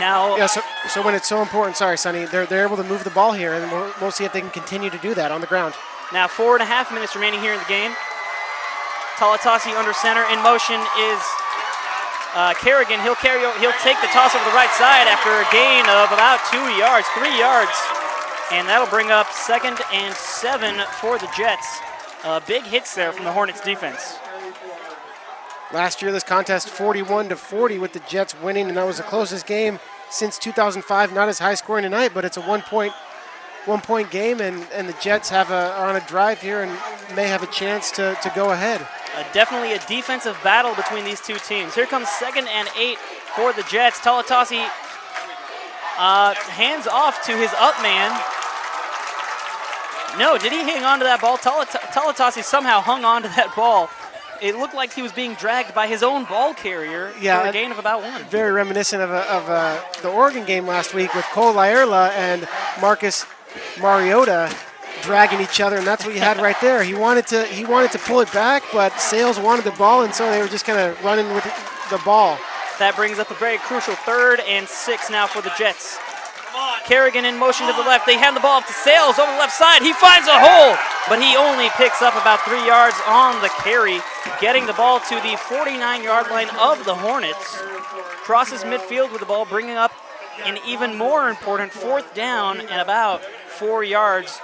Now, Yeah, so when it's so important, sorry, Sonny, they're able to move the ball here, and we'll see if they can continue to do that on the ground. Now 4.5 minutes remaining here in the game. Talatasi under center. In motion is Kerrigan. He'll take the toss over the right side after a gain of about 3 yards. And that'll bring up 2nd and 7 for the Jets. Big hits there from the Hornets defense. Last year, this contest 41-40 with the Jets winning, and that was the closest game since 2005. Not as high scoring tonight, but it's a one point game, and the Jets are on a drive here and may have a chance to go ahead. Definitely a defensive battle between these two teams. Here comes 2nd and 8 for the Jets. Talatasi hands off to his up man. No, did he hang on to that ball? Talatasi somehow hung on to that ball. It looked like he was being dragged by his own ball carrier for a gain of about 1. Very reminiscent of the Oregon game last week with Cole Laerla and Marcus Mariota dragging each other, and that's what you had right there. He wanted to pull it back, but Sales wanted the ball, and so they were just kind of running with the ball. That brings up a very crucial 3rd and 6 now for the Jets. Kerrigan in motion to the left. They hand the ball off to Sales over the left side. He finds a hole, but he only picks up about 3 yards on the carry, getting the ball to the 49-yard line of the Hornets. Crosses midfield with the ball, bringing up an even more important 4th down and about 4 yards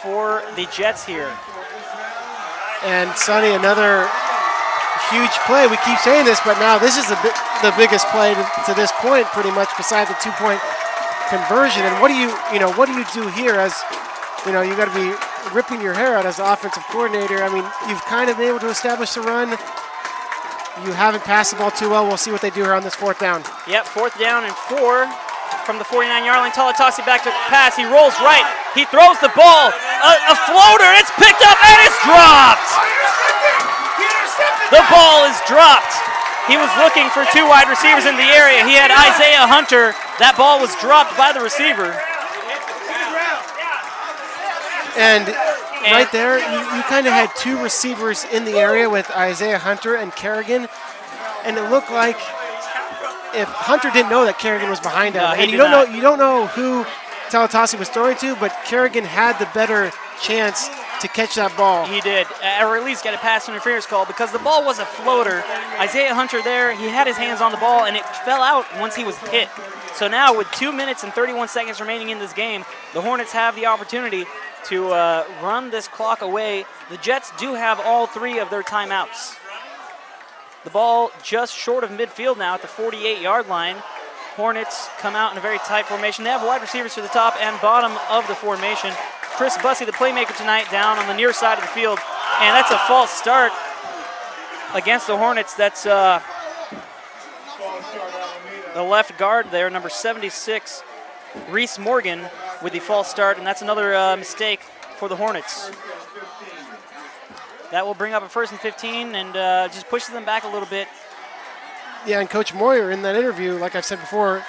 for the Jets here. And Sonny, another huge play. We keep saying this, but now this is the biggest play to this point, pretty much, besides the 2-point conversion. And what do you do here? As you know, you got to be ripping your hair out as the offensive coordinator. I mean, you've kind of been able to establish the run. You haven't passed the ball too well. We'll see what they do here on this 4th down. Yep, 4th down and 4 from the 49-yard line. Talatasi back to pass. He rolls right. He throws the ball. A floater. It's picked up and it's dropped. The ball is dropped. He was looking for 2 wide receivers in the area. He had Isaiah Hunter. That ball was dropped by the receiver. And right there, you kind of had 2 receivers in the area with Isaiah Hunter and Kerrigan, and it looked like if Hunter didn't know that Kerrigan was behind him, and you don't know who Talatasi was throwing to, but Kerrigan had the better chance to catch that ball. He did, or at least get a pass interference call because the ball was a floater. Isaiah Hunter there, he had his hands on the ball and it fell out once he was hit. So now with 2 minutes and 31 seconds remaining in this game, the Hornets have the opportunity to run this clock away. The Jets do have all 3 of their timeouts. The ball just short of midfield now at the 48-yard line. Hornets come out in a very tight formation. They have wide receivers to the top and bottom of the formation. Chris Bussey, the playmaker tonight, down on the near side of the field. And that's a false start against the Hornets. That's the left guard there, number 76, Reese Morgan, with the false start. And that's another mistake for the Hornets. That will bring up a 1st and 15 and just pushes them back a little bit. Yeah, and Coach Moyer in that interview, like I've said before,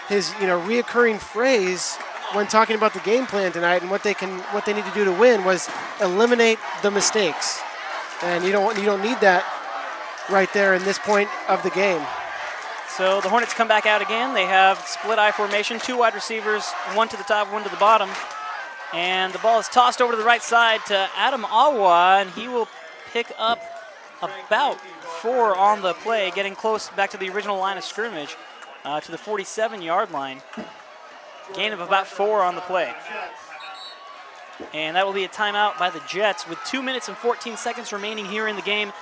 his reoccurring phrase when talking about the game plan tonight and what they need to do to win was eliminate the mistakes. And you don't need that right there in this point of the game. So the Hornets come back out again. They have split eye formation, 2 wide receivers, 1 to the top, 1 to the bottom. And the ball is tossed over to the right side to Adam Awa, and he will pick up about 4 on the play, getting close back to the original line of scrimmage, to the 47-yard line. Gain of about 4 on the play. And that will be a timeout by the Jets with 2 minutes and 14 seconds remaining here in the game.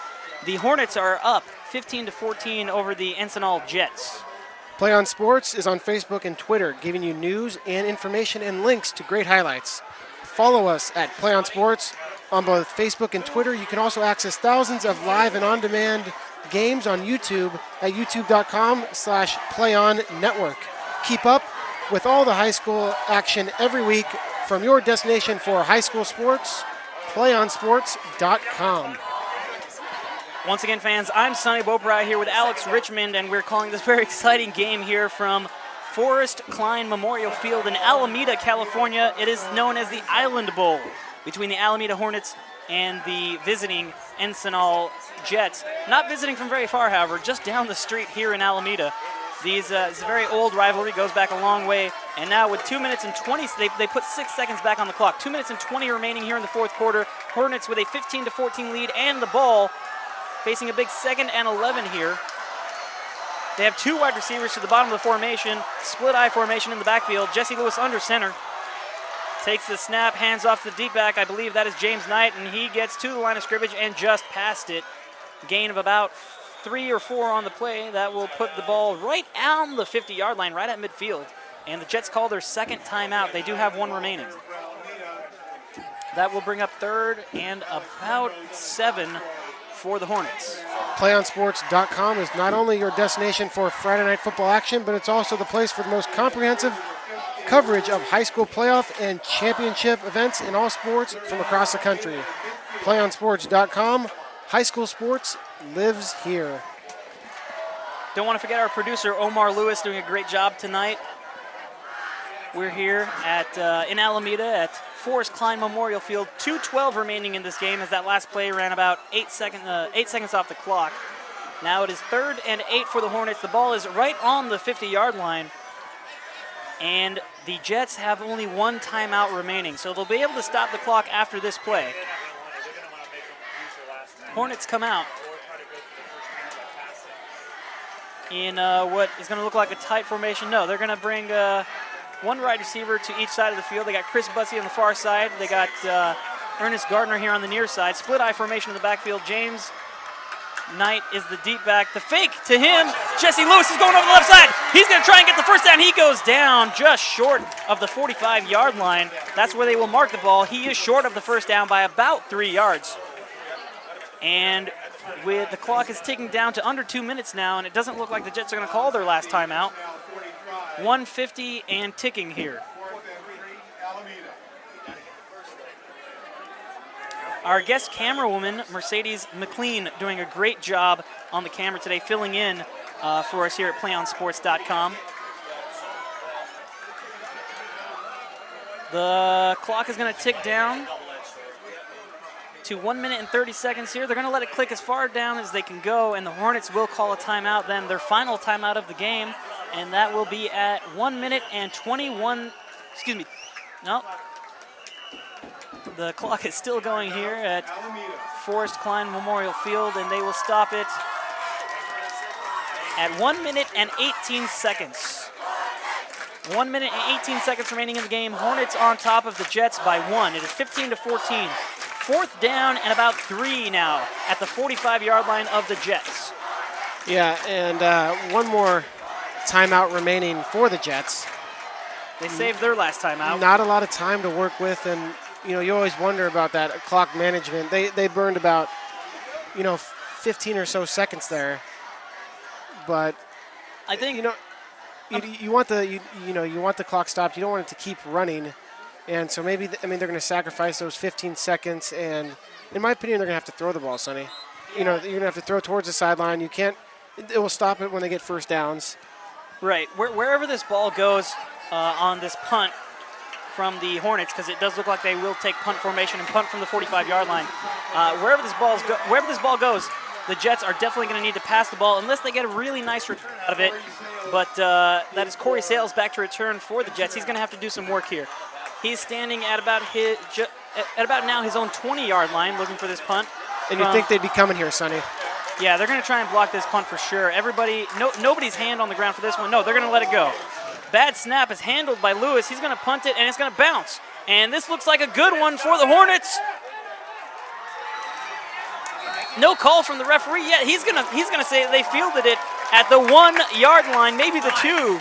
The Hornets are up 15-14 over the Encinal Jets. PlayOn Sports is on Facebook and Twitter, giving you news and information and links to great highlights. Follow us at PlayOn Sports on both Facebook and Twitter. You can also access thousands of live and on-demand games on YouTube at youtube.com/PlayOnNetwork. Keep up with all the high school action every week from your destination for high school sports, PlayOnSports.com. Once again, fans, I'm Sonny Beaupre here with Alex Richmond, and we're calling this very exciting game here from Forrest Klein Memorial Field in Alameda, California. It is known as the Island Bowl between the Alameda Hornets and the visiting Encinal Jets. Not visiting from very far, however, just down the street here in Alameda. It's a very old rivalry, goes back a long way. And now with 2 minutes and 20, they put 6 seconds back on the clock. 2 minutes and 20 remaining here in the fourth quarter. Hornets with a 15-14 lead and the ball, facing a big 2nd and 11 here. They have 2 wide receivers to the bottom of the formation, split eye formation in the backfield. Jesse Lewis under center. Takes the snap, hands off to the deep back. I believe that is James Knight, and he gets to the line of scrimmage and just passed it. Gain of about 3 or 4 on the play. That will put the ball right on the 50-yard line, right at midfield. And the Jets call their 2nd timeout. They do have 1 remaining. That will bring up 3rd and about 7 for the Hornets. PlayOnSports.com is not only your destination for Friday night football action, but it's also the place for the most comprehensive coverage of high school playoff and championship events in all sports from across the country. PlayOnSports.com, high school sports lives here. Don't want to forget our producer, Omar Lewis, doing a great job tonight. We're here in Alameda at Forrest Klein Memorial Field. 2:12 remaining in this game as that last play ran about 8 seconds off the clock. Now it is 3rd and 8 for the Hornets. The ball is right on the 50-yard line. And the Jets have only 1 timeout remaining, so they'll be able to stop the clock after this play. Hornets come out in what is going to look like a tight formation. No, they're going to bring 1 wide receiver to each side of the field. They got Chris Bussey on the far side. They got Ernest Gardner here on the near side. Split eye formation in the backfield. James Knight is the deep back. The fake to him. Jesse Lewis is going over the left side. He's going to try and get the first down. He goes down just short of the 45-yard line. That's where they will mark the ball. He is short of the first down by about 3 yards. And with the clock is ticking down to under 2 minutes now, and it doesn't look like the Jets are going to call their last timeout. 1:50 and ticking here. Our guest camerawoman, Mercedes McLean, doing a great job on the camera today, filling in for us here at PlayOnSports.com. The clock is going to tick down to 1 minute and 30 seconds here. They're going to let it click as far down as they can go, and the Hornets will call a timeout then, their final timeout of the game, and that will be at 1 minute and 21, excuse me, no. The clock is still going here at Forrest Klein Memorial Field, and they will stop it at 1 minute and 18 seconds. 1 minute and 18 seconds remaining in the game. Hornets on top of the Jets by 1. It is 15-14. 4th down and about 3 now at the 45-yard line of the Jets. Yeah, and 1 more timeout remaining for the Jets. They saved their last timeout. Not a lot of time to work with, and you always wonder about that clock management. They burned about 15 or so seconds there, but I think you want the clock stopped. You don't want it to keep running, and so maybe they're going to sacrifice those 15 seconds. And in my opinion, they're going to have to throw the ball, Sonny. You're going to have to throw towards the sideline. You can't. It will stop it when they get first downs. Right. Wherever this ball goes on this punt from the Hornets, because it does look like they will take punt formation and punt from the 45-yard line. Wherever this ball goes, the Jets are definitely going to need to pass the ball unless they get a really nice return out of it. But that is Corey Sales back to return for the Jets. He's going to have to do some work here. He's standing at about now his own 20-yard line looking for this punt. And you'd think they'd be coming here, Sonny. Yeah, they're going to try and block this punt for sure. Nobody's hand on the ground for this one. No, they're going to let it go. Bad snap is handled by Lewis. He's going to punt it, and it's going to bounce. And this looks like a good one for the Hornets. No call from the referee yet. He's going to say they fielded it at the 1-yard line, maybe the 2.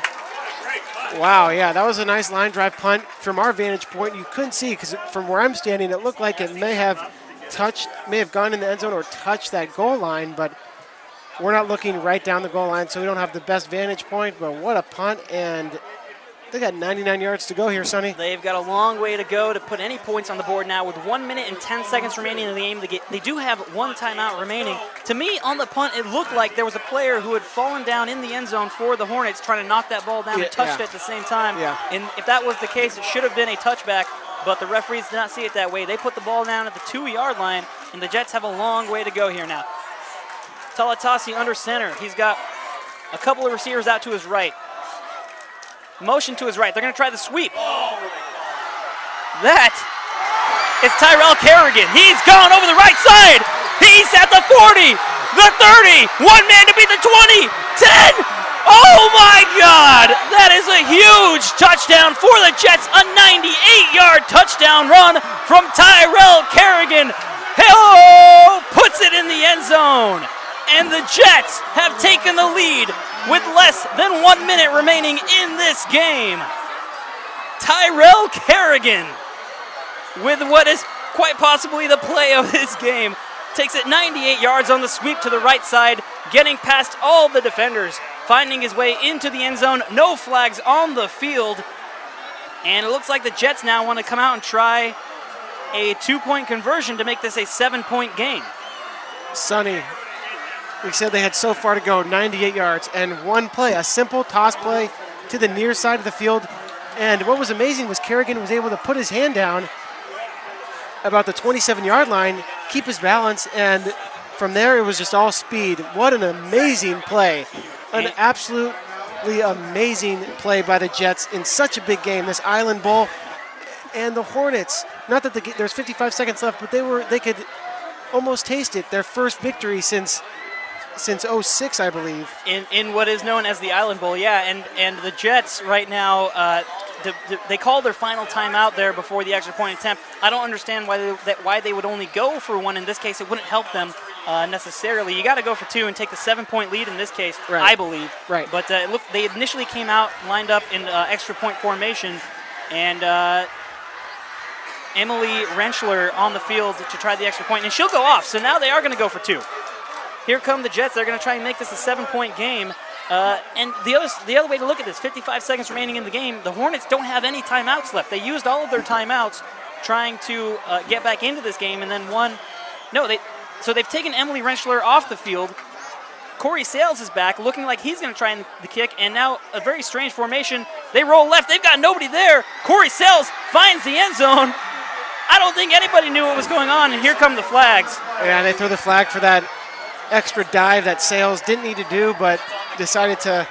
Wow, yeah, that was a nice line drive punt. From our vantage point, you couldn't see because from where I'm standing, it looked like it may have gone in the end zone or touched that goal line, but we're not looking right down the goal line, so we don't have the best vantage point. But what a punt, and They got 99 yards to go here, Sonny. They've got a long way to go to put any points on the board now with 1 minute and 10 seconds remaining in the game. They do have one timeout remaining. To me, on the punt, it looked like there was a player who had fallen down in the end zone for the Hornets trying to knock that ball down and touched it at the same time. Yeah. And if that was the case, it should have been a touchback, but the referees did not see it that way. They put the ball down at the 2-yard line, and the Jets have a long way to go here now. Talatasi under center. He's got a couple of receivers out to his right. Motion to his right. They're going to try the sweep. That is Tyrell Kerrigan. He's gone over the right side. He's at the 40, the 30. One man to beat the 20, 10. Oh my God. That is a huge touchdown for the Jets. A 98-yard touchdown run from Tyrell Kerrigan. Hey-oh! Puts it in the end zone. And the Jets have taken the lead with less than 1 minute remaining in this game. Tyrell Kerrigan, with what is quite possibly the play of this game, takes it 98 yards on the sweep to the right side, getting past all the defenders, finding his way into the end zone. No flags on the field. And it looks like the Jets now want to come out and try a 2-point conversion to make this a 7-point game. Sonny, we said they had so far to go, 98 yards, and one play, a simple toss play to the near side of the field. And what was amazing was Kerrigan was able to put his hand down about the 27-yard line, keep his balance, and from there it was just all speed. What an amazing play. An absolutely amazing play by the Jets in such a big game, this Island Bowl. And the Hornets, not that there's 55 seconds left, but they could almost taste it, their first victory since 06, I believe. In what is known as the Island Bowl, yeah. And the Jets right now, they called their final timeout there before the extra point attempt. I don't understand why they would only go for one. In this case, it wouldn't help them necessarily. You got to go for two and take the 7-point lead in this case, right. I believe. Right. But they initially came out lined up in extra point formation, and Emily Rentschler on the field to try the extra point, and she'll go off. So now they are going to go for two. Here come the Jets. They're going to try and make this a 7-point game. And the other way to look at this, 55 seconds remaining in the game, the Hornets don't have any timeouts left. They used all of their timeouts trying to get back into this game, and then so they've taken Emily Rentschler off the field. Corey Sales is back, looking like he's going to try the kick, and now a very strange formation. They roll left. They've got nobody there. Corey Sales finds the end zone. I don't think anybody knew what was going on, and here come the flags. Yeah, they throw the flag for that extra dive that Sales didn't need to do, but decided to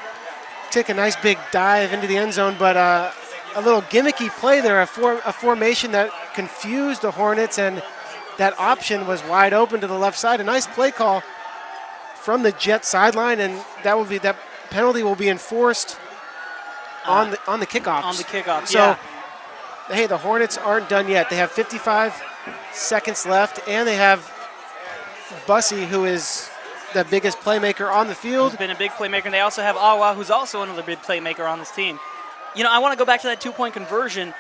take a nice big dive into the end zone. But a little gimmicky play there, a formation that confused the Hornets, and that option was wide open to the left side. A nice play call from the Jet sideline, and that penalty will be enforced on the kickoffs. On the kickoff, so, yeah. Hey, the Hornets aren't done yet. They have 55 seconds left, and they have Bussey, who is the biggest playmaker on the field. He's been a big playmaker, and they also have Awa, who's also another big playmaker on this team. You know, I want to go back to that 2-point conversion.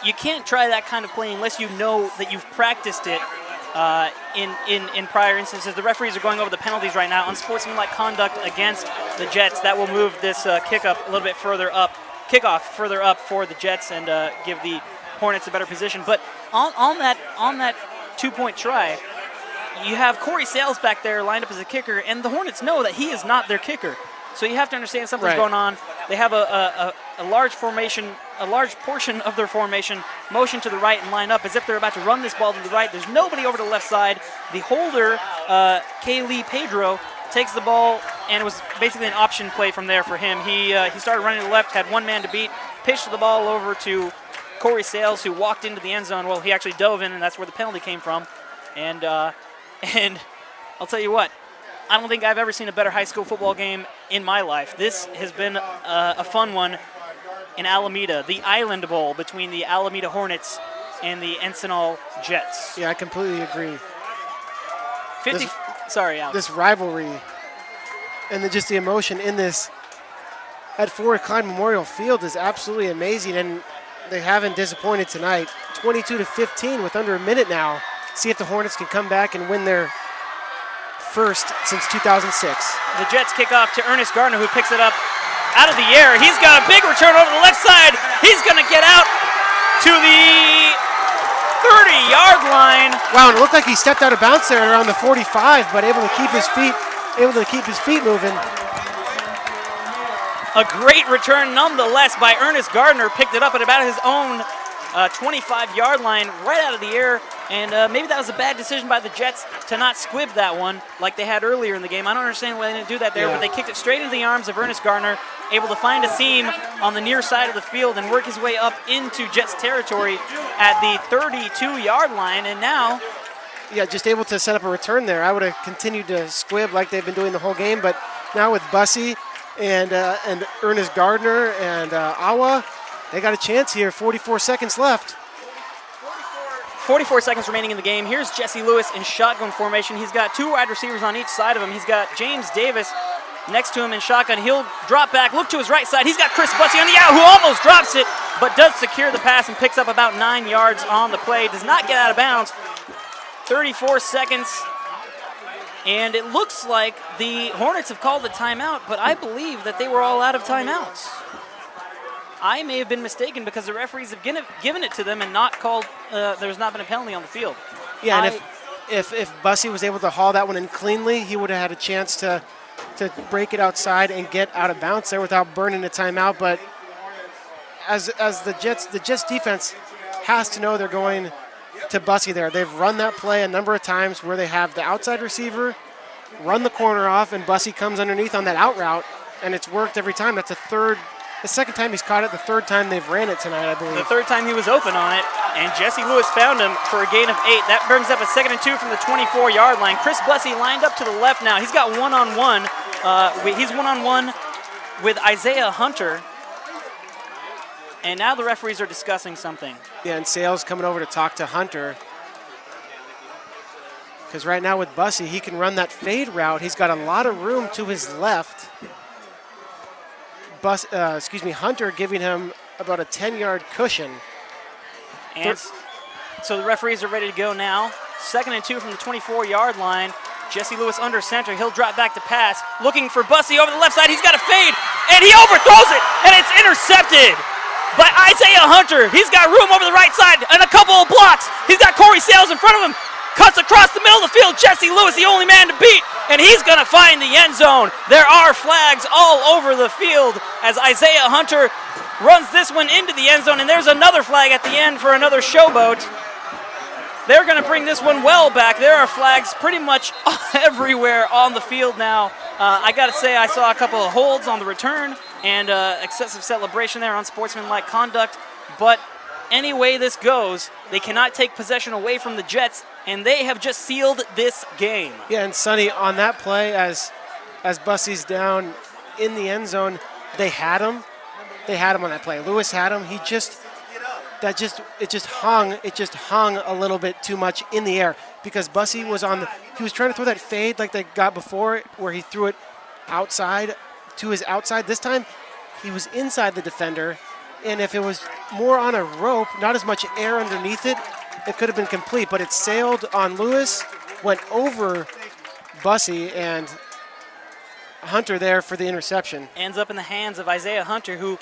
You can't try that kind of play unless you know that you've practiced it in prior instances. The referees are going over the penalties right now. Unsportsmanlike conduct against the Jets. That will move this kickoff a little bit further up for the Jets and give the Hornets a better position. But on that 2-point try, you have Corey Sales back there lined up as a kicker, and the Hornets know that he is not their kicker. So you have to understand something's going on. They have a large formation, a large portion of their formation motion to the right and line up as if they're about to run this ball to the right. There's nobody over to the left side. The holder, Kaylee Pedro, takes the ball, and it was basically an option play from there for him. He started running to the left, had one man to beat, pitched the ball over to Corey Sales, who walked into the end zone. Well, he actually dove in, and that's where the penalty came from. And I'll tell you what, I don't think I've ever seen a better high school football game in my life. This has been a fun one in Alameda, the Island Bowl between the Alameda Hornets and the Encinal Jets. Yeah, I completely agree. Sorry, Alex. This rivalry and just the emotion in this at Fort Klein Memorial Field is absolutely amazing, and they haven't disappointed tonight. 22-15 with under a minute now. See if the Hornets can come back and win their first since 2006. The Jets kick off to Ernest Gardner, who picks it up out of the air. He's got a big return over the left side. He's going to get out to the 30-yard line. Wow, and it looked like he stepped out of bounds there around the 45, but able to keep his feet moving. A great return nonetheless by Ernest Gardner. Picked it up at about his own 25-yard line, right out of the air. And maybe that was a bad decision by the Jets to not squib that one like they had earlier in the game. I don't understand why they didn't do that there, but they kicked it straight into the arms of Ernest Gardner, able to find a seam on the near side of the field and work his way up into Jets territory at the 32-yard line. And now, just able to set up a return there. I would have continued to squib like they've been doing the whole game, but now with Bussey and Ernest Gardner and Awa, they got a chance here. 44 seconds left. 44 seconds remaining in the game. Here's Jesse Lewis in shotgun formation. He's got two wide receivers on each side of him. He's got James Davis next to him in shotgun. He'll drop back, look to his right side. He's got Chris Bussey on the out, who almost drops it, but does secure the pass and picks up about 9 yards on the play. Does not get out of bounds. 34 seconds. And it looks like the Hornets have called a timeout, but I believe that they were all out of timeouts. I may have been mistaken because the referees have given it to them and not called, there's not been a penalty on the field. Yeah, and if Bussey was able to haul that one in cleanly, he would have had a chance to break it outside and get out of bounds there without burning a timeout. But as the Jets defense has to know they're going to Bussey there. They've run that play a number of times where they have the outside receiver run the corner off and Bussey comes underneath on that out route, and it's worked every time. That's the second time he's caught it, the third time they've ran it tonight, I believe. The third time he was open on it, and Jesse Lewis found him for a gain of 8. That brings up a 2nd and 2 from the 24-yard line. Chris Bussey lined up to the left now. He's got one-on-one. He's one-on-one with Isaiah Hunter. And now the referees are discussing something. Yeah, and Sales coming over to talk to Hunter. Because right now with Bussey, he can run that fade route. He's got a lot of room to his left. Hunter giving him about a 10-yard cushion. And so the referees are ready to go now. 2nd and 2 from the 24-yard line. Jesse Lewis under center. He'll drop back to pass. Looking for Bussey over the left side. He's got a fade, and he overthrows it, and it's intercepted by Isaiah Hunter. He's got room over the right side and a couple of blocks. He's got Corey Sales in front of him. Cuts across the middle of the field. Jesse Lewis, the only man to beat, and he's going to find the end zone. There are flags all over the field as Isaiah Hunter runs this one into the end zone, and there's another flag at the end for another showboat. They're going to bring this one well back. There are flags pretty much everywhere on the field now. I got to say, I saw a couple of holds on the return and excessive celebration there, unsportsmanlike conduct. But any way this goes, they cannot take possession away from the Jets, and they have just sealed this game. Yeah, and Sonny, on that play, as Bussey's down in the end zone, they had him. They had him on that play. Lewis had him. It just hung a little bit too much in the air because Bussey was he was trying to throw that fade like they got before where he threw it outside to his outside. This time he was inside the defender, and if it was more on a rope, not as much air underneath it, it could have been complete, but it sailed on Lewis, went over Bussey, and Hunter there for the interception. Ends up in the hands of Isaiah Hunter, who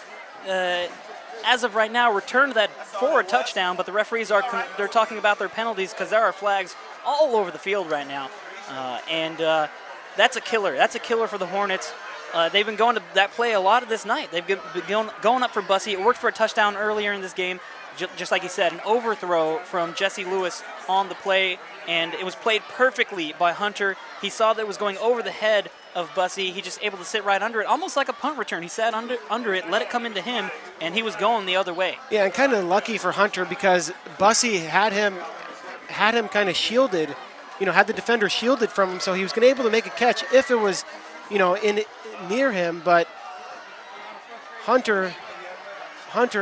as of right now, returned that for a touchdown, but the referees they're talking about their penalties because there are flags all over the field right now. And that's a killer. That's a killer for the Hornets. They've been going to that play a lot of this night. They've been going up for Bussey. It worked for a touchdown earlier in this game. Just like he said, an overthrow from Jesse Lewis on the play, and it was played perfectly by Hunter. He saw that it was going over the head of Bussey. He just able to sit right under it, almost like a punt return. He sat under it, let it come into him, and he was going the other way. Yeah, and kind of lucky for Hunter because Bussey had him kind of shielded, had the defender shielded from him, so he was going to be able to make a catch if it was, near him. But Hunter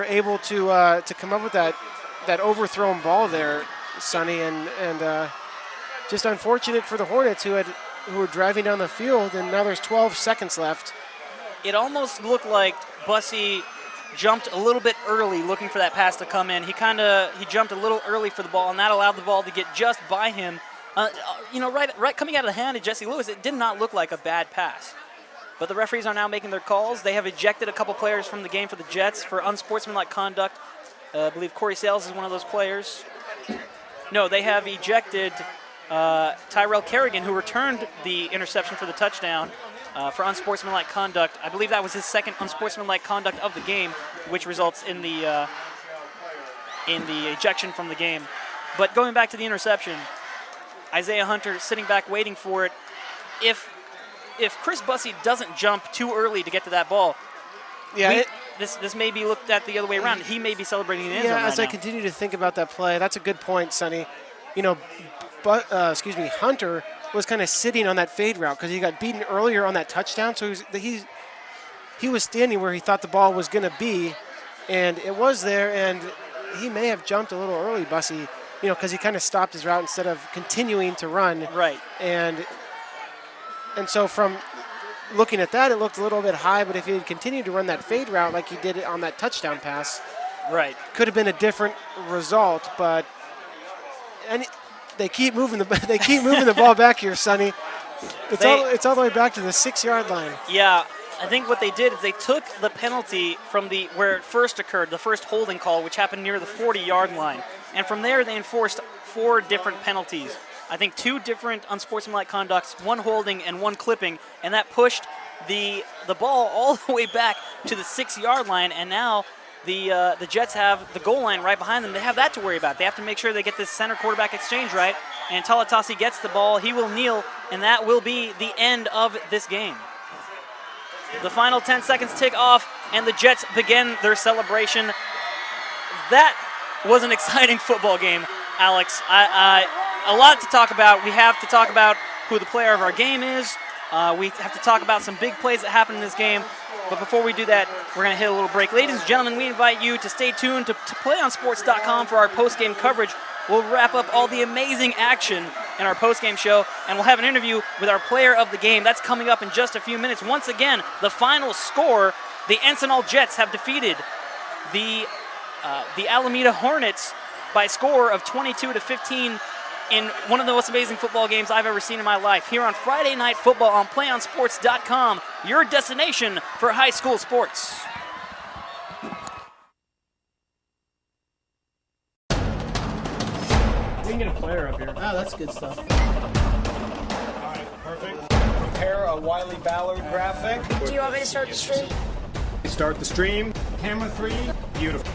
able to come up with that overthrown ball there, Sonny, and just unfortunate for the Hornets who were driving down the field, and now there's 12 seconds left. It almost looked like Bussey jumped a little bit early looking for that pass to come in. He jumped a little early for the ball, and that allowed the ball to get just by him. Right coming out of the hand of Jesse Lewis, it did not look like a bad pass. But the referees are now making their calls. They have ejected a couple players from the game for the Jets for unsportsmanlike conduct. I believe Corey Sales is one of those players. No, they have ejected Tyrell Kerrigan, who returned the interception for the touchdown for unsportsmanlike conduct. I believe that was his second unsportsmanlike conduct of the game, which results in the ejection from the game. But going back to the interception, Isaiah Hunter sitting back waiting for it. If Chris Bussey doesn't jump too early to get to that ball, this may be looked at the other way around. He may be celebrating the end zone as right I now. continue to think about that play, that's a good point, Sonny. You know, Hunter was kind of sitting on that fade route because he got beaten earlier on that touchdown. So he was standing where he thought the ball was going to be, and it was there. And he may have jumped a little early, Bussey, because he kind of stopped his route instead of continuing to run. Right. And so from looking at that, it looked a little bit high. But if he had continued to run that fade route like he did on that touchdown pass, right, could have been a different result. But they keep moving the ball back here, Sonny. It's all the way back to the 6-yard line. Yeah, I think what they did is they took the penalty from where it first occurred, the first holding call, which happened near the 40-yard line. And from there, they enforced 4 different penalties. I think 2 different unsportsmanlike conducts, 1 holding and 1 clipping, and that pushed the ball all the way back to the 6-yard line. And now the Jets have the goal line right behind them. They have that to worry about. They have to make sure they get this center quarterback exchange right. And Talatasi gets the ball. He will kneel, and that will be the end of this game. The final 10 seconds tick off, and the Jets begin their celebration. That was an exciting football game, Alex. A lot to talk about. We have to talk about who the player of our game is. We have to talk about some big plays that happened in this game. But before we do that, we're going to hit a little break. Ladies and gentlemen, we invite you to stay tuned to PlayOnSports.com for our post-game coverage. We'll wrap up all the amazing action in our post-game show, and we'll have an interview with our player of the game. That's coming up in just a few minutes. Once again, the final score, the Encinal Jets have defeated the Alameda Hornets by a score of 22-15 in one of the most amazing football games I've ever seen in my life. Here on Friday Night Football on PlayOnSports.com, your destination for high school sports. We can get a player up here. Oh, that's good stuff. All right, perfect. Prepare a Wiley Ballard graphic. Do you want me to start the stream? Start the stream. Camera 3. Beautiful.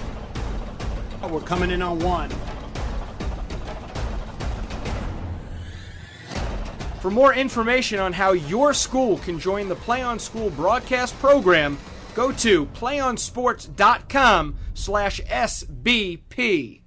We're coming in on 1. For more information on how your school can join the Play On School broadcast program, go to playonsports.com/SBP.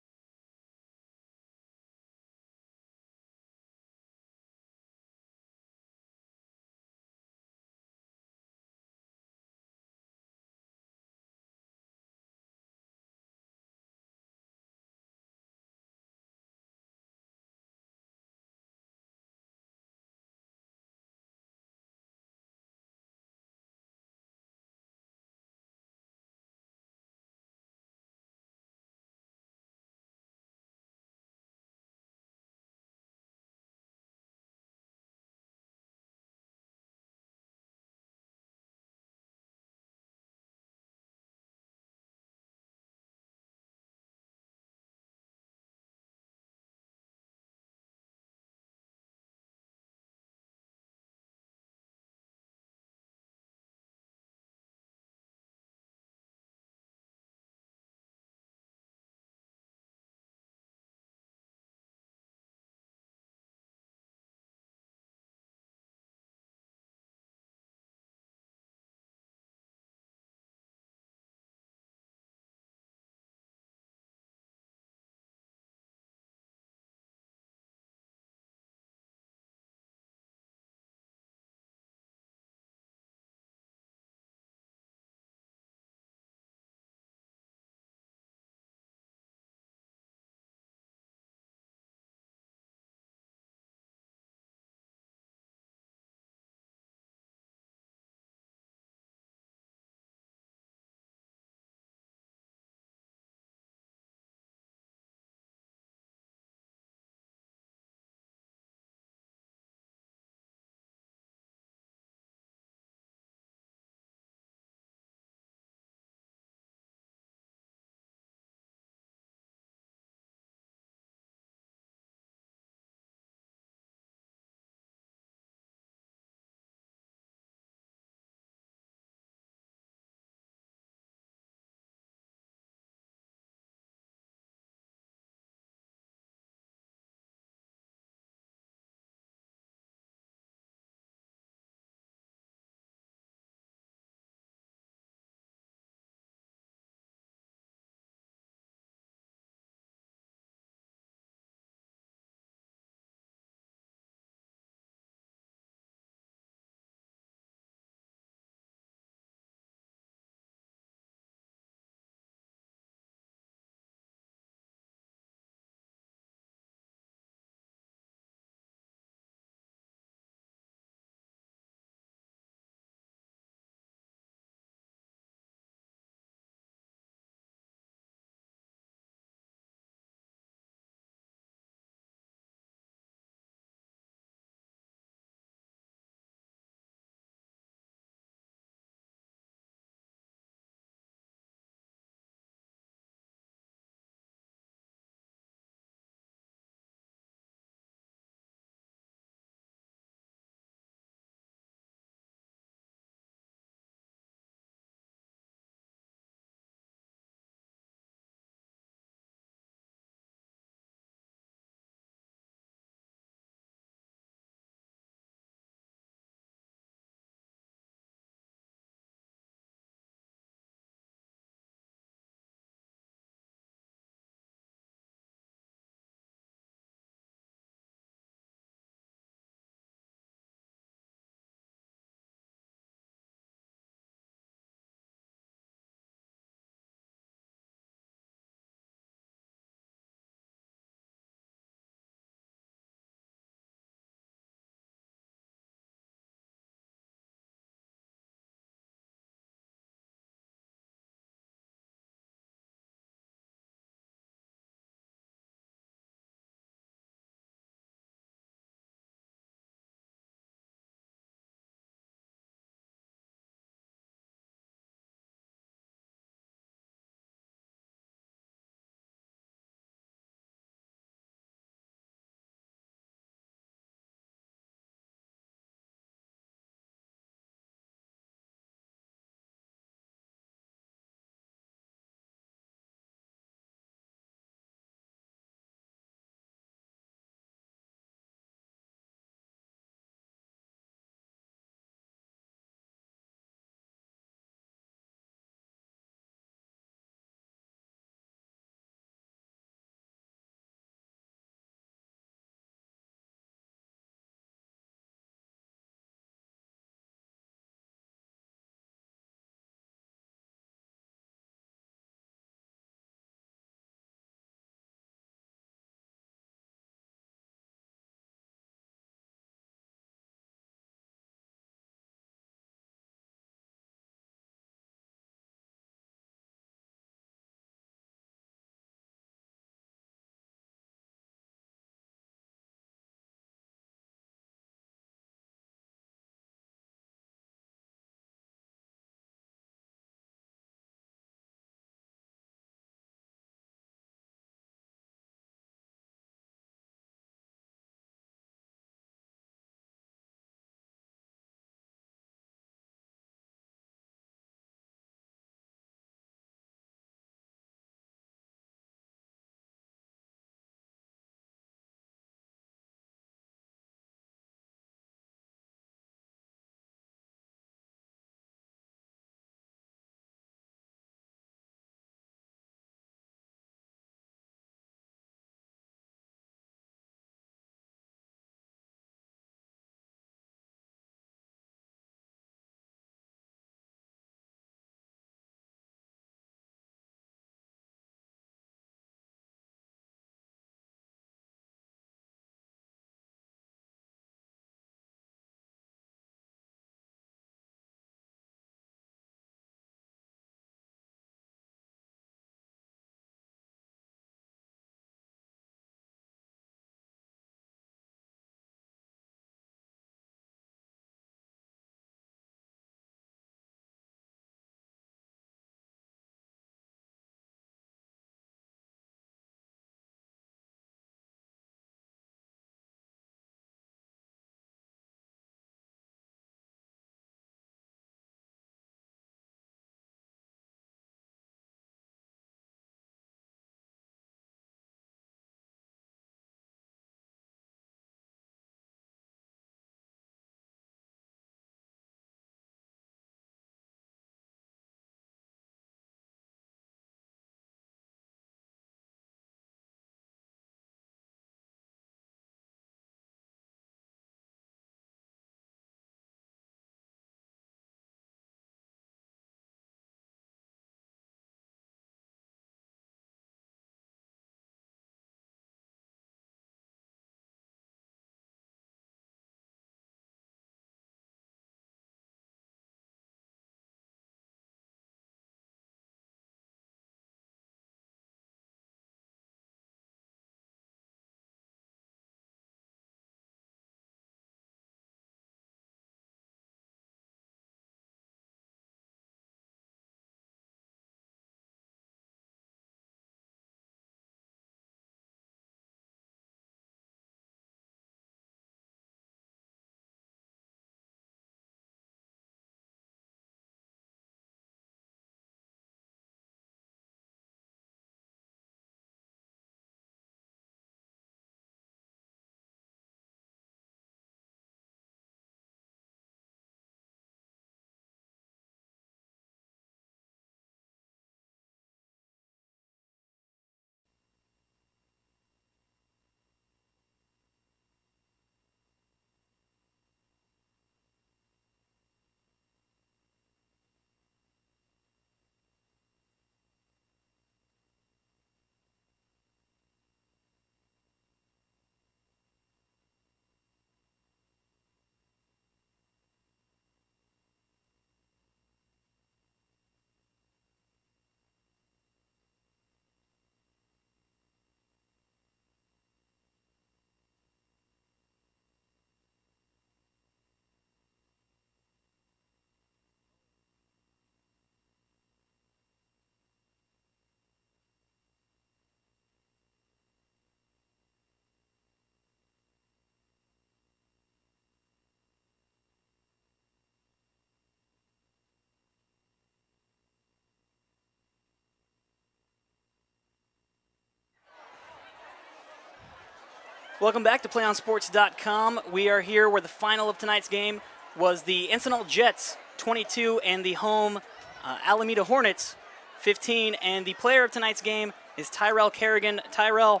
Welcome back to PlayOnSports.com. We are here where the final of tonight's game was the Encinal Jets 22 and the home Alameda Hornets 15. And the player of tonight's game is Tyrell Kerrigan. Tyrell,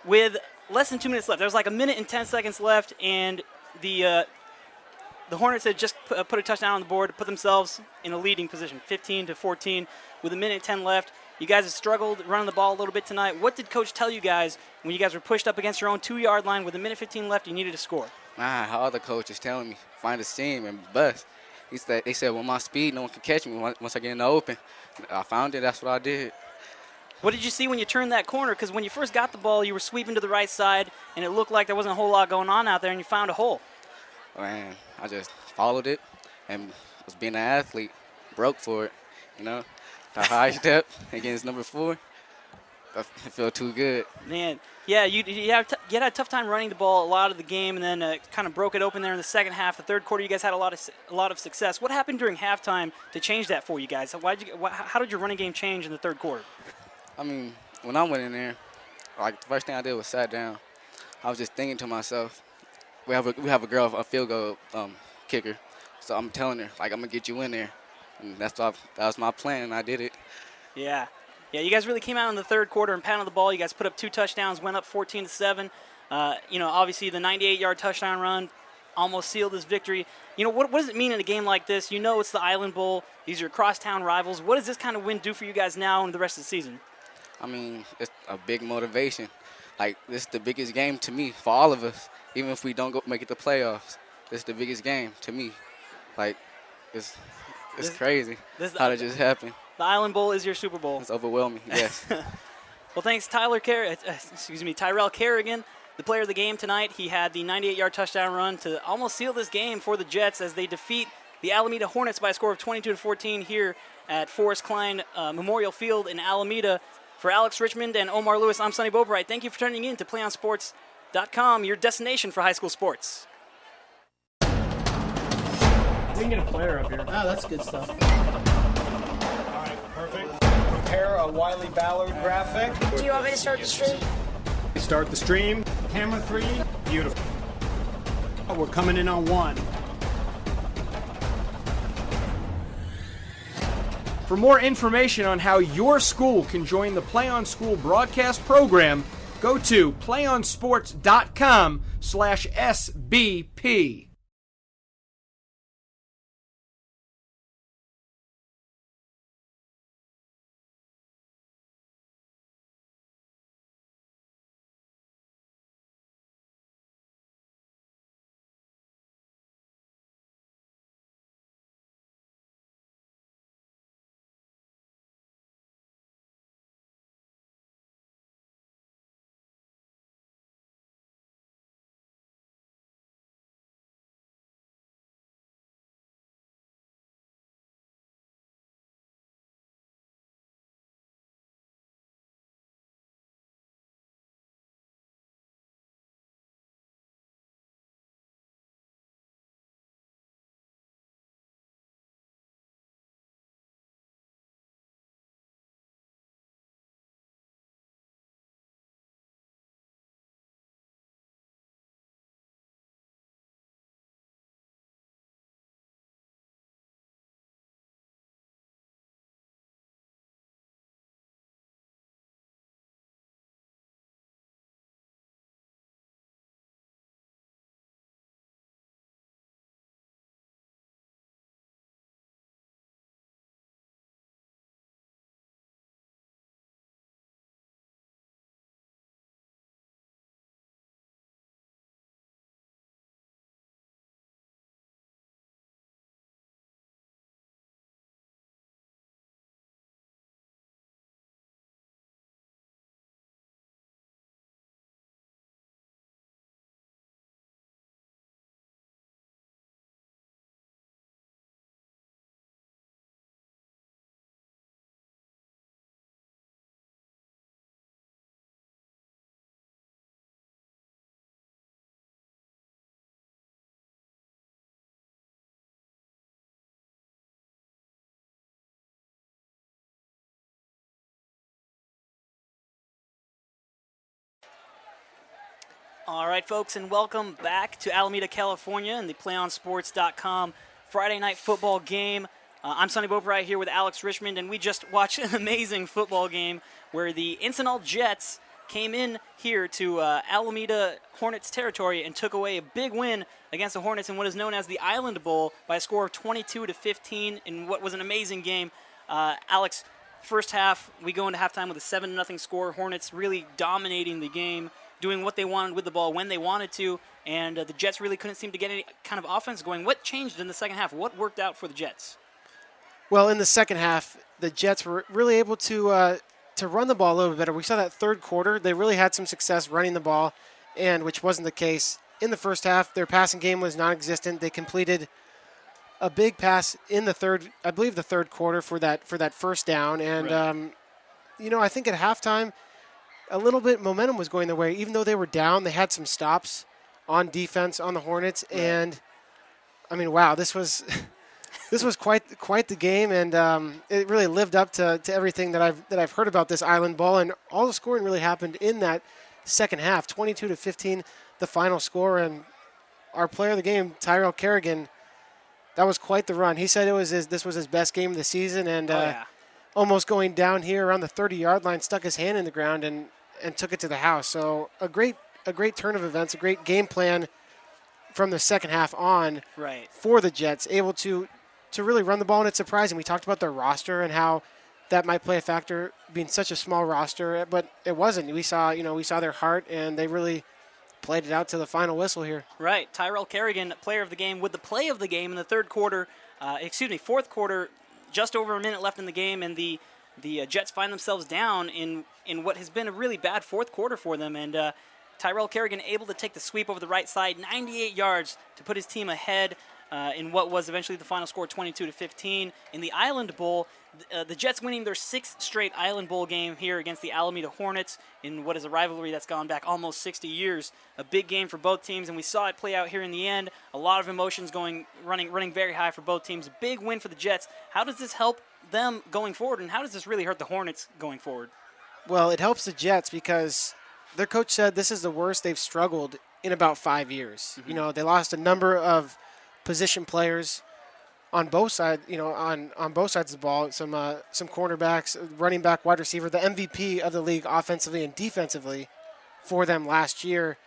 with less than 2 minutes left, there's like a minute and 10 seconds left, and the Hornets had just put a touchdown on the board to put themselves in a leading position, 15-14, with a minute and 10 left. You guys have struggled running the ball a little bit tonight. What did Coach tell you guys when you guys were pushed up against your own 2-yard line with a minute 15 left? You needed to score. All the coaches telling me find a seam and bust. They said, with my speed, no one can catch me once I get in the open. I found it. That's what I did. What did you see when you turned that corner? Because when you first got the ball, you were sweeping to the right side, and it looked like there wasn't a whole lot going on out there, and you found a hole. Man, I just followed it and was being an athlete, broke for it, you know. The high step against number 4, I feel too good. Man, yeah, you had a tough time running the ball a lot of the game, and then kind of broke it open there in the second half. The third quarter, you guys had a lot of success. What happened during halftime to change that for you guys? How did your running game change in the third quarter? I mean, when I went in there, like the first thing I did was sat down. I was just thinking to myself, we have a girl, a field goal kicker, so I'm telling her, like, I'm gonna get you in there. And that was my plan, and I did it. Yeah, you guys really came out in the third quarter and pounded the ball. You guys put up 2 touchdowns, went up 14-7. Obviously the 98-yard touchdown run almost sealed this victory. What does it mean in a game like this? It's the Island Bowl. These are your crosstown rivals. What does this kind of win do for you guys now and the rest of the season? I mean, it's a big motivation. Like, this is the biggest game to me, for all of us, even if we don't make it to playoffs. This is the biggest game to me. Like, it's crazy how that just happened. The Island Bowl is your Super Bowl. It's overwhelming, yes. Well, thanks, Tyrell Kerrigan, the player of the game tonight. He had the 98-yard touchdown run to almost seal this game for the Jets as they defeat the Alameda Hornets by a score of 22-14 here at Forrest Klein Memorial Field in Alameda. For Alex Richmond and Omar Lewis, I'm Sonny Bobright. Thank you for tuning in to PlayOnSports.com, your destination for high school sports. We can get a player up here. Oh, that's good stuff. All right, perfect. Prepare a Wiley Ballard graphic. Do you want me to start the stream? Start the stream. Camera 3. Beautiful. We're coming in on 1. For more information on how your school can join the Play On School broadcast program, go to playonsports.com/SBP. All right, folks, and welcome back to Alameda, California, and the PlayOnSports.com Friday Night Football game. I'm Sonny Beaupre here with Alex Richmond, and we just watched an amazing football game where the Encinal Jets came in here to Alameda Hornets territory and took away a big win against the Hornets in what is known as the Island Bowl by a score of 22-15 in what was an amazing game. Alex, first half, we go into halftime with a 7-0 score. Hornets really dominating the game, doing what they wanted with the ball when they wanted to, and the Jets really couldn't seem to get any kind of offense going. What changed in the second half? What worked out for the Jets? Well, in the second half, the Jets were really able to run the ball a little bit better. We saw that third quarter. They really had some success running the ball, and which wasn't the case in the first half. Their passing game was non-existent. They completed a big pass in the third quarter for that first down. And, right. I think at halftime, a little bit momentum was going their way. Even though they were down, they had some stops on defense on the Hornets. Right. And, I mean, wow, this was quite the game, and it really lived up to everything that I've heard about this Island Bowl. And all the scoring really happened in that second half, 22-15, the final score. And our player of the game, Tyrell Kerrigan, that was quite the run. He said this was his best game of the season, and almost going down here around the 30-yard line, stuck his hand in the ground and took it to the house. So a great turn of events, a great game plan from the second half on for the Jets, able to really run the ball. And it's surprising. We talked about their roster and how that might play a factor, being such a small roster, but it wasn't. We saw their heart, and they really played it out to the final whistle here. Right. Tyrell Kerrigan, player of the game, with the play of the game in the fourth quarter, just over a minute left in the game, and the Jets find themselves down in what has been a really bad fourth quarter for them. And Tyrell Kerrigan able to take the sweep over the right side, 98 yards to put his team ahead in what was eventually the final score, 22-15. In the Island Bowl, the Jets winning their 6th straight Island Bowl game here against the Alameda Hornets in what is a rivalry that's gone back almost 60 years. A big game for both teams, and we saw it play out here in the end. A lot of emotions running very high for both teams. Big win for the Jets. How does this help them going forward, and how does this really hurt the Hornets going forward? Well, it helps the Jets because their coach said this is the worst they've struggled in about 5 years. Mm-hmm. They lost a number of position players on both sides, on both sides of the ball, some cornerbacks, running back, wide receiver, the MVP of the league offensively and defensively for them last year.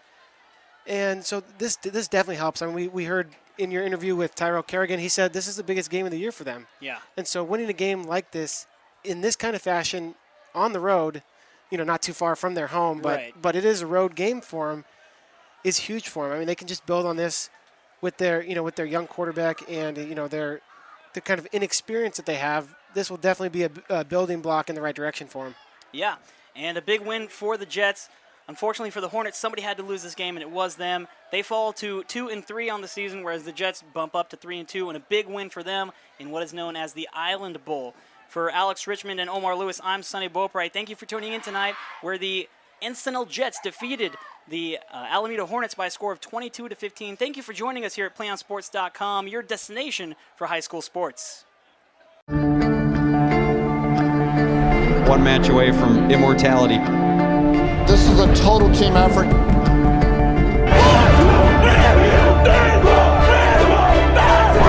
And so this definitely helps. I mean, we heard in your interview with Tyrell Kerrigan, he said this is the biggest game of the year for them. Yeah. And so winning a game like this in this kind of fashion on the road, not too far from their home, but it is a road game for them, is huge for them. I mean, they can just build on this with their young quarterback and the kind of inexperience that they have. This will definitely be a building block in the right direction for them. Yeah, and a big win for the Jets. Unfortunately for the Hornets, somebody had to lose this game, and it was them. They fall to 2-3 on the season, whereas the Jets bump up to 3-2, and a big win for them in what is known as the Island Bowl. For Alex Richmond and Omar Lewis, I'm Sonny Beaupre. Thank you for tuning in tonight, where the Encinal Jets defeated the Alameda Hornets by a score of 22-15. Thank you for joining us here at PlayOnSports.com, your destination for high school sports. One match away from immortality. This is a total team effort. We're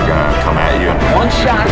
gonna come at you. One shot.